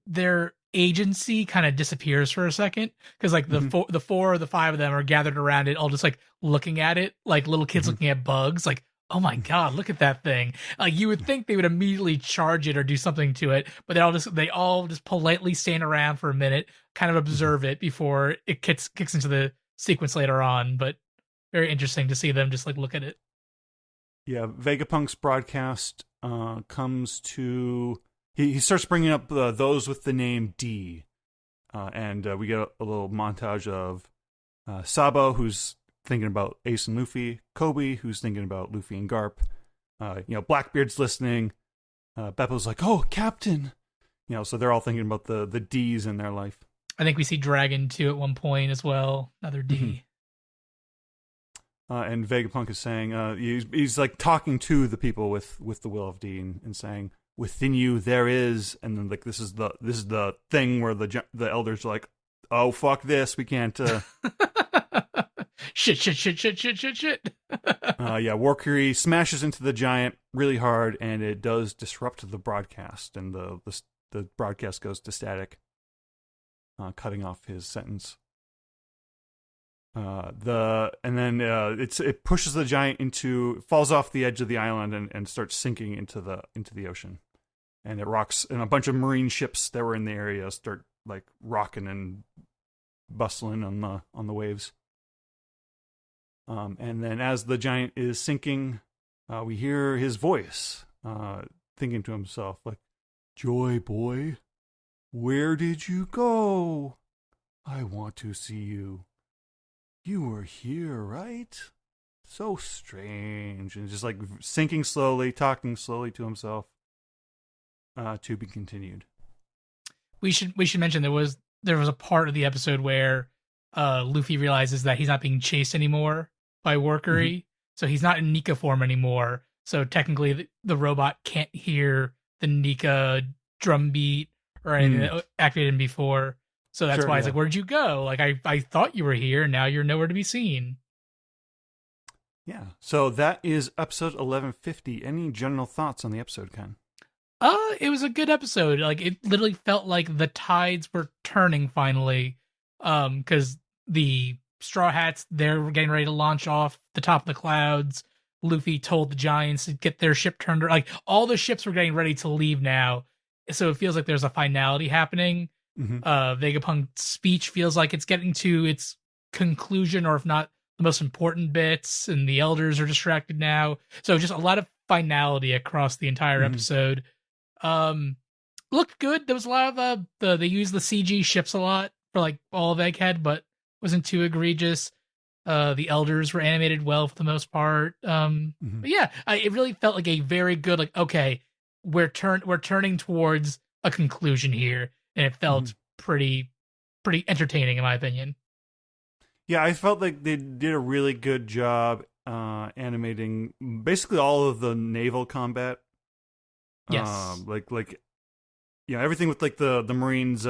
their agency kind of disappears for a second, because like the four or the five of them are gathered around it, all just like looking at it like little kids looking at bugs. Like, oh my god, look at that thing! Like you would think they would immediately charge it or do something to it, but they all just politely stand around for a minute, kind of observe it before it kicks into the sequence later on. But very interesting to see them just like look at it. Yeah, Vegapunk's broadcast comes to... He starts bringing up those with the name D. And we get a little montage of Sabo, who's thinking about Ace and Luffy. Kobe, who's thinking about Luffy and Garp. Blackbeard's listening. Beppo's like, oh, Captain! So they're all thinking about the Ds in their life. I think we see Dragon, too, at one point as well. Another D. And Vegapunk is saying, he's like talking to the people with the will of D and saying, within you there is, and then like this is the thing where the elders are like, oh fuck this, we can't. Shit. Warkiri smashes into the giant really hard, and it does disrupt the broadcast, and the broadcast goes to static, cutting off his sentence. It pushes the giant falls off the edge of the island and starts sinking into the ocean, and it rocks, and a bunch of marine ships that were in the area start like rocking and bustling on the waves. And then as the giant is sinking, we hear his voice, thinking to himself like, "Joy boy, where did you go? I want to see you. You were here, right? So strange." And just like sinking slowly, talking slowly to himself. To be continued. We should mention there was a part of the episode where Luffy realizes that he's not being chased anymore by Warkiri, so he's not in Nika form anymore. So technically, the robot can't hear the Nika drum beat or anything that activated him before. So that's why he's like, where'd you go? Like, I thought you were here. Now you're nowhere to be seen. Yeah. So that is episode 1150. Any general thoughts on the episode, Ken? It was a good episode. Like, it literally felt like the tides were turning finally. Because the Straw Hats, they're getting ready to launch off the top of the clouds. Luffy told the Giants to get their ship turned. Like, all the ships were getting ready to leave now. So it feels like there's a finality happening. Vegapunk's speech feels like it's getting to its conclusion, or if not, the most important bits, and the elders are distracted now. So just a lot of finality across the entire episode. Looked good. There was a lot of they used the CG ships a lot for like all of Egghead, but wasn't too egregious. The elders were animated well for the most part. But yeah, it really felt like a very good, like, okay, we're turning towards a conclusion here, and it felt pretty entertaining in my opinion. Yeah, I felt like they did a really good job animating basically all of the naval combat. Yes. Like you know, everything with like the Marines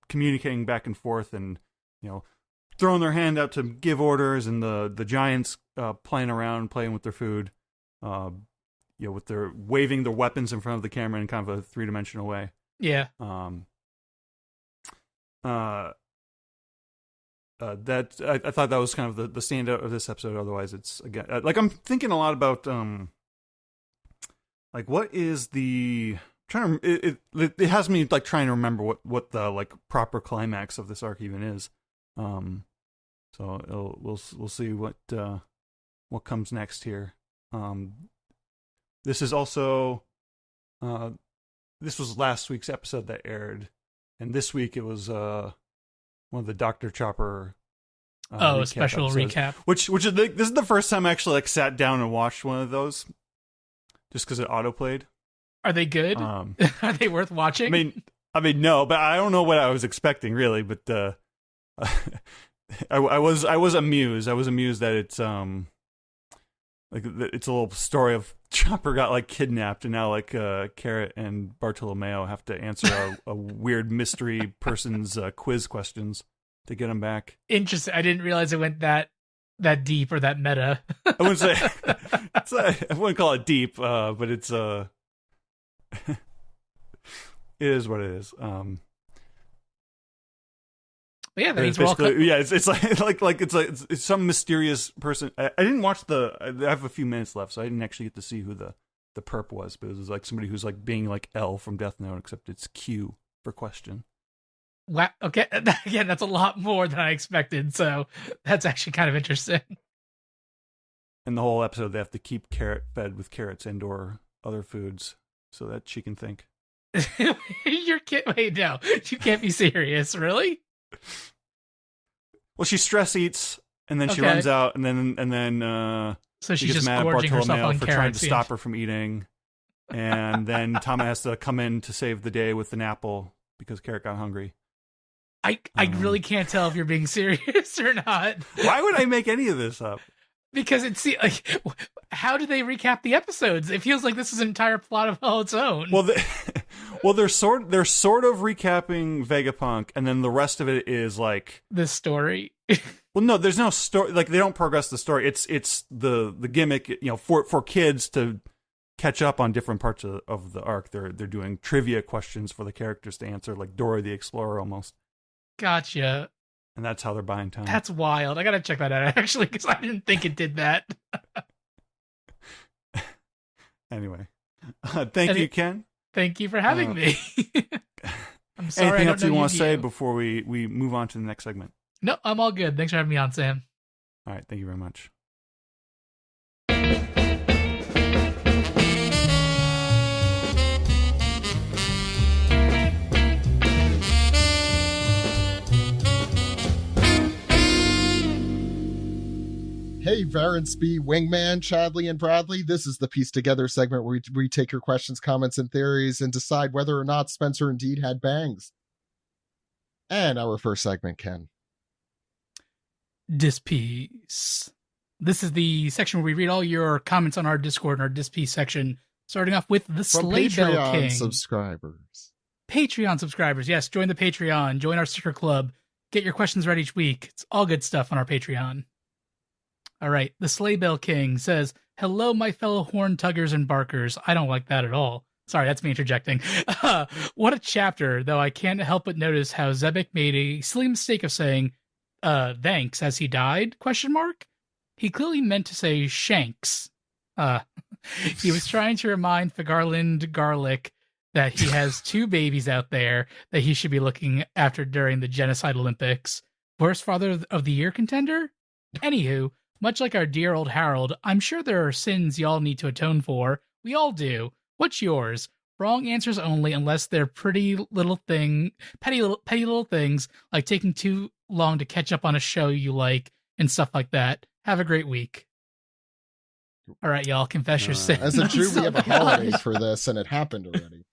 communicating back and forth, and throwing their hand out to give orders, and the giants playing around, playing with their food, with their waving their weapons in front of the camera in kind of a 3-dimensional way. Yeah. That I thought that was kind of the standout of this episode. Otherwise, it's again like I'm thinking a lot about like what is the it has me like trying to remember what the like proper climax of this arc even is. So we'll see what comes next here. This is also this was last week's episode that aired, and this week it was one of the Dr. Chopper a special episodes, recap. Which is this is the first time I actually like sat down and watched one of those, just because it autoplayed. Are they good? Are they worth watching? I mean, no, but I don't know what I was expecting really. But I was amused. I was amused that it's like it's a little story of Chopper got like kidnapped, and now like Carrot and Bartolomeo have to answer a weird mystery person's quiz questions to get him back. Interesting. I didn't realize it went that deep or that meta. I wouldn't say I wouldn't call it deep, but it's it is what it is. But yeah, that means it's some mysterious person. I didn't watch I have a few minutes left, so I didn't actually get to see who the perp was. But it was like somebody who's like being like L from Death Note, except it's Q for question. Wow. Okay. Again, that's a lot more than I expected. So that's actually kind of interesting. And the whole episode, they have to keep Carrot fed with carrots and or other foods so that she can think. You're kidding? Wait, no, you can't be serious, really? Well, she stress eats, and then she runs out, and then so she she's gets just mad at gorging herself Bartolomeo on for trying to stop her from eating, and then Tama has to come in to save the day with an apple because Carrot got hungry. I really can't tell if you're being serious or not. Why would I make any of this up? Because it's like, how do they recap the episodes? It feels like this is an entire plot of all its own. Well, they're sort of recapping Vegapunk, and then the rest of it is like this story. Well, no, there's no story. Like they don't progress the story. It's the gimmick, for kids to catch up on different parts of the arc. They're doing trivia questions for the characters to answer, like Dora the Explorer almost. Gotcha. And that's how they're buying time. That's wild. I gotta check that out actually, because I didn't think it did that. Anyway, thank you, Ken. Thank you for having me. I'm sorry. Anything else you want to say before we move on to the next segment? No, I'm all good. Thanks for having me on, Sam. All right. Thank you very much. Hey, Varence B, Wingman, Chadley, and Bradley. This is the Piece Together segment where we take your questions, comments, and theories and decide whether or not Spencer indeed had bangs. And our first segment, Ken. Dispiece. This is the section where we read all your comments on our Discord and our Dispiece section, starting off with the Sleigh Bell King. Subscribers. Patreon subscribers. Yes, join the Patreon. Join our sticker club. Get your questions read each week. It's all good stuff on our Patreon. All right, the Sleigh Bell King says, "Hello, my fellow horn tuggers and barkers." I don't like that at all. Sorry, that's me interjecting. What a chapter, though I can't help but notice how Zebek made a silly mistake of saying, thanks, as he died, ? He clearly meant to say shanks. He was trying to remind Fagarland Garlic that he has 2 babies out there that he should be looking after during the Genocide Olympics. Worst Father of the Year contender? Anywho, much like our dear old Harold, I'm sure there are sins y'all need to atone for. We all do. What's yours? Wrong answers only, unless they're petty little things like taking too long to catch up on a show you like and stuff like that. Have a great week. All right, y'all, confess your sins. As a Jew, we have a holiday for this, and it happened already.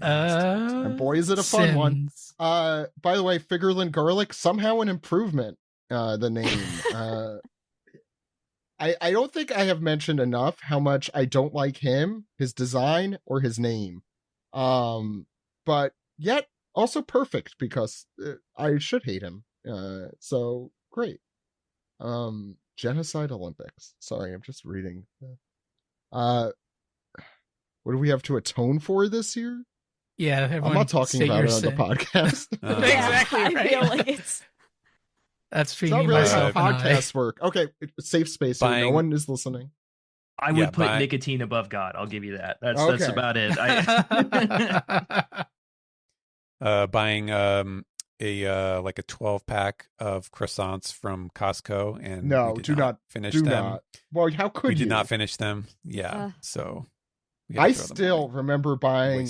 And boy, is it a fun one. By the way, Figurlin Garlic, somehow an improvement, the name. I don't think I have mentioned enough how much I don't like him, his design, or his name. But yet, also perfect, because I should hate him. So, great. Genocide Olympics. Sorry, I'm just reading. What do we have to atone for this year? Yeah, I'm not talking about it on the podcast. Exactly right. I feel like it's... That's It's not really how podcasts work. Okay, safe space here. No one is listening. I would put nicotine above God. I'll give you that. That's about it. Buying a 12-pack of croissants from Costco, and no, do not finish them. Not. Well, how could we you? Did not finish them. Yeah, so I still remember buying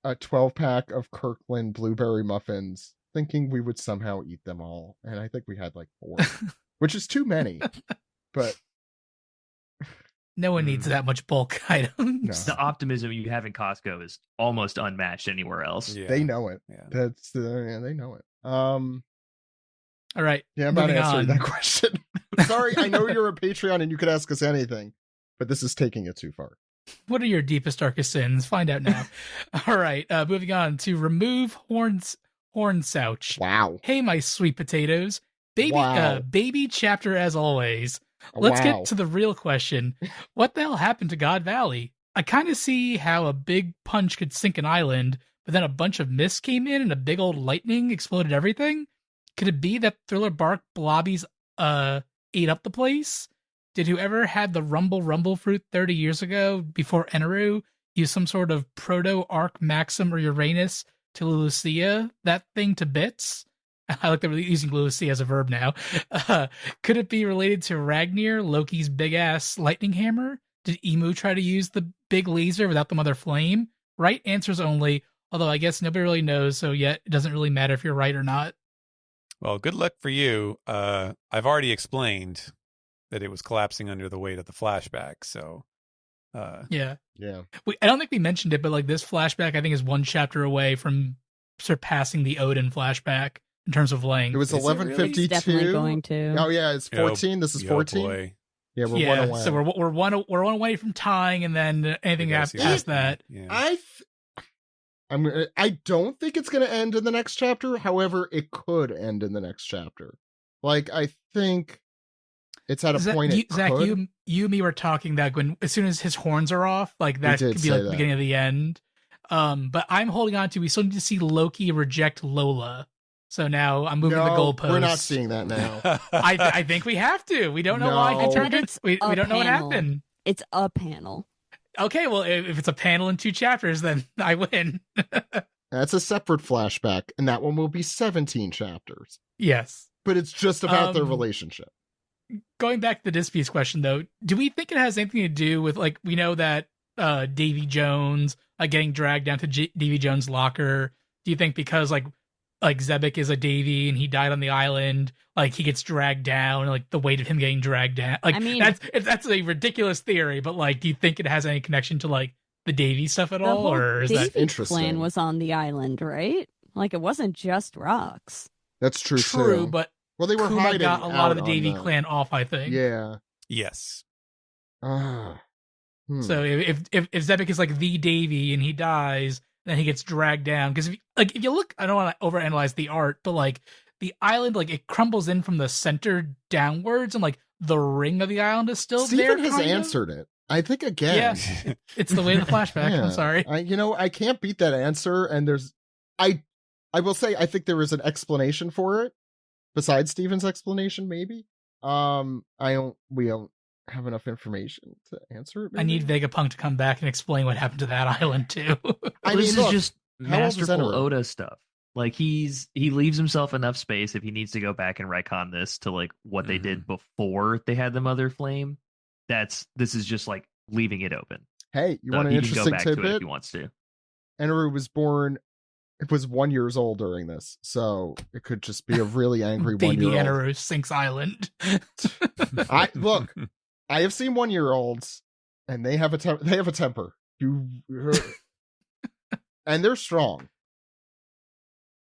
a 12-pack of Kirkland blueberry muffins, thinking we would somehow eat them all, and I think we had like 4, which is too many. But no one needs that much bulk items. No. The optimism you have in Costco is almost unmatched anywhere else. Yeah. They know it. Yeah. They know it. All right. Yeah, I'm not answering that question. Sorry, I know you're a Patreon and you could ask us anything, but this is taking it too far. What are your deepest, darkest sins? Find out now. All right. Moving on to remove horn souch. Wow. Hey, my sweet potatoes. Baby chapter as always. Let's get to the real question. What the hell happened to God Valley? I kind of see how a big punch could sink an island, but then a bunch of mist came in and a big old lightning exploded everything? Could it be that Thriller Bark blobbies ate up the place? Did whoever had the rumble fruit 30 years ago, before Eneru, use some sort of proto-arc Maxim or Uranus to Lucia that thing to bits? I like that we're using Lucia as a verb now. Could it be related to Ragnir, Loki's big-ass lightning hammer? Did Emu try to use the big laser without the mother flame? Right answers only, although I guess nobody really knows, so yet it doesn't really matter if you're right or not. Well, good luck for you. I've already explained that it was collapsing under the weight of the flashback, so... Yeah. I don't think we mentioned it, but like this flashback, I think, is one chapter away from surpassing the Odin flashback in terms of length. It was 11:52. It's definitely going to. Oh yeah, it's 14. This is 14. Boy. Yeah, we're one away. So we're one away from tying, and then anything past that. Yeah. I don't think it's going to end in the next chapter. However, it could end in the next chapter. Like, I think it's at a point. Zach, you and me were talking that when as soon as his horns are off, like that could be like the beginning of the end. But I'm holding on to. We still need to see Loki reject Lola. So now I'm moving the goalposts. We're not seeing that now. I think we have to. We don't know why he turned it. We don't know what happened. It's a panel. Okay, well, if it's a panel in 2 chapters, then I win. That's a separate flashback, and that one will be 17 chapters. Yes. But it's just about their relationship. Going back to the Dispiece question, though, do we think it has anything to do with, like, we know that Davy Jones getting dragged down to Davy Jones' locker? Do you think because, like Zebek is a Davy and he died on the island, like he gets dragged down, like the weight of him getting dragged down? Like, I mean, that's a ridiculous theory, but like, do you think it has any connection to like the Davy stuff at all, or is that interesting? Clan was on the island, right? Like, it wasn't just rocks. That's true. True, but they were Kuma hiding got a lot of the Davy clan off, I think. Yeah. Yes. So if Zebek is like the Davy and he dies, then he gets dragged down. Because if you look, I don't want to overanalyze the art, but like the island, like it crumbles in from the center downwards, and like the ring of the island is still there. Steven has answered it. I think again. Yeah, it's the way of the flashback. I'm sorry. I can't beat that answer. And I will say, I think there is an explanation for it besides Steven's explanation. Maybe. We don't have enough information to answer it. Maybe? I need Vegapunk to come back and explain what happened to that island too. This is just masterful Oda stuff. Like he leaves himself enough space if he needs to go back and retcon this to like what they did before they had the Mother Flame. This is just like leaving it open. Hey, you So want an he can go interesting back to it if tidbit? he wants to. Eneru was born. It was 1 year old during this, so it could just be a really angry 1 Baby year old. Eneru sinks island. Look, I have seen 1 year olds, and they have a temper. And they're strong.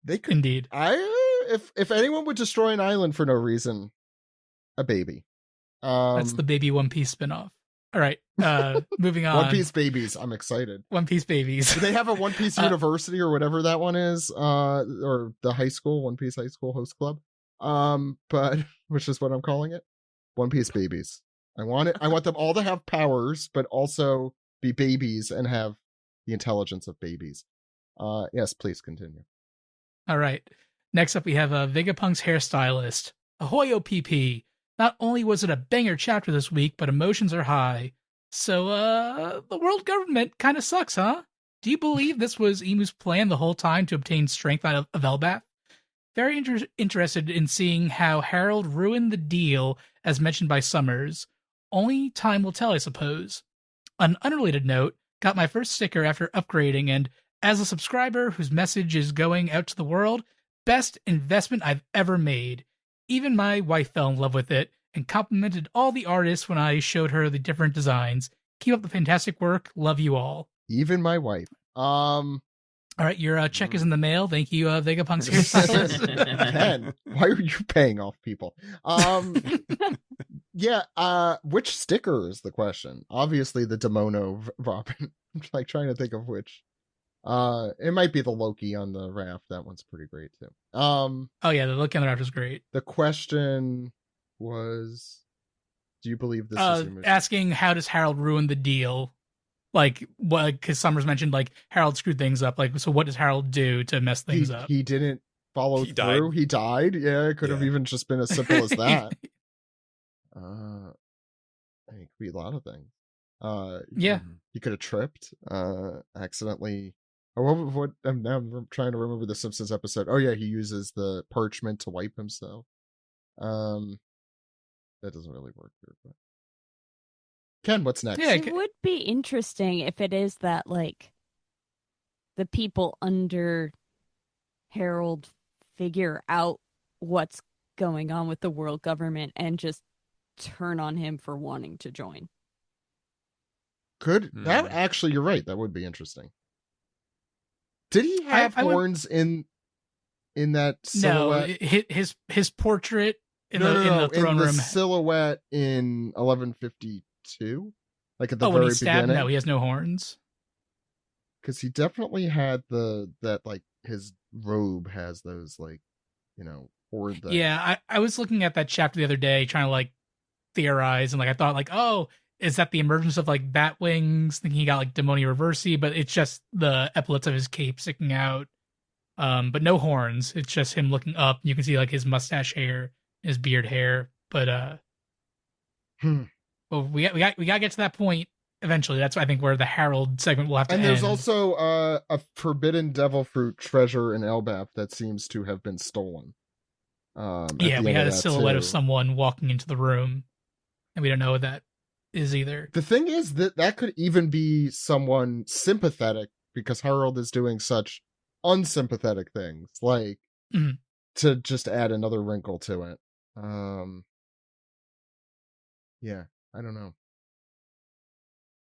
They could. Indeed. If anyone would destroy an island for no reason, a baby. That's the baby One Piece spinoff. All right, moving on. One Piece babies. I'm excited. One Piece babies. Do they have a One Piece University or whatever that one is? Or the high school, One Piece High School Host Club. But which is what I'm calling it. One Piece babies. I want them all to have powers, but also be babies and have the intelligence of babies. Yes, please continue. All right. Next up, we have Vegapunk's hairstylist. Ahoy, OPP. Not only was it a banger chapter this week, but emotions are high. So, the world government kind of sucks, huh? Do you believe this was Emu's plan the whole time to obtain strength out of Elbaf? Very interested in seeing how Harold ruined the deal, as mentioned by Summers. Only time will tell, I suppose. On an unrelated note, got my first sticker after upgrading, and as a subscriber whose message is going out to the world, best investment I've ever made. Even my wife fell in love with it and complimented all the artists when I showed her the different designs. Keep up the fantastic work. Love you all. Even my wife. All right, your check is in the mail. Thank you, Vegapunk's hairstylist. Ken, why are you paying off people? Yeah, which sticker is the question? Obviously the Demono Robin. I'm like trying to think of which. It might be the Loki on the raft. That one's pretty great too. Oh yeah, the Loki on the raft is great. The question was, do you believe this is asking how does Harold ruin the deal? Like, what? Because Summers mentioned like Harold screwed things up. Like, so what does Harold do to mess things up? He didn't follow through. Died. He died. Yeah, it could have even just been as simple as that. I think it could be a lot of things. Yeah, he could have tripped, accidentally. What? I'm trying to remember the Simpsons episode. Oh yeah, he uses the parchment to wipe himself. That doesn't really work here. But Ken, what's next? Yeah, it would be interesting if it is that like the people under Harold figure out what's going on with the world government and just turn on him for wanting to join. That actually, you're right. That would be interesting. Did he have horns in that silhouette? No, his portrait in the throne room. Silhouette in 1152, like at the very beginning. No, he has no horns. Because he definitely had that like his robe has those like horn things. Yeah, I was looking at that chapter the other day, trying to like theorize, and like I thought like, oh, is that the emergence of like bat wings? Thinking he got like Demonia Reversi, but it's just the epaulets of his cape sticking out. But no horns. It's just him looking up. You can see like his mustache hair, his beard hair. But well, we got to get to that point eventually. That's I think where the Harold segment will have to end. And there's also a forbidden devil fruit treasure in Elbaf that seems to have been stolen. Yeah, we had a silhouette of someone walking into the room, and we don't know what that is either. The thing is that could even be someone sympathetic because Harold is doing such unsympathetic things, like to just add another wrinkle to it. Yeah, I don't know.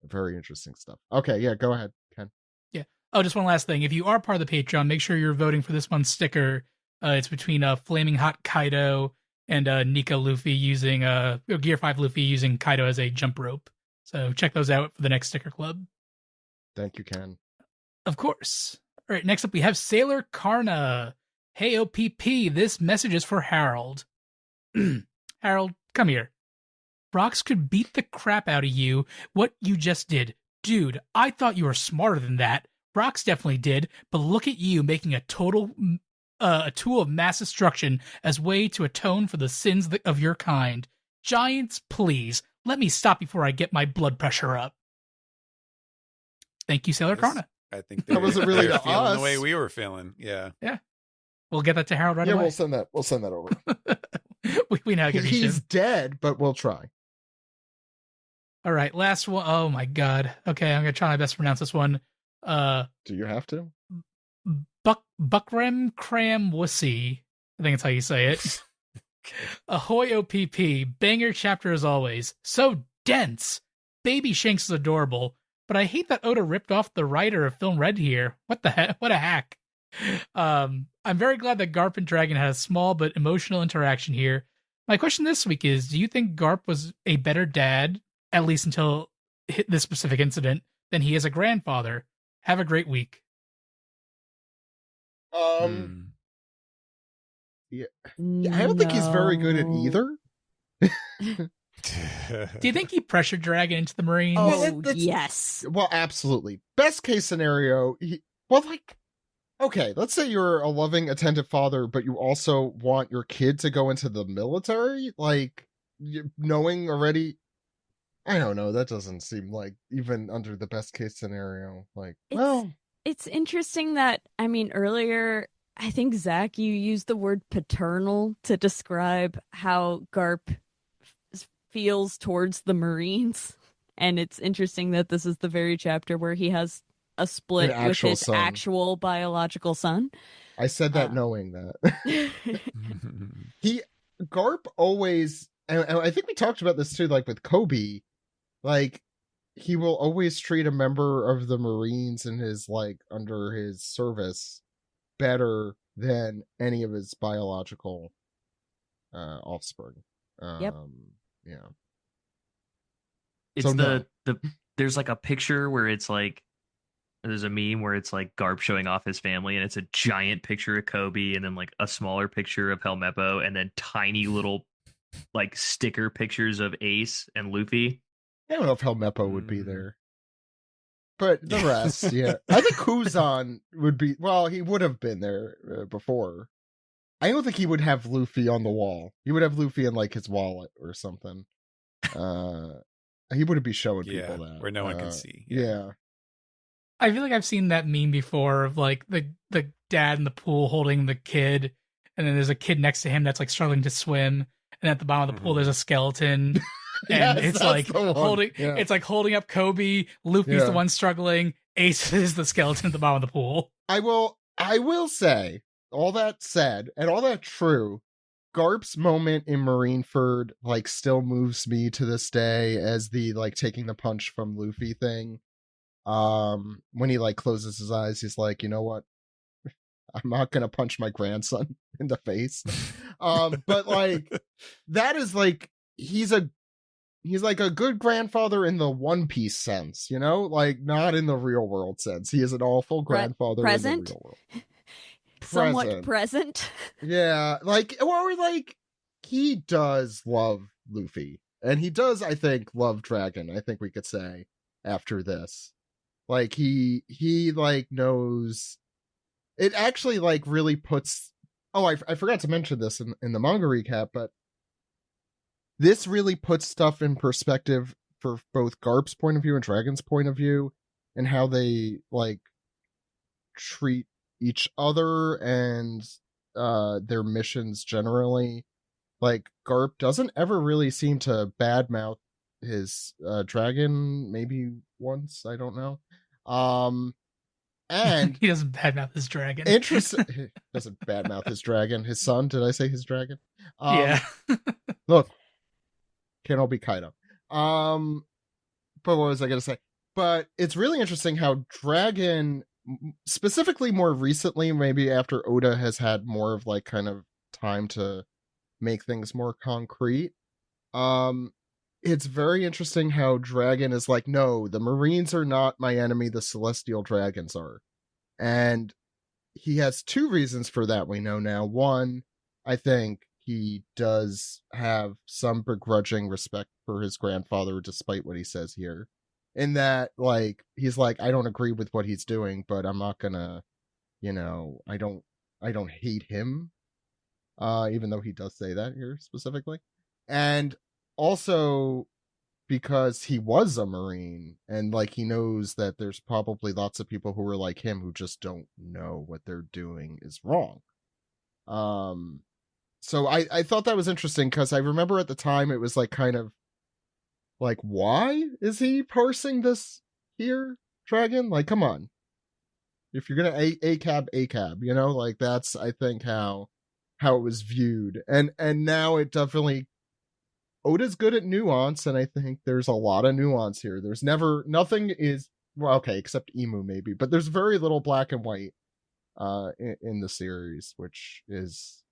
Very interesting stuff. Okay, yeah, go ahead, Ken. Yeah. Oh, just one last thing. If you are part of the Patreon, make sure you're voting for this month's sticker. It's between Flaming Hot Kaido and Nika Luffy using Gear 5 Luffy using Kaido as a jump rope. So check those out for the next sticker club. Thank you, Ken. Of course. All right, next up we have Sailor Karna. Hey, OPP, this message is for Harold. Harold, come here. Rox could beat the crap out of you, what you just did. Dude, I thought you were smarter than that. Rox definitely did, but look at you making a tool of mass destruction as way to atone for the sins of your kind. Giants, please, let me stop before I get my blood pressure up. Thank you, Sailor Karna. I think that wasn't really feeling us. the way we were feeling. Yeah. Yeah. We'll get that to Harold right yeah, away. we'll send that over. we know how to reach He's him. dead, but we'll try. All right, last one. Oh my god. Okay, I'm gonna try my best to pronounce this one. Do you have to? Buckrem Cram Wussy. I think that's how you say it. Ahoy OPP. Banger chapter as always. So dense. Baby Shanks is adorable, but I hate that Oda ripped off the writer of Film Red here. What the heck? What a hack. I'm very glad that Garp and Dragon had a small but emotional interaction here. My question this week is, do you think Garp was a better dad, at least until this specific incident, than he is a grandfather? Have a great week. Yeah, I don't think he's very good at either. Do you think he pressured Dragon into the Marines? Oh, yes. Well, absolutely. Best case scenario, okay, let's say you're a loving, attentive father, but you also want your kid to go into the military? Like, knowing already, I don't know, that doesn't seem like even under the best case scenario. Like, It's interesting that, I mean, earlier, I think, Zach, you used the word paternal to describe how Garp feels towards the Marines. And it's interesting that this is the very chapter where he has a split with his actual biological son. I said that knowing that. Garp always, and I think we talked about this too, like with Kobe, like, he will always treat a member of the Marines in his, like, under his service better than any of his biological offspring. Yep. Yeah. It's so there's like a picture where it's like, there's a meme where it's like Garp showing off his family, and it's a giant picture of Kobe, and then like a smaller picture of Helmeppo, and then tiny little like sticker pictures of Ace and Luffy. I don't know if Helmeppo would be there. But the rest, yeah. I think Kuzan would be, well, he would have been there before. I don't think he would have Luffy on the wall. He would have Luffy in, like, his wallet or something. He wouldn't be showing people that. Where no one can see. Yeah. I feel like I've seen that meme before of, like, the dad in the pool holding the kid, and then there's a kid next to him that's, like, struggling to swim, and at the bottom of the pool there's a skeleton. And Yes, it's like holding, it's like holding up Kobe. Luffy's the one struggling. Ace is the skeleton at the bottom of the pool. I will say, all that said, and all that true, Garp's moment in Marineford, like, still moves me to this day as the, like, taking the punch from Luffy thing. When he, like, closes his eyes, he's like, you know what? I'm not gonna punch my grandson in the face. But, like, that is, like, he's like a good grandfather in the One Piece sense, you know? Like, not in the real world sense. He is an awful grandfather in the real world. Somewhat present. Yeah, like, or like, he does love Luffy. And he does, I think, love Dragon, I think we could say, after this. Like, he like, knows... It actually, like, really puts... Oh, I forgot to mention this in the manga recap, but this really puts stuff in perspective for both Garp's point of view and Dragon's point of view, and how they, like, treat each other and their missions generally. Like, Garp doesn't ever really seem to badmouth his dragon, maybe once, I don't know. And he doesn't badmouth his dragon. Interesting. He doesn't badmouth his dragon. His son, did I say his dragon? Yeah. Look, can't all be Kaido. But what was I going to say? But it's really interesting how Dragon, specifically more recently, maybe after Oda has had more of, like, kind of time to make things more concrete. It's very interesting how Dragon is like, no, the Marines are not my enemy, the Celestial Dragons are. And he has two reasons for that we know now. One, I think he does have some begrudging respect for his grandfather, despite what he says here. In that, like, he's like, I don't agree with what he's doing, but I'm not gonna, you know, I don't hate him. Even though he does say that here specifically. And also because he was a Marine, and, like, he knows that there's probably lots of people who are like him who just don't know what they're doing is wrong. So I thought that was interesting because I remember at the time it was like kind of like, why is he parsing this here, Dragon? Like, come on. If you're gonna ACAB, you know, like that's I think how it was viewed, and now it definitely Oda's good at nuance, and I think there's a lot of nuance here. There's nothing is well, okay, except Emu maybe, but there's very little black and white in the series, which is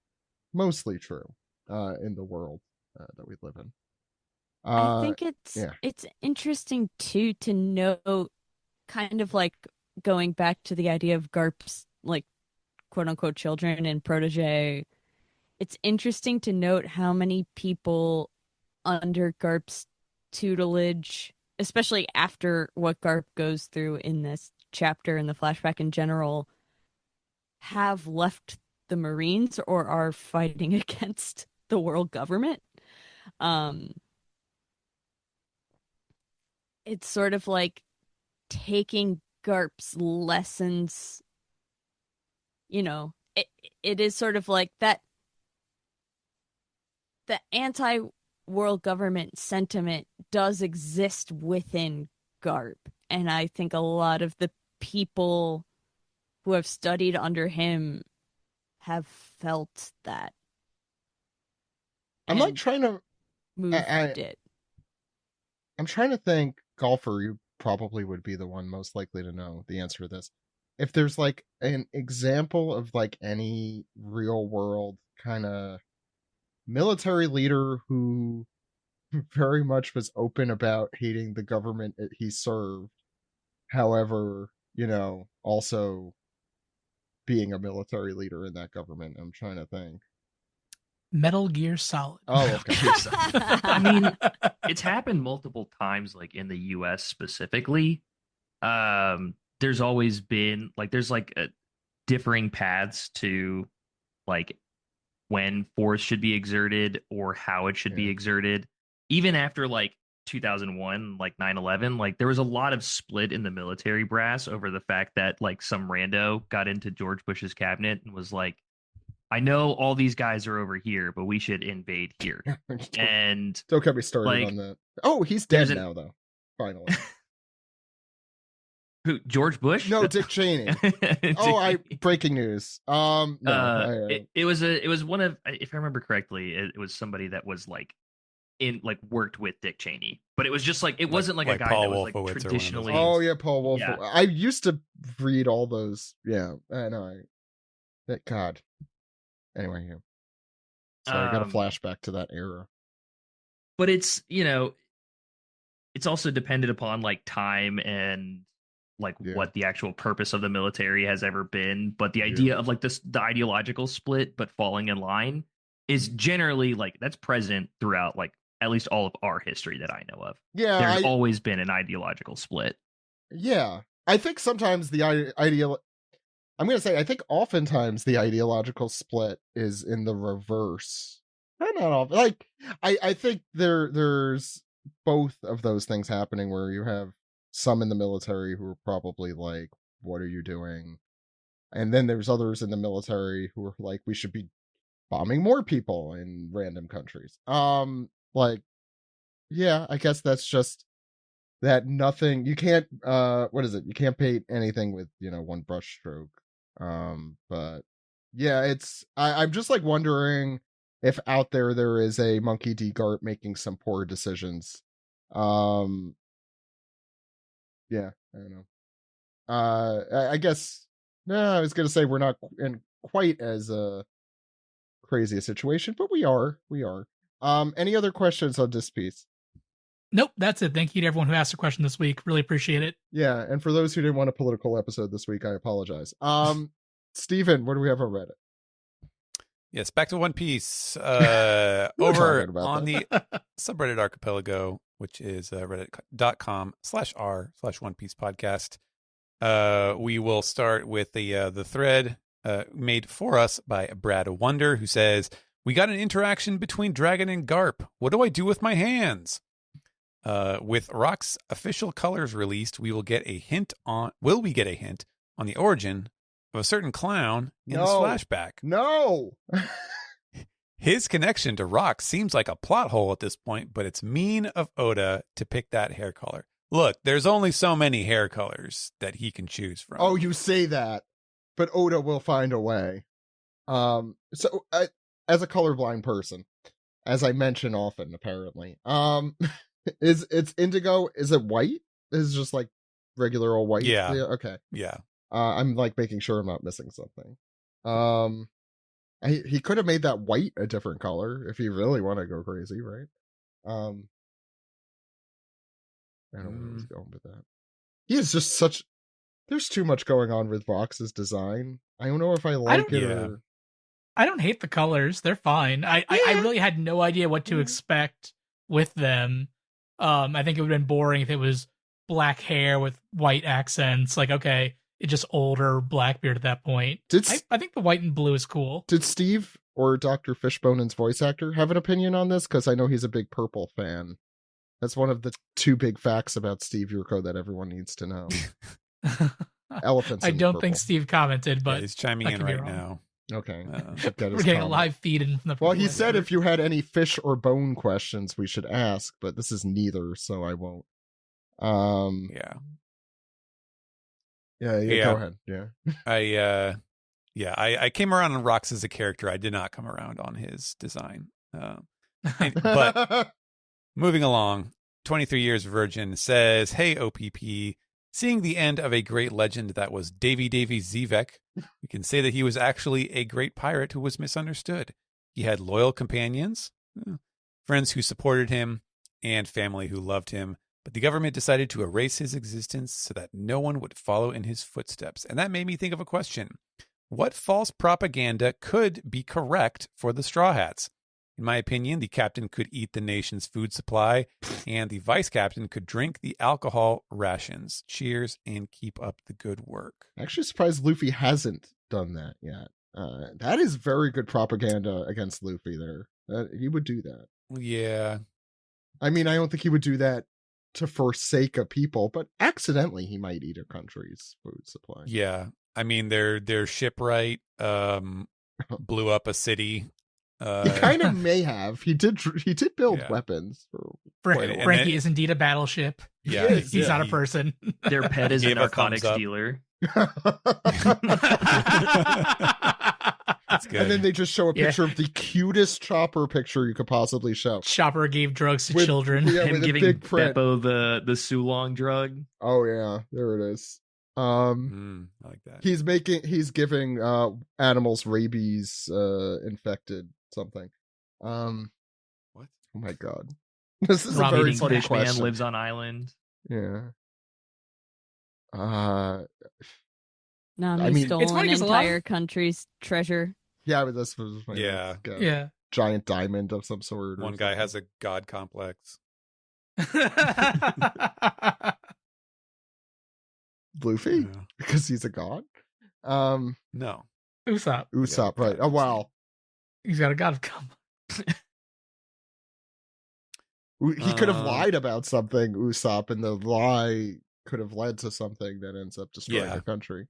mostly true in the world that we live in. I think yeah. it's interesting too to note, kind of like going back to the idea of Garp's like quote unquote children and protege. It's interesting to note how many people under Garp's tutelage, especially after what Garp goes through in this chapter and the flashback in general, have left the Marines or are fighting against the world government. It's sort of like taking Garp's lessons, you know, it is sort of like that the anti-world government sentiment does exist within Garp. And I think a lot of the people who have studied under him have felt that. I'm like trying to moved it. I'm trying to think, Golfer, you probably would be the one most likely to know the answer to this. If there's like an example of like any real world kind of military leader who very much was open about hating the government he served, however, you know, also being a military leader in that government. I'm trying to think. Metal Gear Solid. Oh, okay. I mean, it's happened multiple times, like in the U.S. specifically. There's always been like there's like differing paths to like when force should be exerted or how it should be exerted. Even after like 2001, like 9/11, like there was a lot of split in the military brass over the fact that like some rando got into George Bush's cabinet and was like, I know all these guys are over here, but we should invade here. And don't get me started like, on that. Oh, he's dead now, though. Finally. Who? George Bush? No, Dick Cheney. Breaking news. No. It was one of, if I remember correctly, it was somebody that was like worked with Dick Cheney, but it was just like it wasn't like a guy Paul that was Wolfowitz like traditionally. Oh yeah, Paul Wolf. Yeah. I used to read all those. Yeah, I know. That God. Anyway, yeah. So I got a flashback to that era. But it's, you know, it's also dependent upon like time and like what the actual purpose of the military has ever been. But the idea of like the ideological split, but falling in line, is generally like that's present throughout like at least all of our history that I know of. Yeah, there's always been an ideological split. Yeah, I think sometimes the I'm going to say, I think oftentimes the ideological split is in the reverse. Not often. Like, I think there's both of those things happening where you have some in the military who are probably like, what are you doing? And then there's others in the military who are like, we should be bombing more people in random countries. Like, yeah, I guess that's just that nothing, you can't, what is it? You can't paint anything with, you know, one brush stroke. But yeah, I'm just like wondering if out there is a Monkey D. Garp making some poor decisions. Yeah, I don't know. I guess, no, I was gonna say we're not in quite as crazy a situation, but we are. Any other questions on this piece? Nope, that's it. Thank you to everyone who asked a question this week. Really appreciate it. Yeah, and for those who didn't want a political episode this week, I apologize. Steven, what do we have on Reddit? Yes, back to One Piece. Over on the subreddit Archipelago, which is reddit.com/r/One Piece podcast. We will start with the thread made for us by Brad Wonder, who says, "We got an interaction between Dragon and Garp. What do I do with my hands?" With Rock's official colors released, will we get a hint on the origin of a certain clown in this No. flashback. No. His connection to Rock seems like a plot hole at this point, but it's mean of Oda to pick that hair color. Look, there's only so many hair colors that he can choose from. Oh, you say that, but Oda will find a way. So as a colorblind person, as I mention often, apparently, it's indigo? Is it white? Is it just like regular old white? Yeah. Okay. Yeah. I'm like making sure I'm not missing something. He could have made that white a different color if he really want to go crazy, right? I don't know where I was going with that. He is just such. There's too much going on with Vox's design. I don't know if I like it or. I don't hate the colors. They're fine. I really had no idea what to expect with them. I think it would have been boring if it was black hair with white accents. Like, okay, it's just older Blackbeard at that point. I think the white and blue is cool. Did Steve or Dr. Fishbone's voice actor have an opinion on this? Because I know he's a big Purple fan. That's one of the two big facts about Steve Urko that everyone needs to know. Elephants. I don't purple. think Steve commented, but he's chiming in right now. Okay. We're getting a live feed in from the. Well, he said if you had any fish or bone questions, we should ask, but this is neither, so I won't. Yeah. Go ahead. Yeah. I came around on Rox as a character. I did not come around on his design. But moving along, 23 Years Virgin says, "Hey, OPP, seeing the end of a great legend that was Davy Zivek, we can say that he was actually a great pirate who was misunderstood. He had loyal companions, friends who supported him, and family who loved him. But the government decided to erase his existence so that no one would follow in his footsteps. And that made me think of a question. What false propaganda could be correct for the Straw Hats? In my opinion, the captain could eat the nation's food supply, and the vice captain could drink the alcohol rations. Cheers, and keep up the good work." Actually surprised Luffy hasn't done that yet. That is very good propaganda against Luffy there. He would do that. Yeah. I mean, I don't think he would do that to forsake a people, but accidentally he might eat a country's food supply. Yeah. I mean, their shipwright blew up a city. He kind of may have. He did build weapons. Frankie is indeed a battleship. Yeah, he's not a person. Their pet is a narcotics dealer. That's good. And then they just show a picture of the cutest Chopper picture you could possibly show. Chopper gave drugs to children. Yeah, him giving Beppo the Sulong drug. Oh yeah, there it is. I like that. He's giving animals rabies infected something. What? Oh my god. This is Rob a very eating funny fish question. man lives on island. Yeah. Nami stole it's funny an 'cause a lot entire of- country's treasure. Yeah, but this was Yeah. giant diamond of some sort. One guy has a god complex. Luffy? Yeah. Because he's a god? No. Usopp. Right. Oh wow. He's got a god of come. He could have lied about something, Usopp, and the lie could have led to something that ends up destroying the country.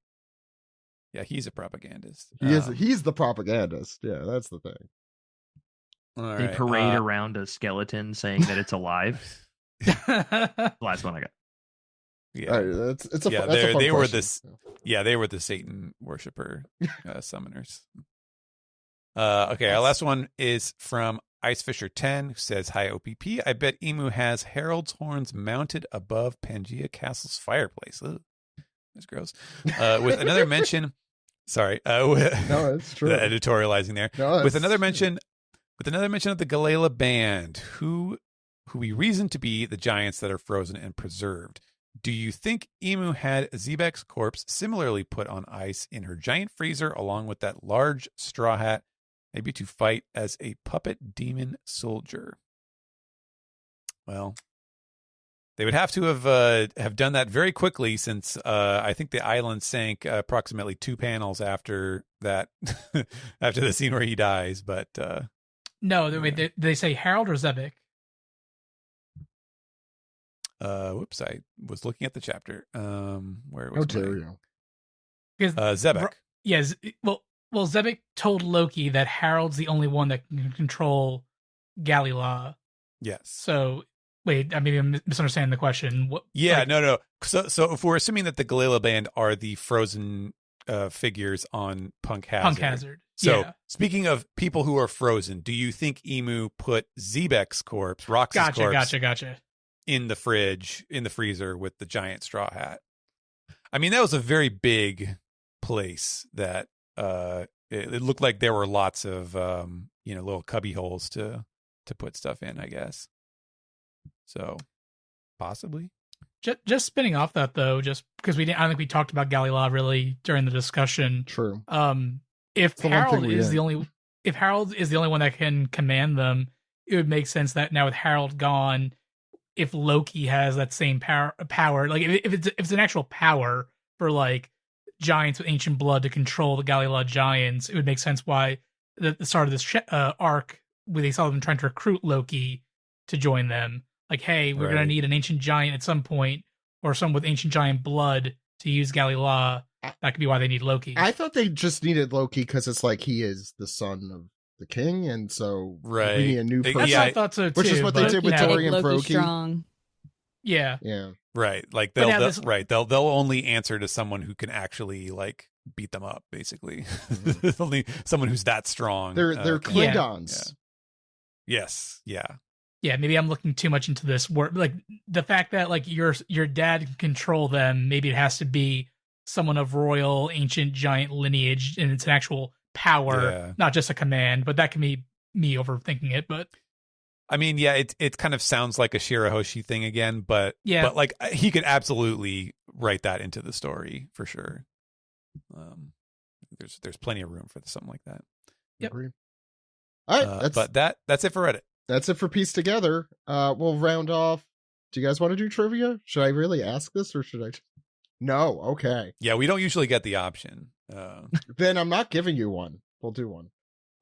Yeah, he's a propagandist. He's the propagandist. Yeah, that's the thing. They parade around a skeleton saying that it's alive. Last one I got. Yeah, they were the Satan worshiper summoners. Okay, our last one is from Icefisher 10, who says, "Hi OPP, I bet Emu has Harold's horns mounted above Pangea Castle's fireplace." Ugh, that's gross. With another mention, sorry, no, it's true. The editorializing there. No, with another mention of the Galila band, who we reason to be the giants that are frozen and preserved. Do you think Emu had Zebek's corpse similarly put on ice in her giant freezer along with that large straw hat, maybe to fight as a puppet demon soldier? Well, they would have to have done that very quickly, since I think the island sank approximately 2 panels after that, after the scene where he dies. But no, they say Harold or Zebek. Whoops, I was looking at the chapter. Where was How dare you? Because Zebek. yes. Well, Zebek told Loki that Harold's the only one that can control Galila. Yes. So, wait, maybe I'm misunderstanding the question. What? Yeah, like, no. So if we're assuming that the Galila Band are the frozen figures on Punk Hazard. So yeah. speaking of people who are frozen, do you think Emu put Zebek's corpse, Rox's corpse, Gotcha. in the freezer with the giant straw hat? I mean, that was a very big place that it looked like there were lots of little cubby holes to put stuff in, I guess. So possibly. Just spinning off that though, just because I don't think we talked about Galila really during the discussion. True. If Harold is the only one that can command them, it would make sense that now with Harold gone, if Loki has that same power, like if it's an actual power for like giants with ancient blood to control the Galila giants, it would make sense why at the start of this arc, where they saw them trying to recruit Loki to join them. Like, hey, we're going to need an ancient giant at some point, or someone with ancient giant blood to use Galila. That could be why they need Loki. I thought they just needed Loki because it's like he is the son of the king, and so we need a new person. That's what I thought so too. Which is what they did with Tori and Brokey. Strong. Yeah. Right. Like they'll only answer to someone who can actually like beat them up, basically. Mm-hmm. Only someone who's that strong. They're Klingons. Yeah. Yes. Yeah. Yeah, maybe I'm looking too much into this. Like the fact that like your dad can control them, maybe it has to be someone of royal ancient giant lineage, and it's an actual power, not just a command. But that can be me overthinking it. But I mean, yeah, it kind of sounds like a Shirahoshi thing again, but like he could absolutely write that into the story for sure. There's plenty of room for something like that. Yep. All right, but that's it for Reddit. That's it for Piece Together. We'll round off. Do you guys want to do trivia? Should I really ask this, or should I? No. Okay. Yeah, we don't usually get the option. Then I'm not giving you one. We'll do one.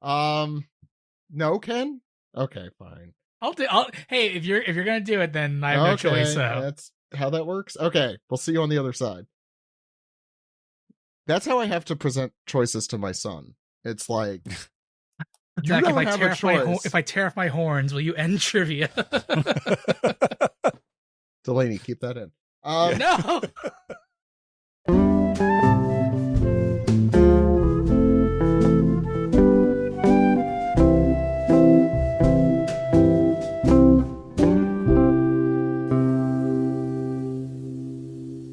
No, Ken. Okay, fine. Hey, if you're gonna do it, then I have no choice. So. That's how that works. Okay, we'll see you on the other side. That's how I have to present choices to my son. It's like. Zach, if I tear off my horns, will you end trivia? Delaney, keep that in. No.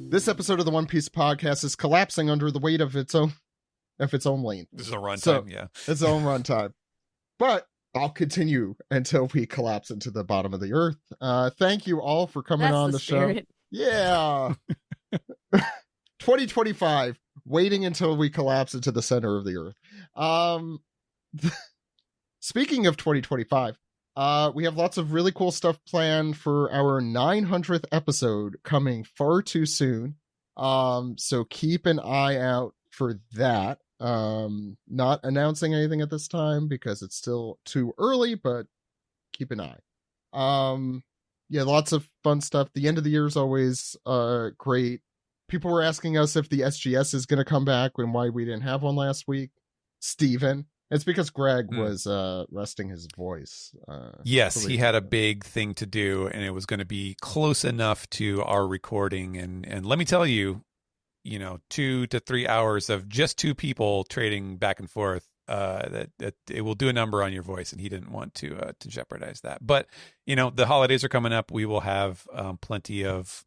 This episode of the One Piece podcast is collapsing under the weight of its own length. This is a runtime, so, yeah. Its own runtime. But I'll continue until we collapse into the bottom of the earth. Thank you all for coming on the show. Yeah. 2025, waiting until we collapse into the center of the earth. Speaking of 2025, we have lots of really cool stuff planned for our 900th episode coming far too soon. So keep an eye out for that. Not announcing anything at this time because it's still too early, but keep an eye. Yeah, lots of fun stuff. The end of the year is always great. People were asking us if the SGS is going to come back and why we didn't have one last week. Steven, it's because Greg was resting his voice. Yes, he had a big thing to do, and it was going to be close enough to our recording. And let me tell you, 2 to 3 hours of just two people trading back and forth, that it will do a number on your voice, and he didn't want to jeopardize that. But the holidays are coming up. We will have plenty of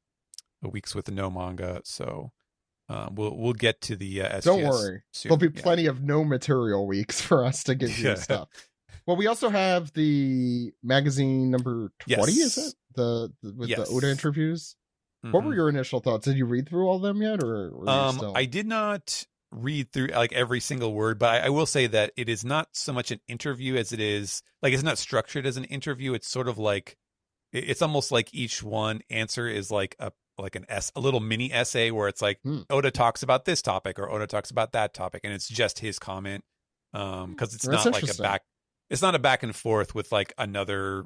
weeks with no manga, so we'll get to the SGS. Don't worry, soon. there'll be plenty of no material weeks for us to give you stuff. Well, we also have the magazine number 20. Is it the Oda interviews? What were your initial thoughts? Did you read through all of them yet, or were you still... I did not read through like every single word, but I will say that it is not so much an interview as it is like it's not structured as an interview. It's sort of like it's almost like each one answer is like a little mini essay where it's like Oda talks about this topic or Oda talks about that topic, and it's just his comment because it's not like it's not a back and forth with like another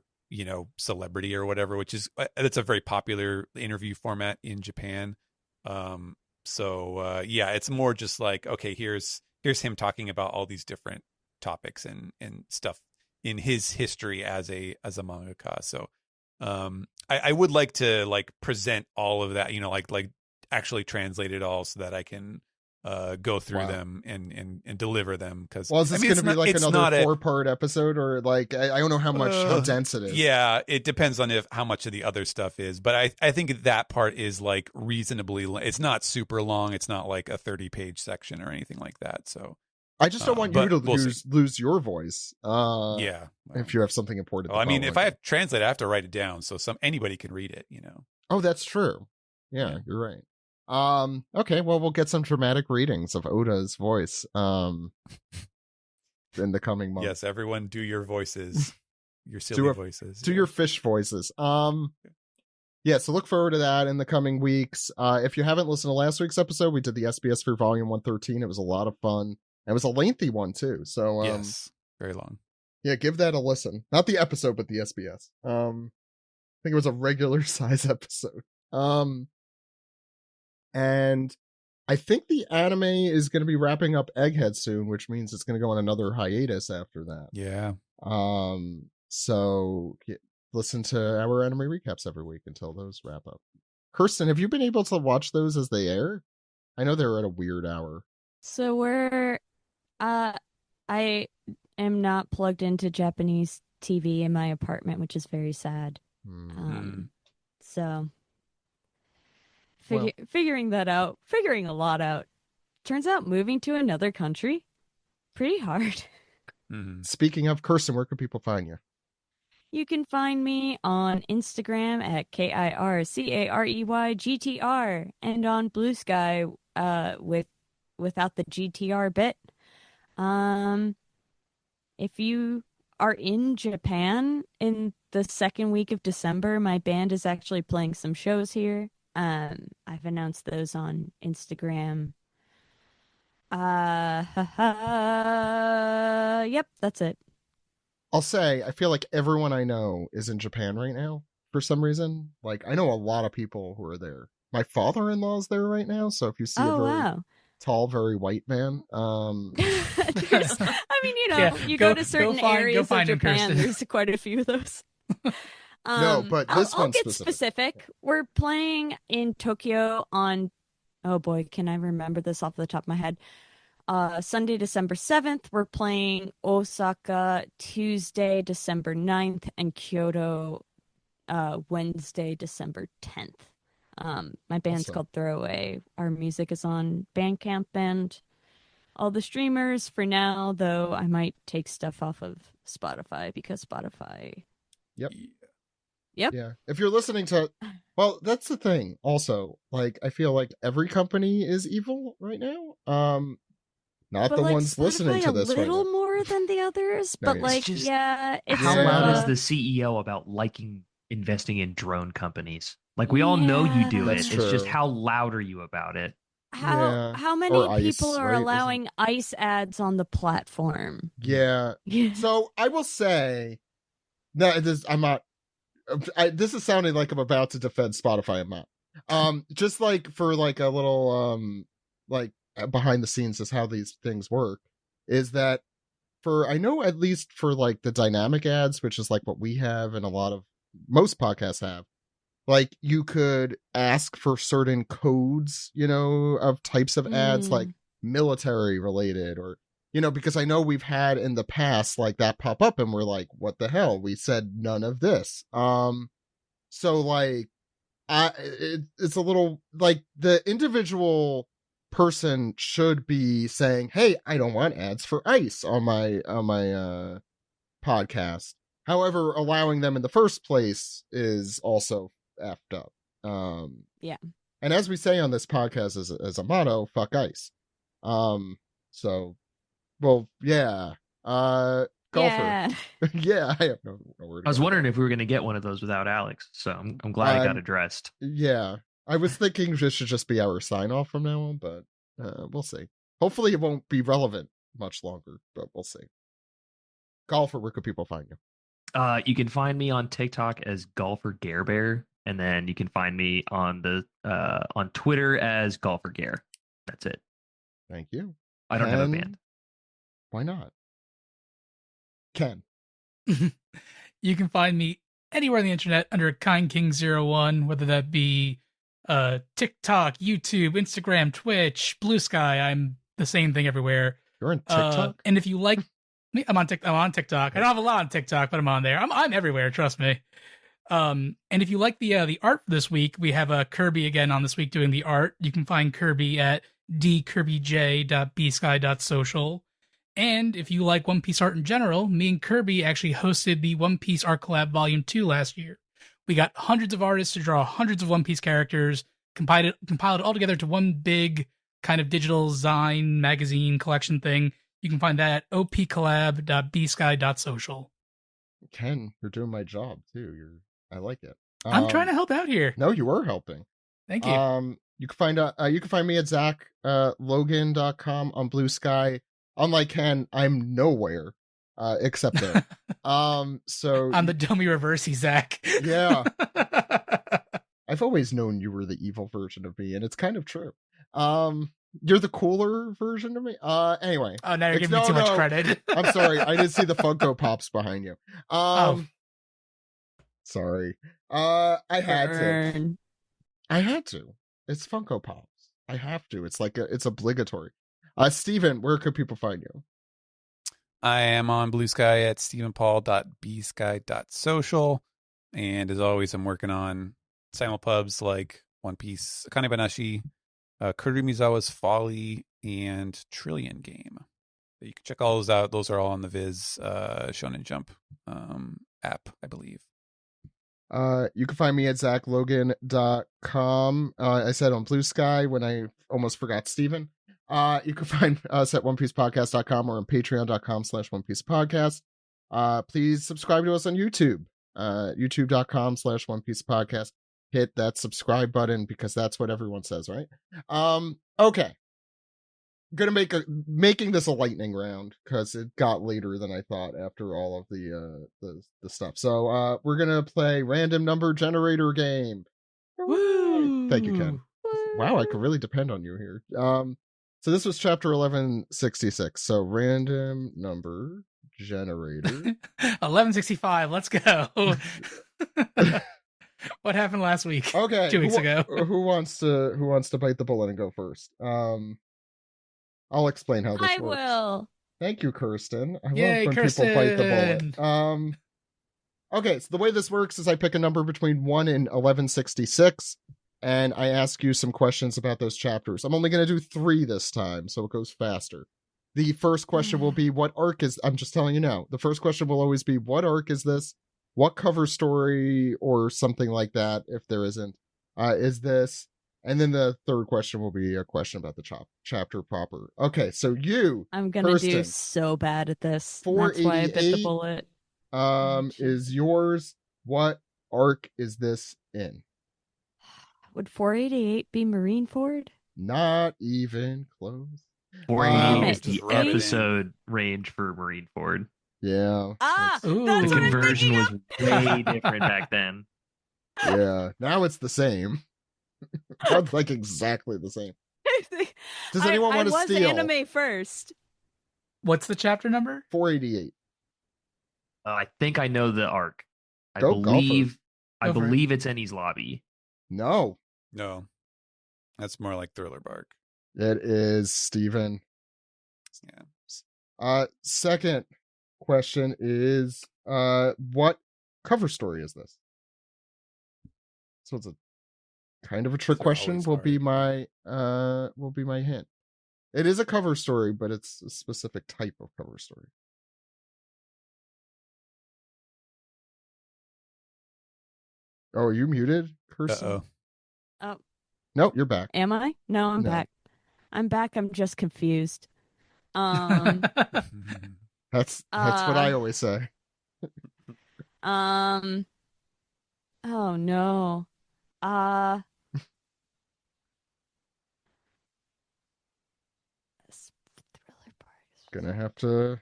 celebrity or whatever, which is it's a very popular interview format in Japan. So it's more just like, okay, here's here's him talking about all these different topics and stuff in his history as a mangaka. So I would like to like present all of that, like actually translate it all so that I can go through them and deliver them. Because Well, is this going to be like another 4-part episode, or like I don't know how dense it is. Yeah, it depends on how much of the other stuff is, but I think that part is like reasonably. It's not super long. It's not like a 30-page section or anything like that. So I just don't want you to lose your voice. Yeah, if you have something important. Well, I mean, if I have to translate, I have to write it down so anybody can read it. Oh, that's true. Yeah, you're right. Okay, well, we'll get some dramatic readings of Oda's voice in the coming months. Yes, everyone do your voices. Your silly voices. Do your fish voices. Yeah, so look forward to that in the coming weeks. If you haven't listened to last week's episode, we did the SBS for Volume 113. It was a lot of fun. It was a lengthy one, too. So yes, very long. Yeah, give that a listen. Not the episode, but the SBS. I think it was a regular size episode. And I think the anime is going to be wrapping up Egghead soon, which means it's going to go on another hiatus after that. Yeah. So listen to our anime recaps every week until those wrap up. Kirsten, have you been able to watch those as they air? I know they're at a weird hour. So I am not plugged into Japanese TV in my apartment, which is very sad. So figuring that out, figuring a lot out. Turns out moving to another country, pretty hard. Speaking of, Kirsten, where can people find you? You can find me on Instagram at KIRCAREYGTR and on Blue Sky without the GTR bit. If you are in Japan in the second week of December, my band is actually playing some shows here. I've announced those on Instagram. Yep, that's it. I'll say, I feel like everyone I know is in Japan right now for some reason. Like, I know a lot of people who are there. My father-in-law is there right now, so if you see a very tall, very white man, you go to certain areas of Japan, there's quite a few of those. No, but this I'll one's get specific. We're playing in Tokyo on, oh boy, can I remember this off the top of my head? Sunday, December 7th. We're playing Osaka Tuesday, December 9th, and Kyoto Wednesday, December 10th. My band's called Throwaway. Our music is on Bandcamp and all the streamers for now, though I might take stuff off of Spotify because Spotify. Yep. Yeah. If you're listening to, well, that's the thing. Also, like, I feel like every company is evil right now. Not the ones Spotify listening to this a little more than the others, but Nice. it's how loud is the CEO about investing in drone companies? Like, we all know you do it. That's It's true. just how loud are you about it? How many people are allowing ICE ads on the platform? Yeah. So I will say that I'm not. This is sounding like I'm about to defend Spotify. I'm not. Just like for like a little like behind the scenes is how these things work. Is that I know at least for like the dynamic ads, which is like what we have and most podcasts have. Like, you could ask for certain codes, of types of ads, like military related, or, because I know we've had in the past like that pop up and we're like, what the hell? We said none of this. So like, it's a little like the individual person should be saying, hey, I don't want ads for ICE on my podcast. However, allowing them in the first place is also effed up. Yeah. And as we say on this podcast as a motto, fuck ICE. So, well, yeah. Golfer. Yeah. Yeah, I have no word. I was wondering if we were going to get one of those without Alex, so I'm glad it got addressed. Yeah. I was thinking this should just be our sign off from now on, but we'll see. Hopefully it won't be relevant much longer, but we'll see. Golfer, where could people find you? You can find me on TikTok as Golfer Gare Bear, and then you can find me on Twitter as Golfer Gare. That's it. Thank you. I don't have a Ken? band. Why not? Ken. You can find me anywhere on the internet under KindKing01, whether that be TikTok, YouTube, Instagram, Twitch, Blue Sky. I'm the same thing everywhere. You're on TikTok? And if you like me, I'm on TikTok. I don't have a lot on TikTok, but I'm on there. I'm everywhere, trust me. And if you like the art for this week, we have Kirby again on this week doing the art. You can find Kirby at dkirbyj.bsky.social. And if you like One Piece art in general, me and Kirby actually hosted the One Piece Art Collab Volume 2 last year. We got hundreds of artists to draw hundreds of One Piece characters, compiled it all together to one big kind of digital Zine magazine collection thing. You can find that at opcollab.bsky.social. Ken, you're doing my job too. I like it. I'm trying to help out here. No, you are helping. Thank you. You can find me at ZachLogan.com on Blue Sky. Unlike Ken, I'm nowhere except there. So I'm the dummy reversey, Zach. Yeah. I've always known you were the evil version of me, and it's kind of true. You're the cooler version of me. Anyway. Oh, now you're giving me too much credit. I'm sorry. I didn't see the Funko Pops behind you. Sorry. I had to. It's Funko Pops. I have to. It's it's obligatory. Steven, where could people find you? I am on Blue Sky at stephenpaul.bsky.social. And as always, I'm working on simulpubs like One Piece, Akane Banashi, Kuru Mizawa's Folly, and Trillion Game. You can check all those out. Those are all on the Viz Shonen Jump app, I believe. You can find me at ZachLogan.com. I said on Blue Sky when I almost forgot Steven. You can find us at OnePiecePodcast.com or on Patreon.com/OnePiecePodcast. Please subscribe to us on YouTube. YouTube.com/OnePiecePodcast. Hit that subscribe button because that's what everyone says, right? Okay. Gonna making this a lightning round because it got later than I thought after all of the stuff. So we're gonna play random number generator game. Woo! Thank you, Ken. Wow, I could really depend on you here. So this was chapter 1166. So random number generator. 1165. Let's go. What happened last week? Okay, 2 weeks ago. Who wants to bite the bullet and go first? I'll explain how this works. I will. Thank you, Kirsten. I Yay, love when Kirsten. people bite the bullet. Okay, so the way this works is I pick a number between 1 and 1166, and I ask you some questions about those chapters. I'm only going to do 3 this time, so it goes faster. The first question will be, what arc is... I'm just telling you now. The first question will always be, what arc is this? What cover story or something like that, if there isn't, is this? And then the third question will be a question about the chapter proper. Okay, so I'm going to do so bad at this. That's why I bit the bullet. Is yours. What arc is this in? Would 488 be Marineford? Not even close. 488 is the episode range for Marineford. Yeah. That's the what conversion was way different back then. Yeah. Now it's the same. Like exactly the same. Does anyone want to steal? I was anime first. What's the chapter number? 488. I think I know the arc. I Go believe for it. it's Ennie's Lobby. No. That's more like Thriller Bark. It is Steven. Yeah. Second question is, what cover story is this? So it's a kind of a trick question. Will be my hint. It is a cover story, but it's a specific type of cover story. Oh, are you muted, Kirsten? Oh. Nope, you're back. Am I? No, I'm back. I'm back. I'm just confused. That's what I always say. Oh no. Gonna have to.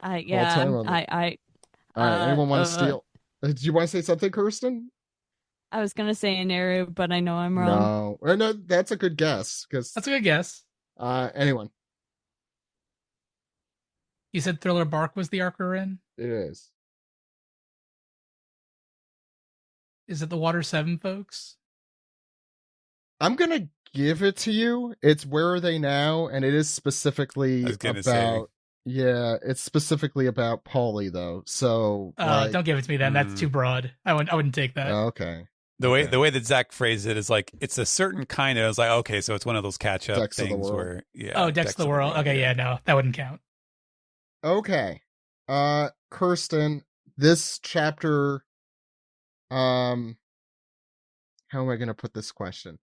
Yeah. All right. Anyone want to steal? Do you want to say something, Kirsten? I was gonna say Inaru, but I know I'm wrong. No, that's a good guess. That's a good guess. Anyone? You said Thriller Bark was the arc we're in? It is. Is it the Water 7 folks? I'm gonna give it to you. It's Where Are They Now, and it is specifically I was gonna about. Yeah, it's specifically about Paulie though. So Don't give it to me then. That's too broad. I wouldn't take that. Okay. The way that Zach phrased it is like it's a certain kind of. I was like, okay, so it's one of those catch up Decks of the things World. where Dex of the World. Okay, yeah, no, that wouldn't count. Okay. Kirsten, this chapter. How am I going to put this question?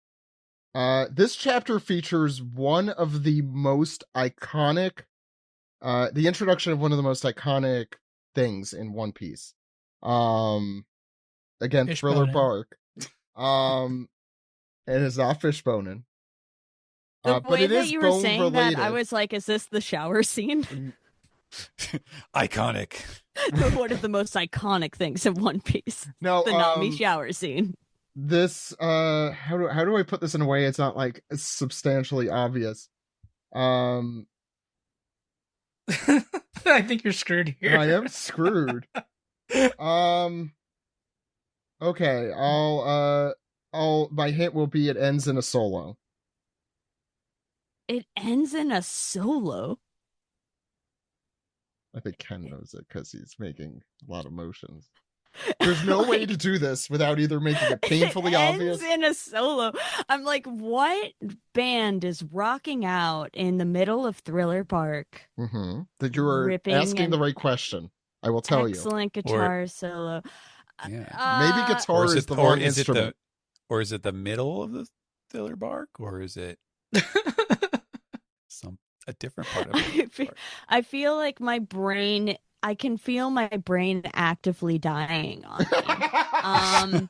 This chapter features one of the most iconic. The introduction of one of the most iconic things in One Piece. Again, Thriller Bark. And it's not Fishbonin. The but way it that is you were bone saying related. that, I was like, is this the shower scene? iconic. One of the most iconic things in One Piece. No, The Nami shower scene. This how do I put this in a way it's not like substantially obvious? I think you're screwed here. I am screwed. Okay, I'll my hint will be it ends in a solo. It ends in a solo. I think Ken knows it because he's making a lot of motions. There's no way to do this without either making it painfully obvious. Ends in a solo. I'm like, what band is rocking out in the middle of Thriller Bark? Mm-hmm. That you were Ripping asking the and right question. I will tell you. Excellent guitar solo. Yeah. Maybe guitar is the wrong instrument. Or is it the middle of the Thriller Bark, or is it a different part of it? I feel like my brain. I can feel my brain actively dying on me.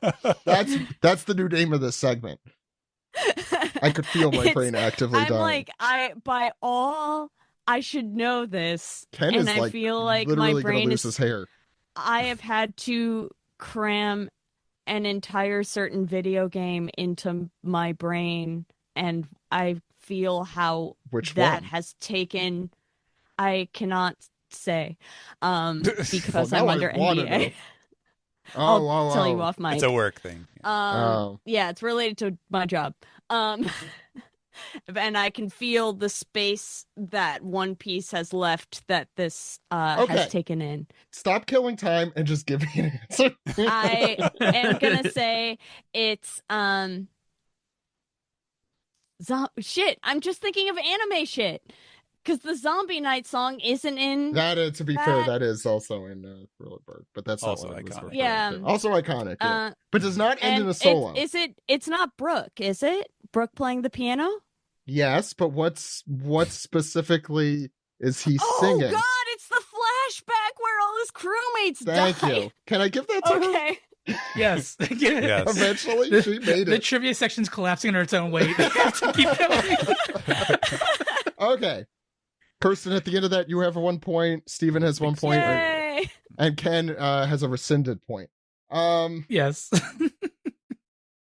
That's the new name of this segment. I could feel my brain actively dying. I'm like, I should know this. Ken and is I feel like literally my brain gonna lose his hair. I have had to cram an entire certain video game into my brain, and I feel how that has taken. I cannot say because I'm under NDA. I'll tell you off mic. It's a work thing. Yeah, it's related to my job. And I can feel the space that One Piece has left that this has taken in. Stop killing time and just give me an answer. I am gonna say it's shit. I'm just thinking of anime shit. Because the Zombie Night song isn't in that. To be fair, that is also in Thriller Bark, but that's also not what iconic. Yeah, also iconic. Yeah. But does not end in a solo. It's not Brooke, is it? Brooke playing the piano? Yes, but what specifically is he singing? Oh God, it's the flashback where all his crewmates die. Thank you. Can I give that to her? Yes. Yes. Eventually, she made it. The trivia section's collapsing under its own weight. We have to keep going. Okay. Kirsten, at the end of that, you have 1 point. Steven has 1 point. Yay! And Ken has a rescinded point. Yes.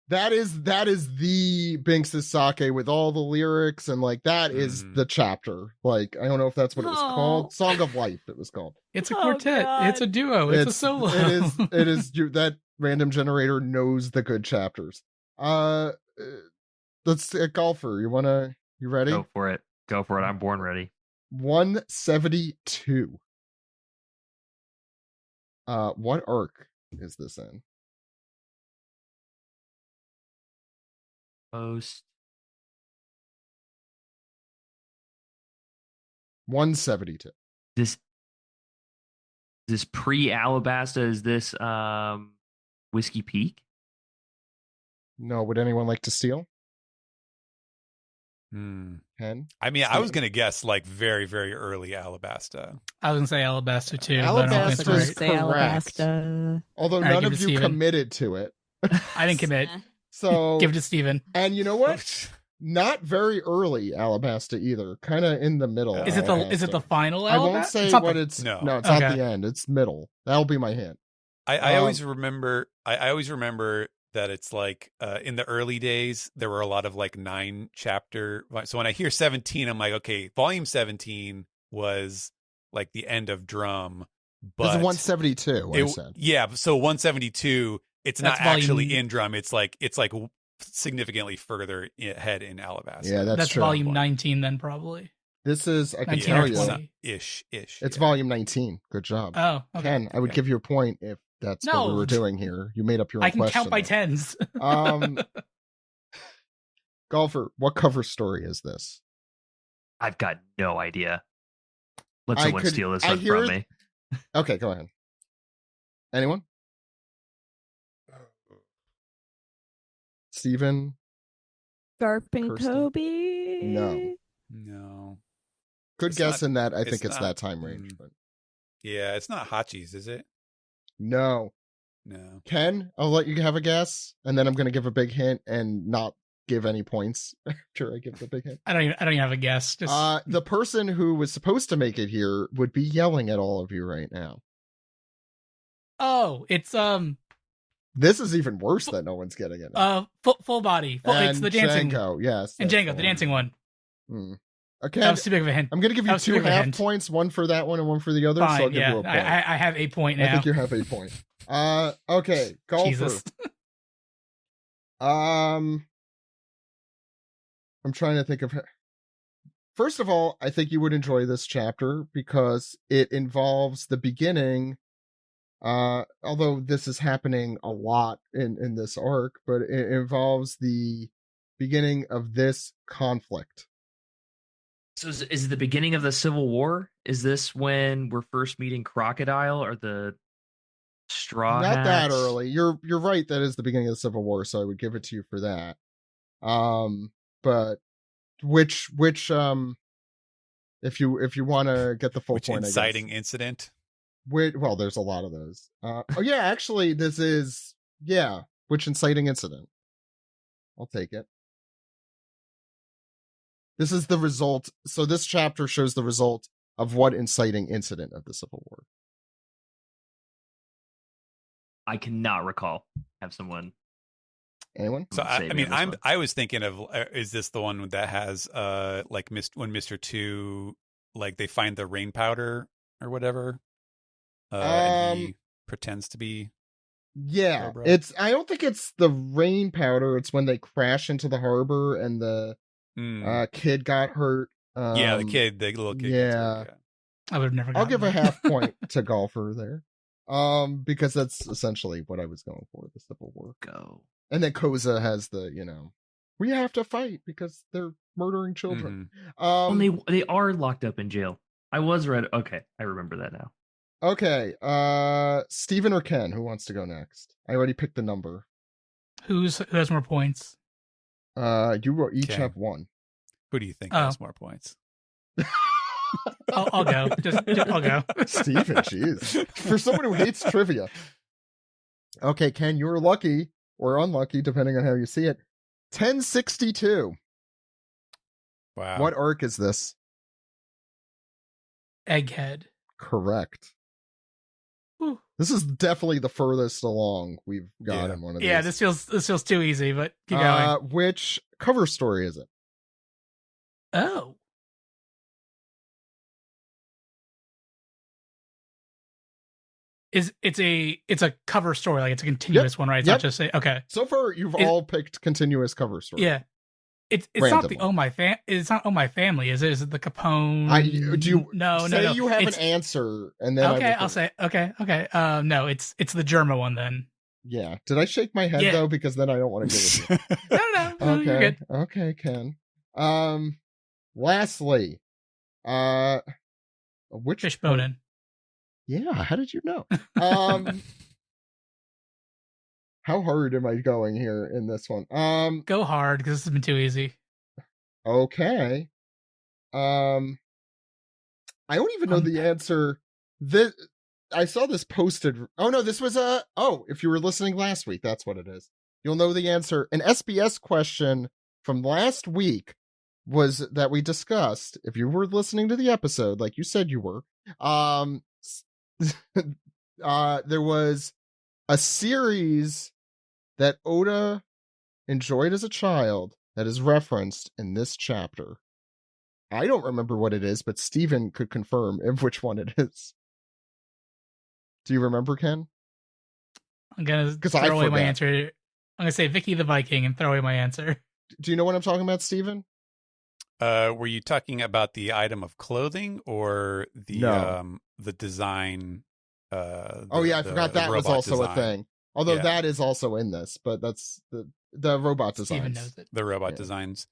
That is the Binks' Sake with all the lyrics and like that is the chapter. Like I don't know if that's what it was called. Song of Life it was called. It's a quartet. It's a duo. It's a solo. It is that random generator knows the good chapters. Let's Golfer, you ready? Go for it. I'm born ready. 172. What arc is this in? Most 172. This pre-Alabasta, is this Whiskey Peak? No, would anyone like to steal? Ken? I mean, I was going to guess like very, very early Alabasta. I was going to say Alabasta too. Alabasta is correct. Alabasta. Although none of you committed to it. I didn't commit. So give it to Steven. And you know what? Not very early Alabasta either. Kind of in the middle. Is it the final Alabasta? I won't say what it's. No, it's not the end. It's middle. That'll be my hint. I always remember. I always remember that it's like in the early days there were a lot of like 9 chapter. So when I hear 17, I'm like, okay, volume 17 was like the end of Drum, This but is 172. I said. yeah. So 172, it's That's not actually volume- in Drum. It's like significantly further ahead in Alabasta. Yeah, that's true. volume 19 then probably. This is, I can 19 tell or you, 20. Ish. it's yeah. volume 19. Good job. Oh, okay. Ken, I would Okay. give you a point if that's what we No. were doing here. You made up your own I can question count by there. tens. Golfer, what cover story is this? I've got no idea. Let I someone could- steal this I one hear from it- me. Okay, go ahead. Anyone? Steven? Garp and Kirsten? Kobe. No. No. Good It's guess not- in that. I it's think it's not- that time range, mm. but Yeah, it's not Hachi's, is it? no. No. Ken, I'll let you have a guess, and then I'm going to give a big hint and not give any points after I give the big hint. I don't even have a guess. Just The person who was supposed to make it here would be yelling at all of you right now. oh, it's This is even worse that no one's getting it. full body. It's the dancing Django, yes. and that's Django, the dancing one. one. Okay, That was too big of a hint. I'm going to give that you was too 2 big of a half hint. points, one for that one and one for the other. So I'll Fine, give yeah. you a point. I have a point I now. think you have a point. Okay, golfer. Jesus. I'm trying to think of. First of all, I think you would enjoy this chapter because it involves the beginning. Although this is happening a lot in this arc, but it involves the beginning of this conflict. So is it the beginning of the Civil War? Is this when we're first meeting Crocodile or the Straw Not that Hats? early. You're right. That is the beginning of the Civil War, so I would give it to you for that. But which if you want to get the full Which point, inciting incident? Well, there's a lot of those. Oh yeah, actually, this is which inciting incident? I'll take it. This is the result. So this chapter shows the result of what inciting incident of the Civil War. I cannot recall. Have someone. Anyone? So Save I me mean, on this one. I was thinking of is this the one that has like when Mr. 2 like they find the rain powder or whatever, and he pretends to be. Yeah, Cobra? I don't think it's the rain powder. It's when they crash into the harbor and the kid got hurt. Yeah, the little kid. yeah. Gets hurt, I would have never. I'll gotten give a that. half point to golfer there. Because that's essentially what I was going for, the Civil War. Go. And then Koza has the, we have to fight because they're murdering children. They are locked up in jail. I was read. Okay, I remember that now. Okay, Steven or Ken, who wants to go next? I already picked the number. Who has more points? You each Ken. have one. Who do you think Oh. has more points? I'll go. Just I'll go. Steven, jeez. For someone who hates trivia. Okay, Ken, you're lucky or unlucky, depending on how you see it. 1062. Wow. What arc is this? Egghead. Correct. Whew. This is definitely the furthest along we've got Yeah. in one of Yeah, these. this feels too easy, but keep going. Which cover story is it? Oh. It's a cover story, like it's a continuous one, right? It's Yep. not just okay. So far, you've Is- all picked continuous cover story. Yeah. It's Randomly. not it's not Oh My Family, is it? Is it the Capone? Do you no, say no. you have It's- an answer, and then okay, I will I'll say okay. No, it's the German one then. Yeah. Did I shake my head Yeah. though? Because then I don't want to give it to you. No, you're Okay. good. Okay, Ken. Lastly, which Fishbonin. Yeah, how did you know? How hard am I going here in this one? Go hard because this has been too easy. Okay. I don't even know the answer. I saw this posted. Oh no, this was if you were listening last week, that's what it is. You'll know the answer. An SBS question from last week was that we discussed. If you were listening to the episode, like you said you were, there was a series that Oda enjoyed as a child that is referenced in this chapter. I don't remember what it is, but Steven could confirm which one it is. Do you remember, Ken? I'm gonna 'Cause I throw away my forgot. answer. I'm gonna say Vicky the Viking and throw away my answer. Do you know what I'm talking about, Steven? Were you talking about the item of clothing or No. the design? Oh yeah, I forgot that was robot also design. a thing. Although Yeah. that is also in this, but that's the robot Steven designs. knows it. The robot Yeah. designs.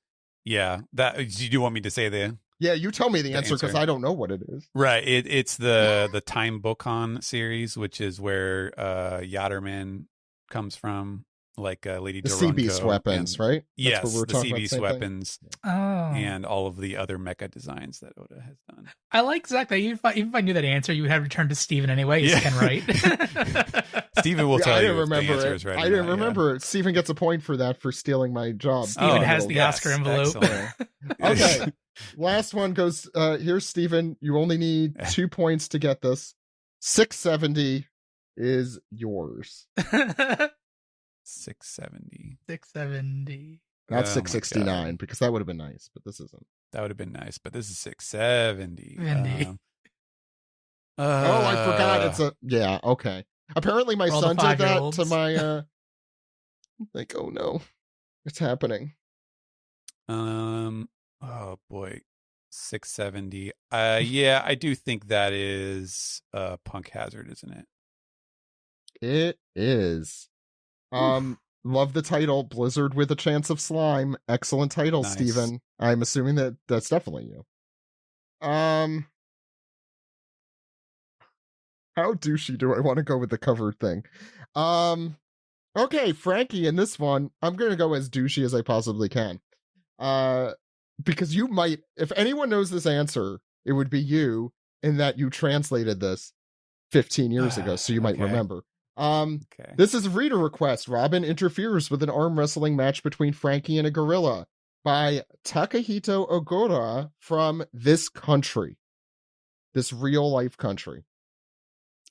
Yeah, that. Do you want me to say the Yeah, you tell me the answer because answer. I don't know what it is. right? It's the Time Bokon series, which is where Yatterman comes from, like Lady The sea beast Doronko weapons, and- right? That's Yes, what we're the talking sea about, beast same thing? weapons Oh, and all of the other mecha designs that Oda has done. I like Zach that even if I knew that answer, you would have returned to Steven anyway. Is Yeah. Ken right? Steven will Yeah, tell I you didn't if the remember answer it. is right. I or didn't not, remember it. Steven gets a point for that for stealing my job. Steven Oh, has the yes, Oscar envelope. excellent. Okay. Last one goes here's Steven. You only need 2 points to get this. 670 is yours. 670. 670. Not Oh my 669 God. because that would have been nice, but this isn't. That would have been nice, but this is 670. Oh, I forgot. It's a yeah. Okay. Apparently, my For all the son did that 5-year-olds. to my. Like, oh no, it's happening. Oh boy, 670. Yeah, I do think that is Punk Hazard, isn't it? It is. Love the title, Blizzard with a Chance of Slime. Excellent title, Nice. Steven. I'm assuming that that's definitely you. How douchey do I want to go with the cover thing? Okay, Frankie, in this one, I'm gonna go as douchey as I possibly can. Because you might, if anyone knows this answer, it would be you, in that you translated this 15 years ago, so you might Okay. remember. Okay. This is a reader request. Robin interferes with an arm wrestling match between Frankie and a gorilla by Takahito Ogura from this country. This real life country.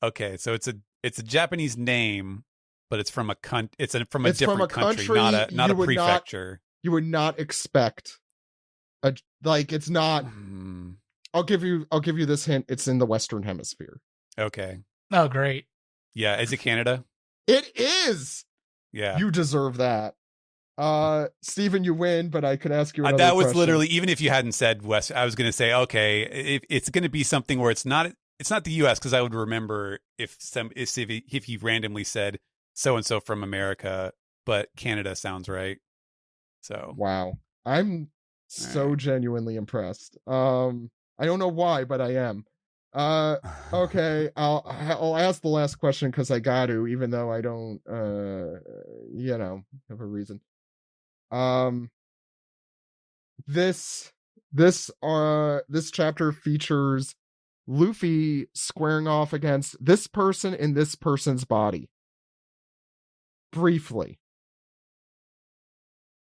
Okay, so it's a Japanese name, but it's from a from a It's from different a country, country not a you would not- prefecture. You would not expect it's not. Hmm. I'll give you this hint. It's in the Western Hemisphere. Okay. Oh, great. Yeah, is it Canada? It is. Yeah. You deserve that. Steven, you win, but I could ask you another that was question. literally, even if you hadn't said West, I was going to say, okay, if it's going to be something where it's not the U.S., because I would remember if he randomly said so and so from America, but Canada sounds right. So Wow. I'm so right. genuinely impressed. I don't know why, but I am. Okay, I'll ask the last question because I got to, even though I don't have a reason. This chapter features Luffy squaring off against this person in this person's body. Briefly.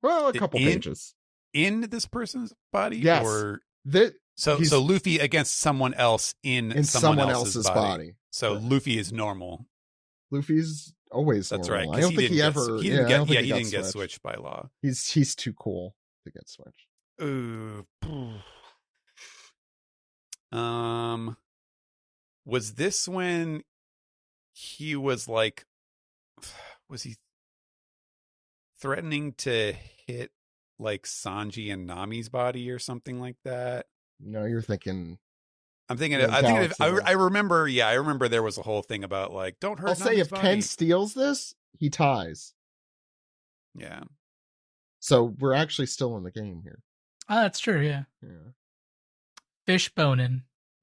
Well, a couple pages. In this person's body? Yes. Or This, so Luffy against someone else in someone else's body. So Luffy is normal. Luffy's always That's normal. right. I don't think he ever. He didn't get switched. switched by law. He's too cool to get switched. Ooh. Was this when he was like, was he threatening to hit like Sanji and Nami's body or something like that? No, you're thinking. I'm thinking. Yeah, I think. Galaxy War. I remember. Yeah, I remember there was a whole thing about like, don't hurt. I'll say Nami's if body. Ken steals this, he ties. Yeah. So we're actually still in the game here. Oh, that's true. Yeah. Yeah. Fish boning.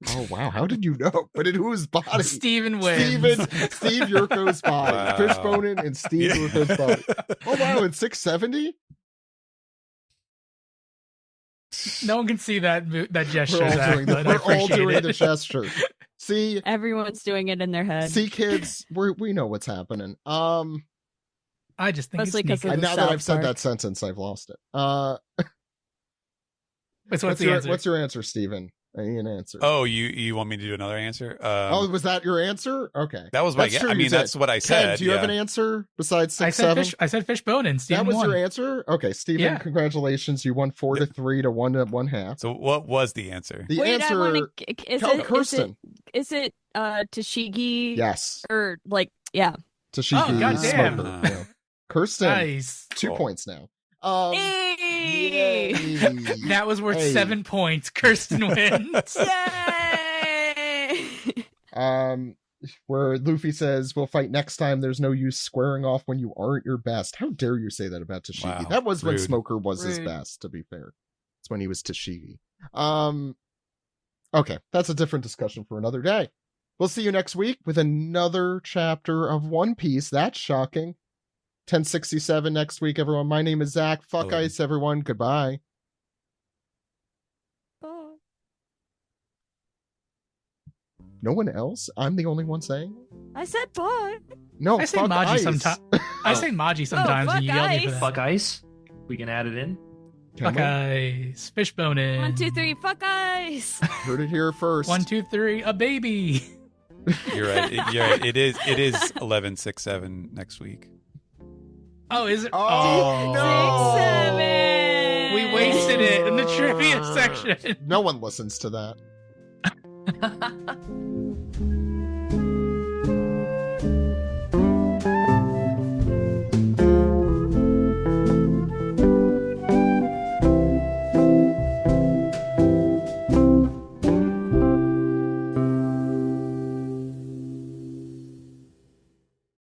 Oh wow! How did you know? But in whose body? Steven wins. Steve Yurko's body. Wow. Fishboning and Steve Yurko's body. Oh wow! It's 670. No one can see that gesture. We're all Zach, doing but I we're all appreciate doing it. the gesture. See, Everyone's doing it in their head. kids, we know what's happening. I just think Mostly it's 'cause Nika. of And the now that South I've said Park. that sentence, I've lost it. Wait, so what's the answer? What's your answer, Steven? I need an answer. Oh, you want me to do another answer? Oh, was that your answer? Okay. That was my That's true, I you mean, did. that's what I Ken, said. do you have yeah. an answer besides 6, I 7? said Fishbone, and Steven That was won. your answer? Okay, Steven, Yeah. congratulations. You won 4-3 to 1.5. So what was the answer? The Wait, I answer... want to. Kirsten. Is it Tashigi? Yes. Or like, yeah. Tashigi Oh, goddamn. Smoker. Yeah. Kirsten, Nice. 2 Cool. points now. Hey! Yay. That was worth Hey. 7 points. Kirsten wins. Yay! Where Luffy says, "We'll fight next time. There's no use squaring off when you aren't your best." How dare you say that about Tashigi? Wow, That was when rude. Smoker was his Rude. best, to be fair. It's when he was Tashigi. Okay, that's a different discussion for another day. We'll see you next week with another chapter of One Piece. That's shocking. 1067 next week, everyone. My name is Zach. Fuck Hello. ice, everyone. Goodbye. Bye. No one else? I'm the only one saying? I said bye. No, I say fuck Maji ice. sometimes. I say Maji sometimes, fuck and you yell at me for ice. that. Fuck ice. We can add it in. Can Fuck we? ice. Fishbone in. 1, 2, 3. Fuck ice. Heard it here first. 1, 2, 3. A baby. You're right. You're right. It is 11-6-7 next week. Oh, is it? Oh, Six, no. 7. We wasted it in the trivia section. No one listens to that.